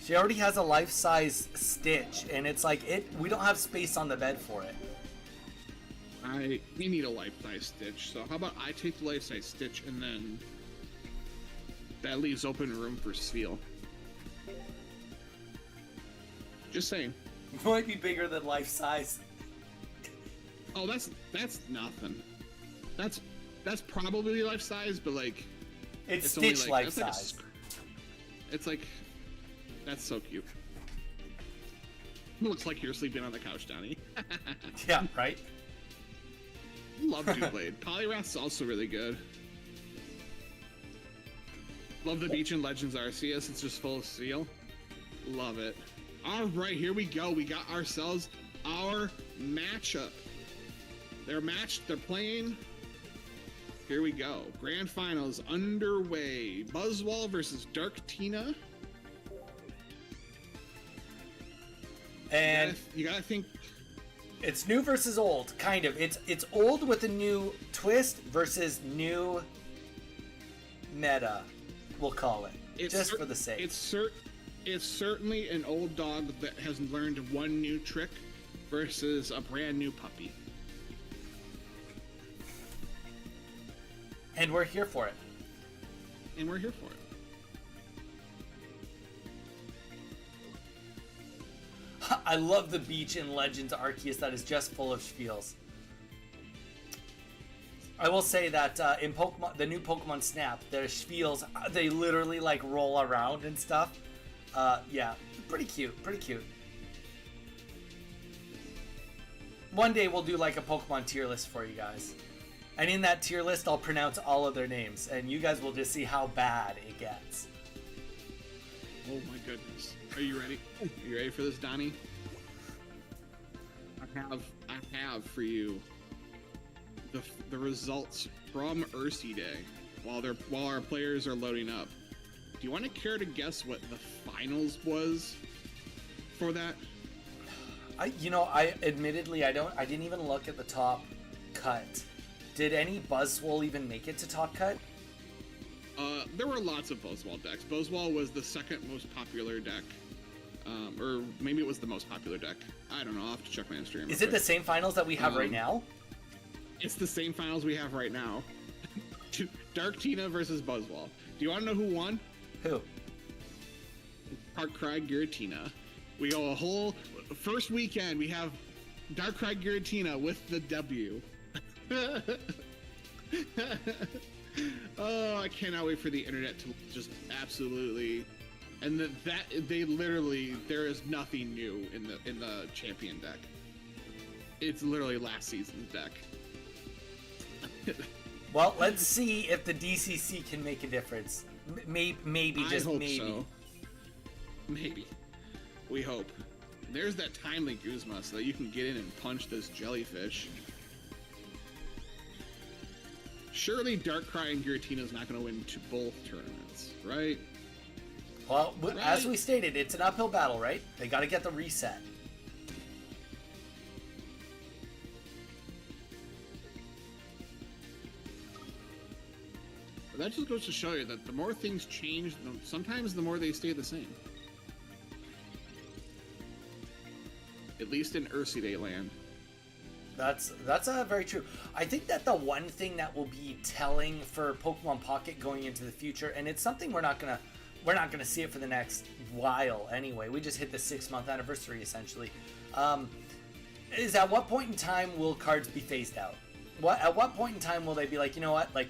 She already has a life-size Stitch, and it's like we don't have space on the bed for it. We need a life-size Stitch. So how about I take the life-size Stitch, and then that leaves open room for Spheal. Just saying. It might be bigger than life-size. Oh, that's nothing. That's probably life-size, but like it's Stitch like, life-size. It's like that's so cute. It looks like you're sleeping on the couch, Donnie. Yeah, right? Love Dewblade. Poliwrath's also really good. Love the Beach and Legends Arceus. It's just full of steel. Love it. All right, here we go. We got ourselves our matchup. They're matched. They're playing. Here we go. Grand Finals underway. Buzzwole versus Dark Tina. And you gotta think. It's new versus old, kind of. It's old with a new twist versus new meta, we'll call it. Just for the sake. It's certainly an old dog that has learned one new trick versus a brand new puppy. And we're here for it. And we're here for it. I love the Beach in Legends Arceus that is just full of spiels. I will say that in Pokemon, the new Pokemon Snap, their spiels, they literally like roll around and stuff. Yeah, pretty cute, pretty cute. One day we'll do like a Pokemon tier list for you guys. And in that tier list, I'll pronounce all of their names, and you guys will just see how bad it gets. Oh my goodness. Are you ready? Are you ready for this, Donnie? I have for you the results from Ursi Day while our players are loading up. Do you want to care to guess what the finals was for that? I admittedly I didn't even look at the top cut. Did any Buzzwole even make it to top cut? There were lots of Buzzwole decks. Buzzwole was the second most popular deck. Or maybe it was the most popular deck. I don't know. I'll have to check my Instagram. Is it the same finals that we have right now? It's the same finals we have right now. Dark Tina versus Buzzwole. Do you want to know who won? Who? Darkrai Giratina. We go a whole first weekend. We have Darkrai Giratina with the W. Oh, I cannot wait for the internet to just absolutely, and they literally, there is nothing new in the champion deck. It's literally last season's deck. Well, let's see if the DCC can make a difference. Maybe I just hope maybe. so. Maybe. We hope. There's that timely Guzma so that you can get in and punch this jellyfish. Surely Darkrai and Giratina is not going to win to both tournaments, right? Well, as we stated, it's an uphill battle, right? They got to get the reset. But that just goes to show you that the more things change, sometimes the more they stay the same. at least in Ursidae land. That's very true. I think that the one thing that will be telling for Pokemon Pocket going into the future, and it's something we're not gonna see it for the next while anyway. We just hit the 6-month anniversary essentially. Is at what point in time will cards be phased out? At what point in time will they be like, you know what, like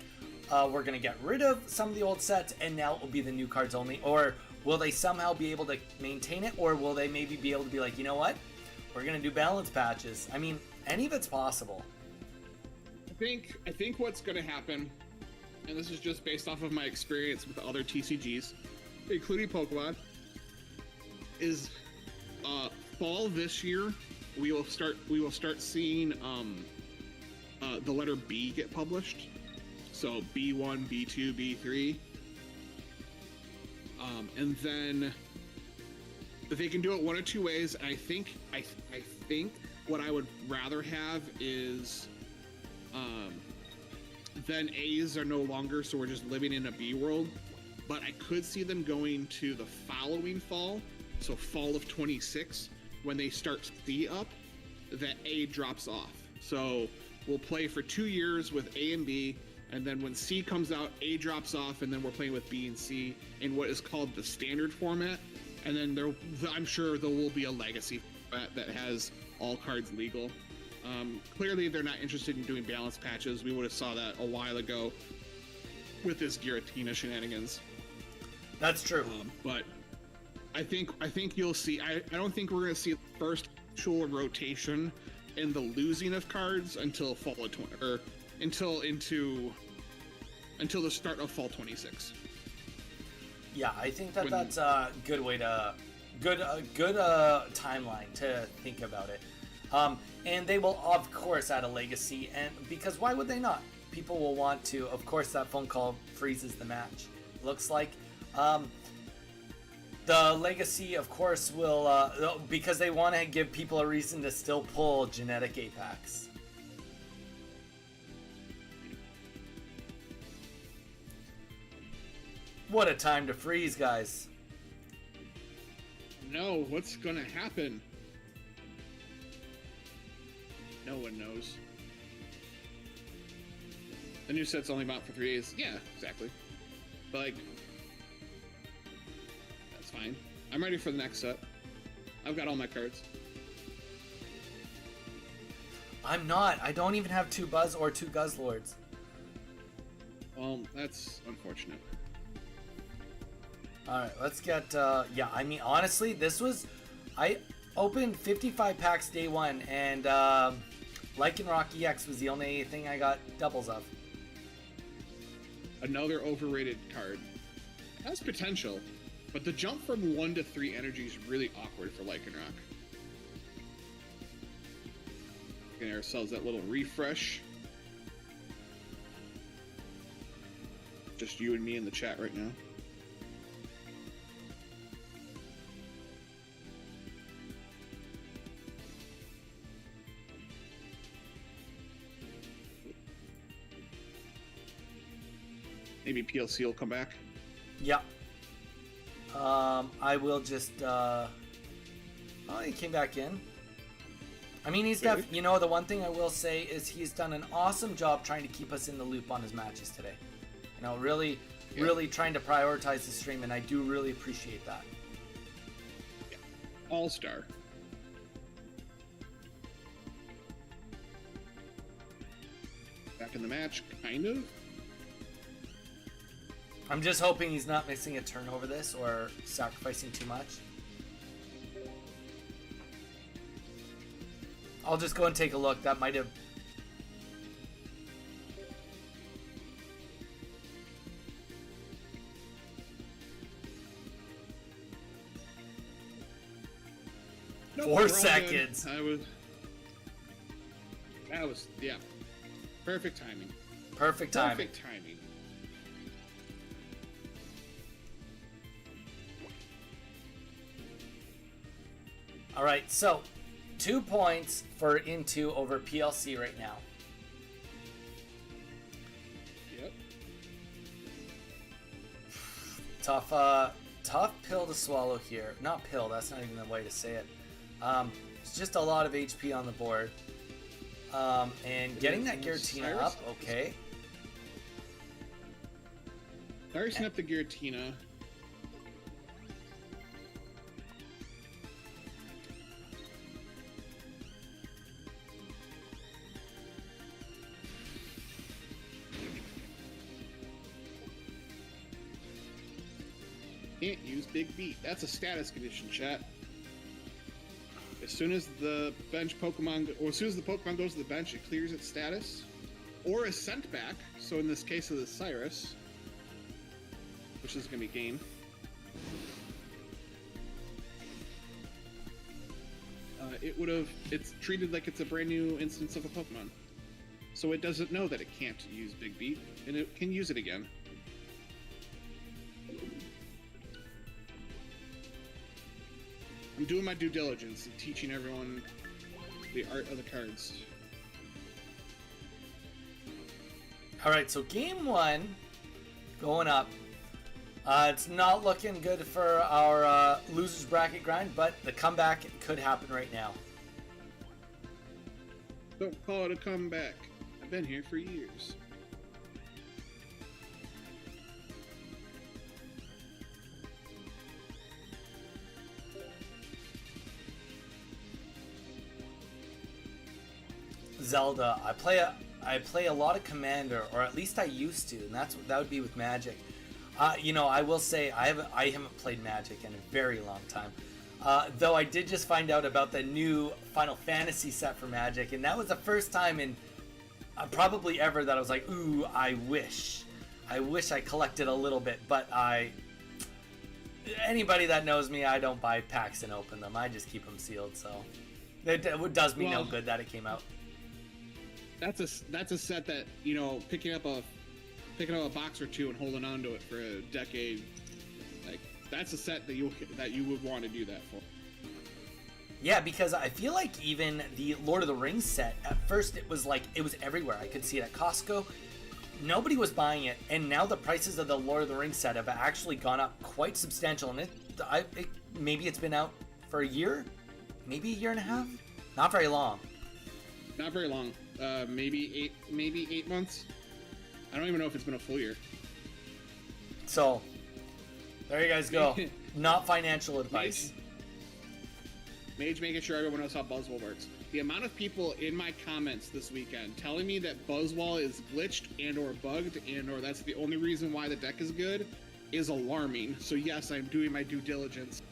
we're gonna get rid of some of the old sets and now it will be the new cards only, or will they somehow be able to maintain it, or will they maybe be able to be like, you know what, we're gonna do balance patches? I mean, any of it's possible. I think what's going to happen, and this is just based off of my experience with other TCGs, including Pokemon, is fall this year we will start seeing the letter B get published. So B1, B2, B3, and then they can do it one of two ways. I think what I would rather have is then A's are no longer, so we're just living in a B world. But I could see them going to the following fall, so fall of 26, when they start C up, that A drops off. So we'll play for 2 years with A and B, and then when C comes out, A drops off, and then we're playing with B and C in what is called the standard format. And then I'm sure there will be a legacy format that has all cards legal. Clearly, they're not interested in doing balance patches. We would have saw that a while ago with this Giratina shenanigans. That's true. But I think you'll see. I don't think we're going to see the first actual rotation in the losing of cards until fall of 20, or until the start of fall 26. Yeah, I think that's a good way to good timeline to think about it. And they will of course add a legacy, and because why would they not? People will want to. Of course, that phone call freezes the match. Looks like the legacy, of course, will because they want to give people a reason to still pull genetic Apex. What a time to freeze, guys. No, what's gonna happen? No one knows. The new set's only out for 3 days. Yeah, exactly. But like, that's fine. I'm ready for the next set. I've got all my cards. I'm not. I don't even have 2 Buzz or 2 Guzzlords. Well, that's unfortunate. Alright, let's get, yeah, I mean, honestly, I opened 55 packs day 1, and, Lycanroc EX was the only thing I got doubles of. Another overrated card. It has potential, but the jump from 1 to 3 energy is really awkward for Lycanroc. Getting ourselves that little refresh. Just you and me in the chat right now. Maybe PLC will come back. Yeah. I will just, oh, he came back in. I mean, he's def, you know, the one thing I will say is he's done an awesome job trying to keep us in the loop on his matches today. You know, really trying to prioritize the stream, and I do really appreciate that. Yeah. All-star. Back in the match, kind of. I'm just hoping he's not missing a turn over this or sacrificing too much. I'll just go and take a look. That might have... Nope, 4 seconds. That was, yeah. Perfect timing. Perfect timing. Perfect timing. All right, so 2 points for Into over PLC right now. Yep. Tough pill to swallow here. Not pill, that's not even the way to say it. It's just a lot of HP on the board. And getting that Giratina up, okay. Already snapped the Giratina. Can't use Big Beat. That's a status condition, chat. As soon as the bench Pokemon, or as soon as the Pokemon goes to the bench, it clears its status, or is sent back. So in this case of the Cyrus, which is going to be game. It's treated like it's a brand new instance of a Pokemon. So it doesn't know that it can't use Big Beat, and it can use it again. I'm doing my due diligence and teaching everyone the art of the cards. All right, so game one going up. It's not looking good for our losers bracket grind, but the comeback could happen right now. Don't call it a comeback. I've been here for years. Zelda, I play a lot of Commander, or at least I used to, and that would be with Magic. You know, I will say I haven't played Magic in a very long time. Though I did just find out about the new Final Fantasy set for Magic, and that was the first time in probably ever that I was like, ooh, I wish I collected a little bit, but anybody that knows me, I don't buy packs and open them. I just keep them sealed, so it does me no good that it came out. That's a set that, you know, picking up a box or two and holding on to it for a decade, like that's a set that you would want to do that for. Yeah, because I feel like even the Lord of the Rings set, at first it was everywhere. I could see it at Costco. Nobody was buying it, and now the prices of the Lord of the Rings set have actually gone up quite substantial. And maybe it's been out for a year, maybe a year and a half, not very long. Not very long. Maybe 8 months. I don't even know if it's been a full year. So, there you guys go. Not financial advice. Mage making sure everyone knows how Buzzwole works. The amount of people in my comments this weekend telling me that Buzzwole is glitched and or bugged and or that's the only reason why the deck is good is alarming. So yes, I'm doing my due diligence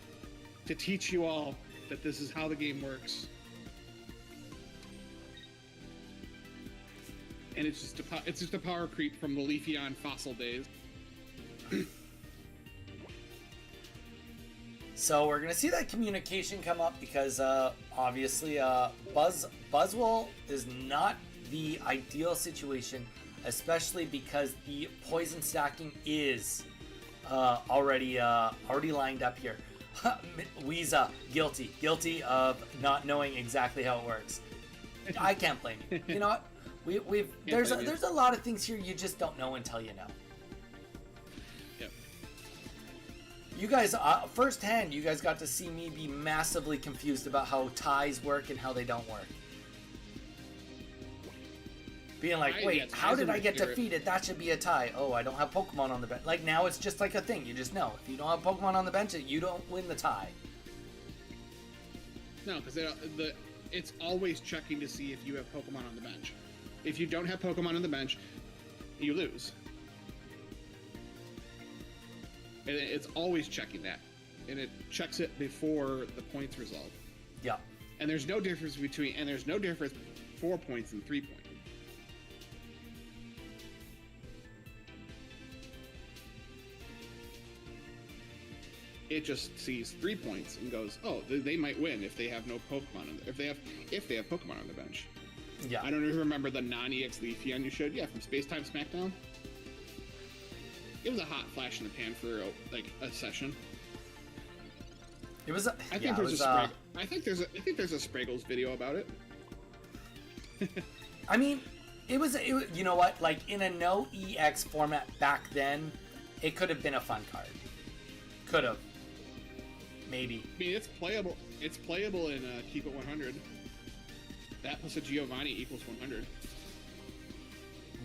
to teach you all that this is how the game works. And it's just a power creep from the Leafeon fossil days. So we're gonna see that communication come up because obviously Buzzwole is not the ideal situation, especially because the poison stacking is already lined up here. Weeza, guilty of not knowing exactly how it works. I can't blame you. You know what? There's a lot of things here you just don't know until you know. Yep. You guys, firsthand, you guys got to see me be massively confused about how ties work and how they don't work. Being like, wait, how did I get defeated? That should be a tie. Oh, I don't have Pokemon on the bench. Like, now it's just like a thing. You just know. If you don't have Pokemon on the bench, you don't win the tie. No, because it's always checking to see if you have Pokemon on the bench. If you don't have Pokemon on the bench, you lose. And it's always checking that. And it checks it before the points result. Yeah. And there's no difference 4 points and 3 points. It just sees 3 points and goes, oh, they might win if they have no Pokemon on if they have Pokemon on the bench. Yeah. I don't even remember the non-EX Leafeon you showed. Yeah, from Space Time Smackdown. It was a hot flash in the pan for like a session. It was. I think there's a Spraggles video about it. I mean, it was. You know what? Like in a no EX format back then, it could have been a fun card. Could have. maybe. I mean, it's playable. It's playable in Keep It 100. That plus a Giovanni equals 100.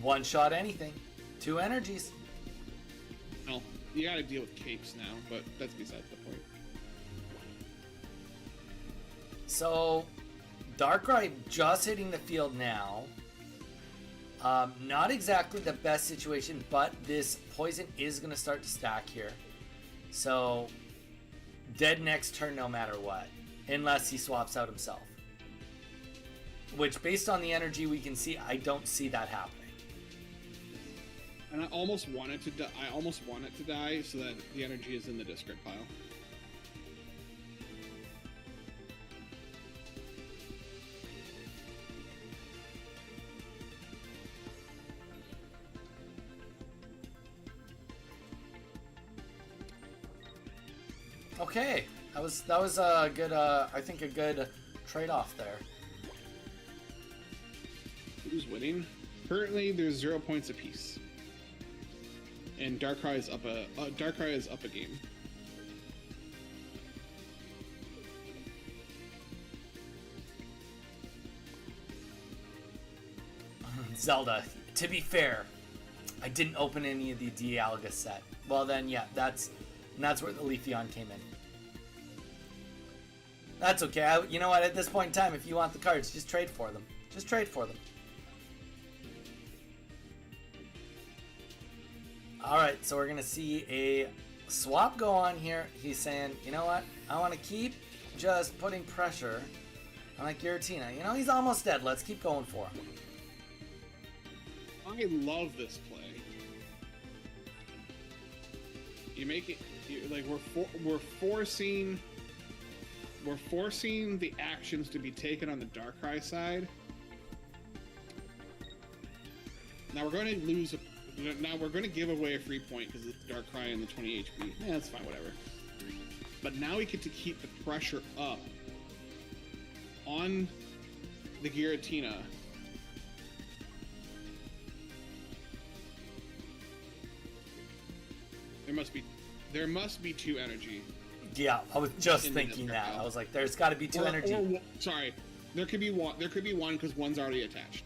One shot anything. 2 energies. Well, you gotta deal with capes now, but that's besides the point. So, Darkrai just hitting the field now. Not exactly the best situation, but this poison is going to start to stack here. So, dead next turn no matter what, unless he swaps out himself. Which, based on the energy we can see, I don't see that happening. And I almost want it to die. I almost want it to die so that the energy is in the discard pile. Okay, that was a good, I think a good trade-off there. Who's winning? Currently, there's 0 points apiece, and Darkrai is up a game. Zelda, to be fair, I didn't open any of the Dialga set. Well then, yeah, that's where the Leafeon came in. That's okay. You know what? At this point in time, if you want the cards, just trade for them. Just trade for them. Alright, so we're going to see a swap go on here. He's saying, you know what? I want to keep just putting pressure on like Giratina. You know, he's almost dead. Let's keep going for him. I love this play. You make it like we're forcing the actions to be taken on the Darkrai side. Now we're going to lose. Now we're going to give away a free point because it's Darkrai and the 20 HP. Yeah, that's fine, whatever. But now we get to keep the pressure up on the Giratina. There must be 2 energy. Yeah, I was just thinking that. I was like, there's got to be 2 energy. Sorry, there could be one. There could be one because one's already attached.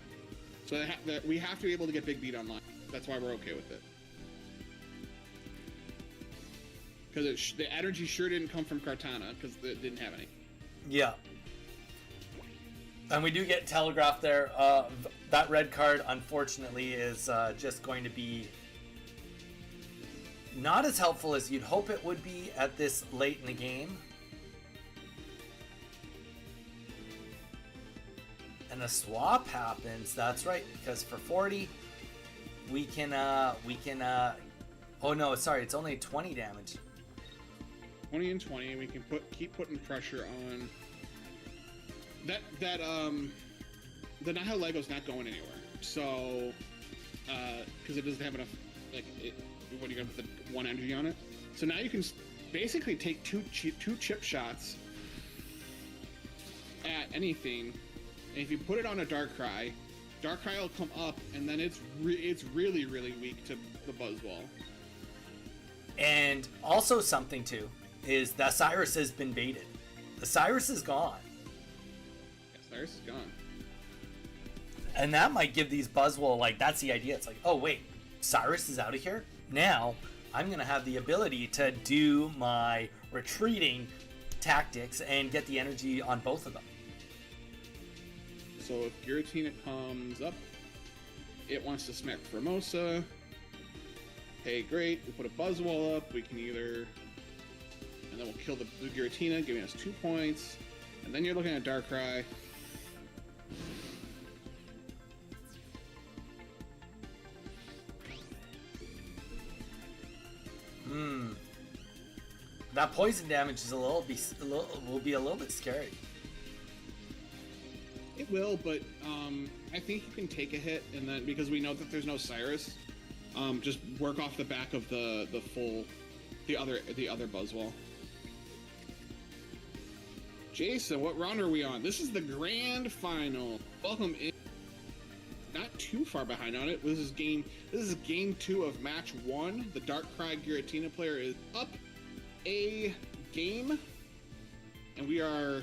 So we have to be able to get Big Beat online. That's why we're okay with it. Because the energy sure didn't come from Kartana because it didn't have any. Yeah. And we do get telegraphed there. That red card, unfortunately, is just going to be not as helpful as you'd hope it would be at this late in the game. And a swap happens. That's right, because for 40, we can. Oh no, sorry, it's only 20 damage. 20 and 20. We can keep putting pressure on. The Lego's not going anywhere. So, because it doesn't have enough, like, what do you got with the 1 energy on it? So now you can basically take two chip shots at anything, and if you put it on a Darkrai will come up, and then it's really, really weak to the Buzzwole. And also something too is that Cyrus has been baited. The Cyrus is gone. Yeah, Cyrus is gone. And that might give these Buzzwole, like, that's the idea. It's like, oh wait, Cyrus is out of here? Now, I'm going to have the ability to do my retreating tactics and get the energy on both of them. So if Giratina comes up, it wants to smack Formosa. Hey, great. We put a Buzzwole up. We can either... And then we'll kill the Giratina, giving us 2 points. And then you're looking at Darkrai. That poison damage is will be a little bit scary. It will, but I think you can take a hit, and then because we know that there's no Cyrus, just work off the back of the other Buzzwole. Jason, what round are we on? This is the grand final. Welcome in. Not too far behind on it. This is game 2 of match 1. The Darkrai Giratina player is up a game. and we are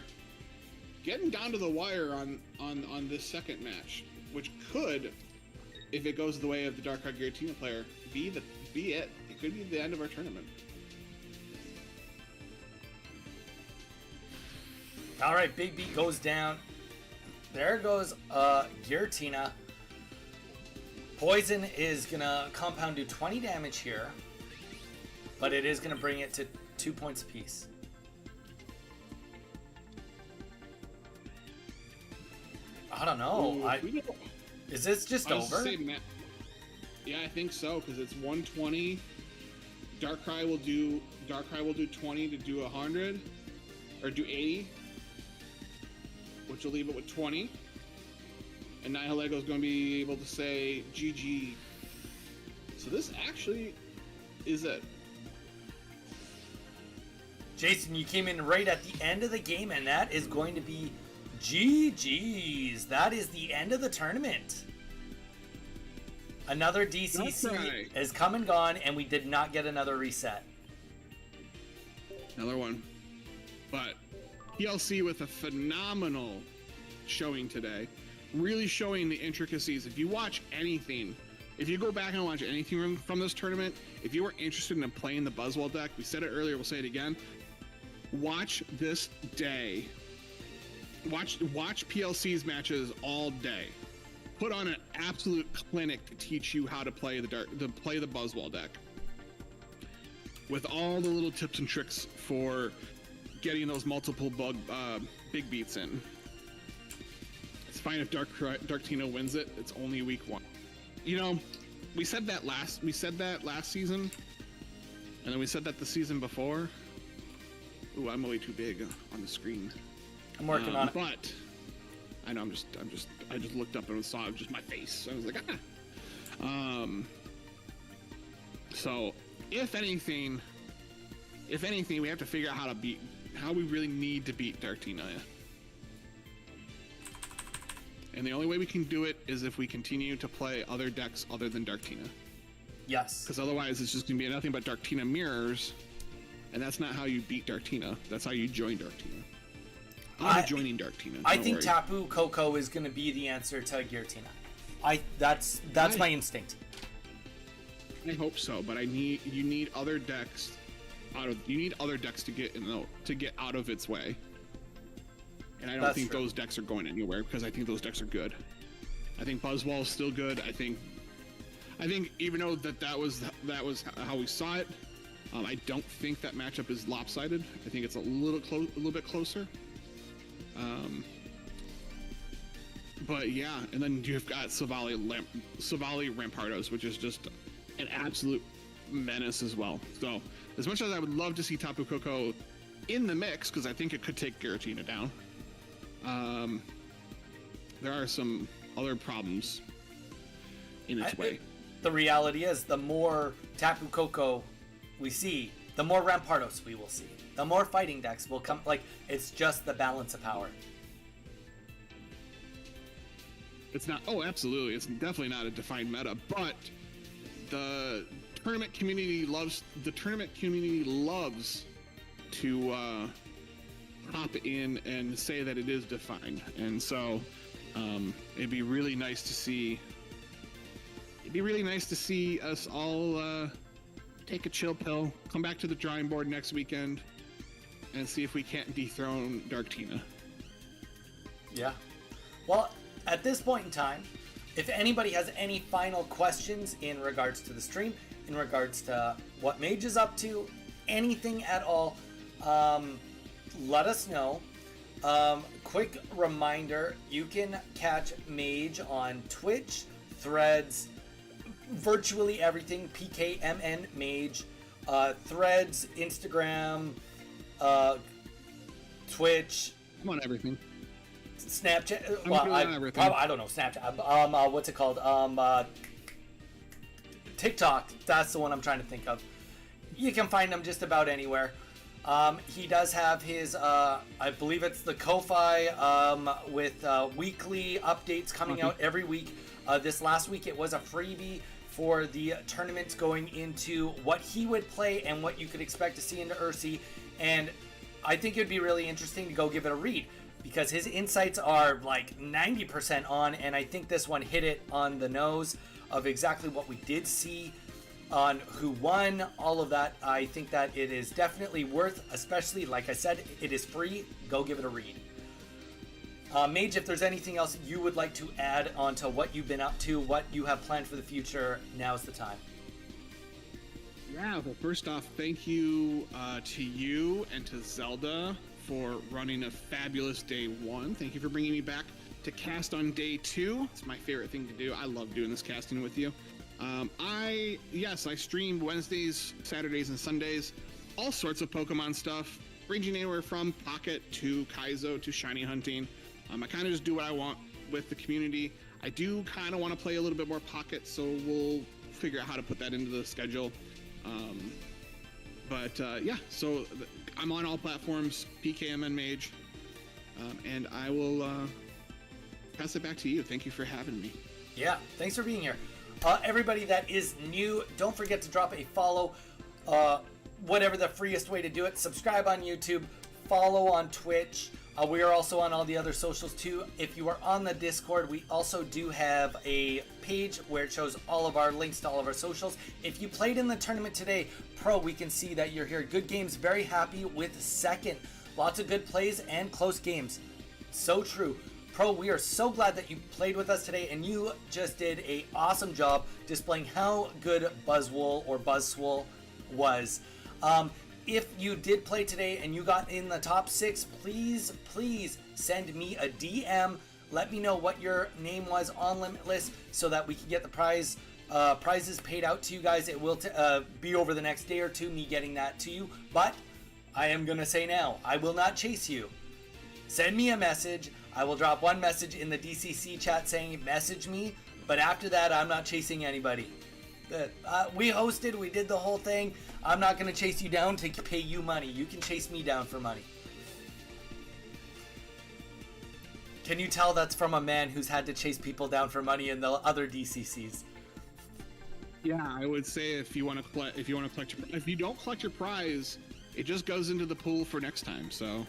getting down to the wire on this second match, which could, if it goes the way of the Dark Card Giratina player, be it. It could be the end of our tournament. All right, Big B goes down. There goes Giratina. Poison is gonna compound do 20 damage here, but it is gonna bring it to 2 points apiece. I don't know. Is this just over? Yeah, I think so, because it's 120. Darkrai will do 20 to do 100, or do 80, which will leave it with 20. And Nihilego is going to be able to say GG. So this actually is it. Jason, you came in right at the end of the game, and that is going to be GG's. That is the end of the tournament. Another DCC has come and gone, and we did not get another reset. Another one. But PLC with a phenomenal showing today. Really showing the intricacies. If you watch anything, if you go back and watch anything from this tournament, if you were interested in playing the Buzzwell deck, we said it earlier, we'll say it again. Watch this day. Watch PLC's matches all day. Put on an absolute clinic to teach you how to play the Buzzwell deck, with all the little tips and tricks for getting those multiple big beats in. It's fine if Darktina wins it. It's only week 1. You know, we said that last season, and then we said that the season before. Ooh, I'm way too big on the screen. I'm working on it. But I know I just looked up and saw just my face. I was like, ah. So if anything, we have to figure out how we really need to beat Darktina. And the only way we can do it is if we continue to play other decks other than Darktina. Yes. Because otherwise it's just going to be nothing but Darktina mirrors, and that's not how you beat Darktina. That's how you join Darktina. I'm joining Darktina. I think Tapu Koko is going to be the answer to Giratina. That's my instinct. I hope so, but you need other decks to get out of its way. And I don't think those decks are going anywhere, because I think those decks are good. I think Buzzwell is still good. I think even though that was how we saw it, I don't think that matchup is lopsided. I think it's a little bit closer. But yeah, and then you've got Savali Rampardos, which is just an absolute menace as well. So as much as I would love to see Tapu Koko in the mix, because I think it could take Giratina down, there are some other problems in its way. The reality is, the more Tapu Koko we see, the more Rampardos we will see. The more fighting decks will come. Like, it's just the balance of power. It's not. Oh, absolutely. It's definitely not a defined meta, but the tournament community loves to hop in and say that it is defined, and so it'd be really nice to see. It'd be really nice to see us all take a chill pill, come back to the drawing board next weekend, and see if we can't dethrone Darktina. Yeah. Well, at this point in time, if anybody has any final questions in regards to the stream, in regards to what Mage is up to, anything at all, let us know. Quick reminder, you can catch Mage on Twitch, Threads, virtually everything, PKMN Mage, Threads, Instagram, Twitch. I'm on everything. Snapchat. Well, I don't know Snapchat. What's it called? TikTok. That's the one I'm trying to think of. You can find him just about anywhere. He does have his, I believe it's the Ko-Fi, with weekly updates coming out every week. This last week it was a freebie for the tournaments going into what he would play and what you could expect to see into Ursi. And I think it'd be really interesting to go give it a read, because his insights are like 90% on, and I think this one hit it on the nose of exactly what we did see on who won, all of that. I think that it is definitely worth, especially, like I said, it is free. Go give it a read. Mage, if there's anything else you would like to add onto what you've been up to, what you have planned for the future, now's the time. Yeah, well, first off, thank you to you and to Zelda for running a fabulous day 1. Thank you for bringing me back to cast on day 2. It's my favorite thing to do. I love doing this casting with you. I stream Wednesdays, Saturdays, and Sundays. All sorts of Pokemon stuff, ranging anywhere from Pocket to Kaizo to Shiny Hunting. I kind of just do what I want with the community. I do kind of want to play a little bit more Pocket, so we'll figure out how to put that into the schedule. So I'm on all platforms, PKMN Mage, and I will pass it back to you. Thank you for having me. Yeah, thanks for being here. Everybody that is new, don't forget to drop a follow, whatever the freest way to do it. Subscribe on YouTube, follow on Twitch. We are also on all the other socials too. If you are on the Discord, we also do have a page where it shows all of our links to all of our socials. If you played in the tournament today, Pro, we can see that you're here. Good games, very happy with second. Lots of good plays and close games. So true. Pro, we are so glad that you played with us today, and you just did an awesome job displaying how good Buzzwole or Buzzswole was. If you did play today and you got in the top 6, please send me a DM. Let me know what your name was on Limitless so that we can get the prizes paid out to you guys. It will be over the next day or two, me getting that to you. But I am going to say now, I will not chase you. Send me a message. I will drop one message in the DCC chat saying message me. But after that, I'm not chasing anybody. We hosted, we did the whole thing. I'm not going to chase you down to pay you money. You can chase me down for money. Can you tell that's from a man who's had to chase people down for money in the other DCCs? Yeah, I would say if you don't collect your prize, it just goes into the pool for next time. So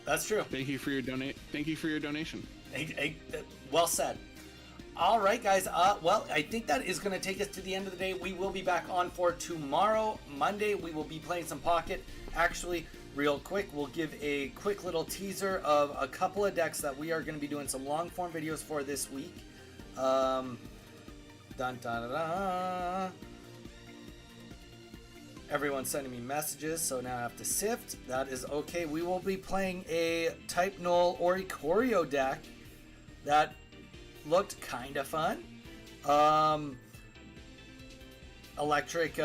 that's true. Thank you for your donation. Well said. All right, guys. Well, I think that is going to take us to the end of the day. We will be back on for tomorrow, Monday. We will be playing some Pocket. Actually, real quick, we'll give a quick little teaser of a couple of decks that we are going to be doing some long form videos for this week. Dun, dun, dun, dun. Everyone's sending me messages, so now I have to sift. That is okay. We will be playing a Type Null Oricorio deck that looked kind of fun. Electric.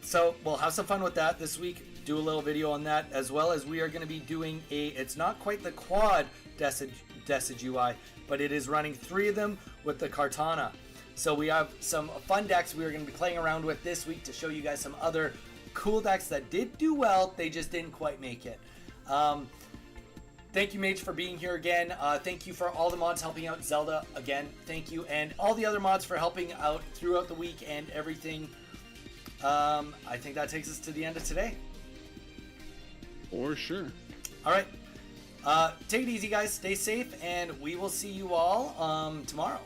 So we'll have some fun with that this week. Do a little video on that, as well as we are going to be doing it's not quite the quad Desig UI, but it is running 3 of them with the Kartana. So we have some fun decks we are going to be playing around with this week to show you guys some other cool decks that did do well. They just didn't quite make it. Thank you, Mage, for being here again. Thank you for all the mods helping out. Zelda, again, thank you. And all the other mods for helping out throughout the week and everything. I think that takes us to the end of today. For sure. All right. Take it easy, guys. Stay safe, and we will see you all tomorrow.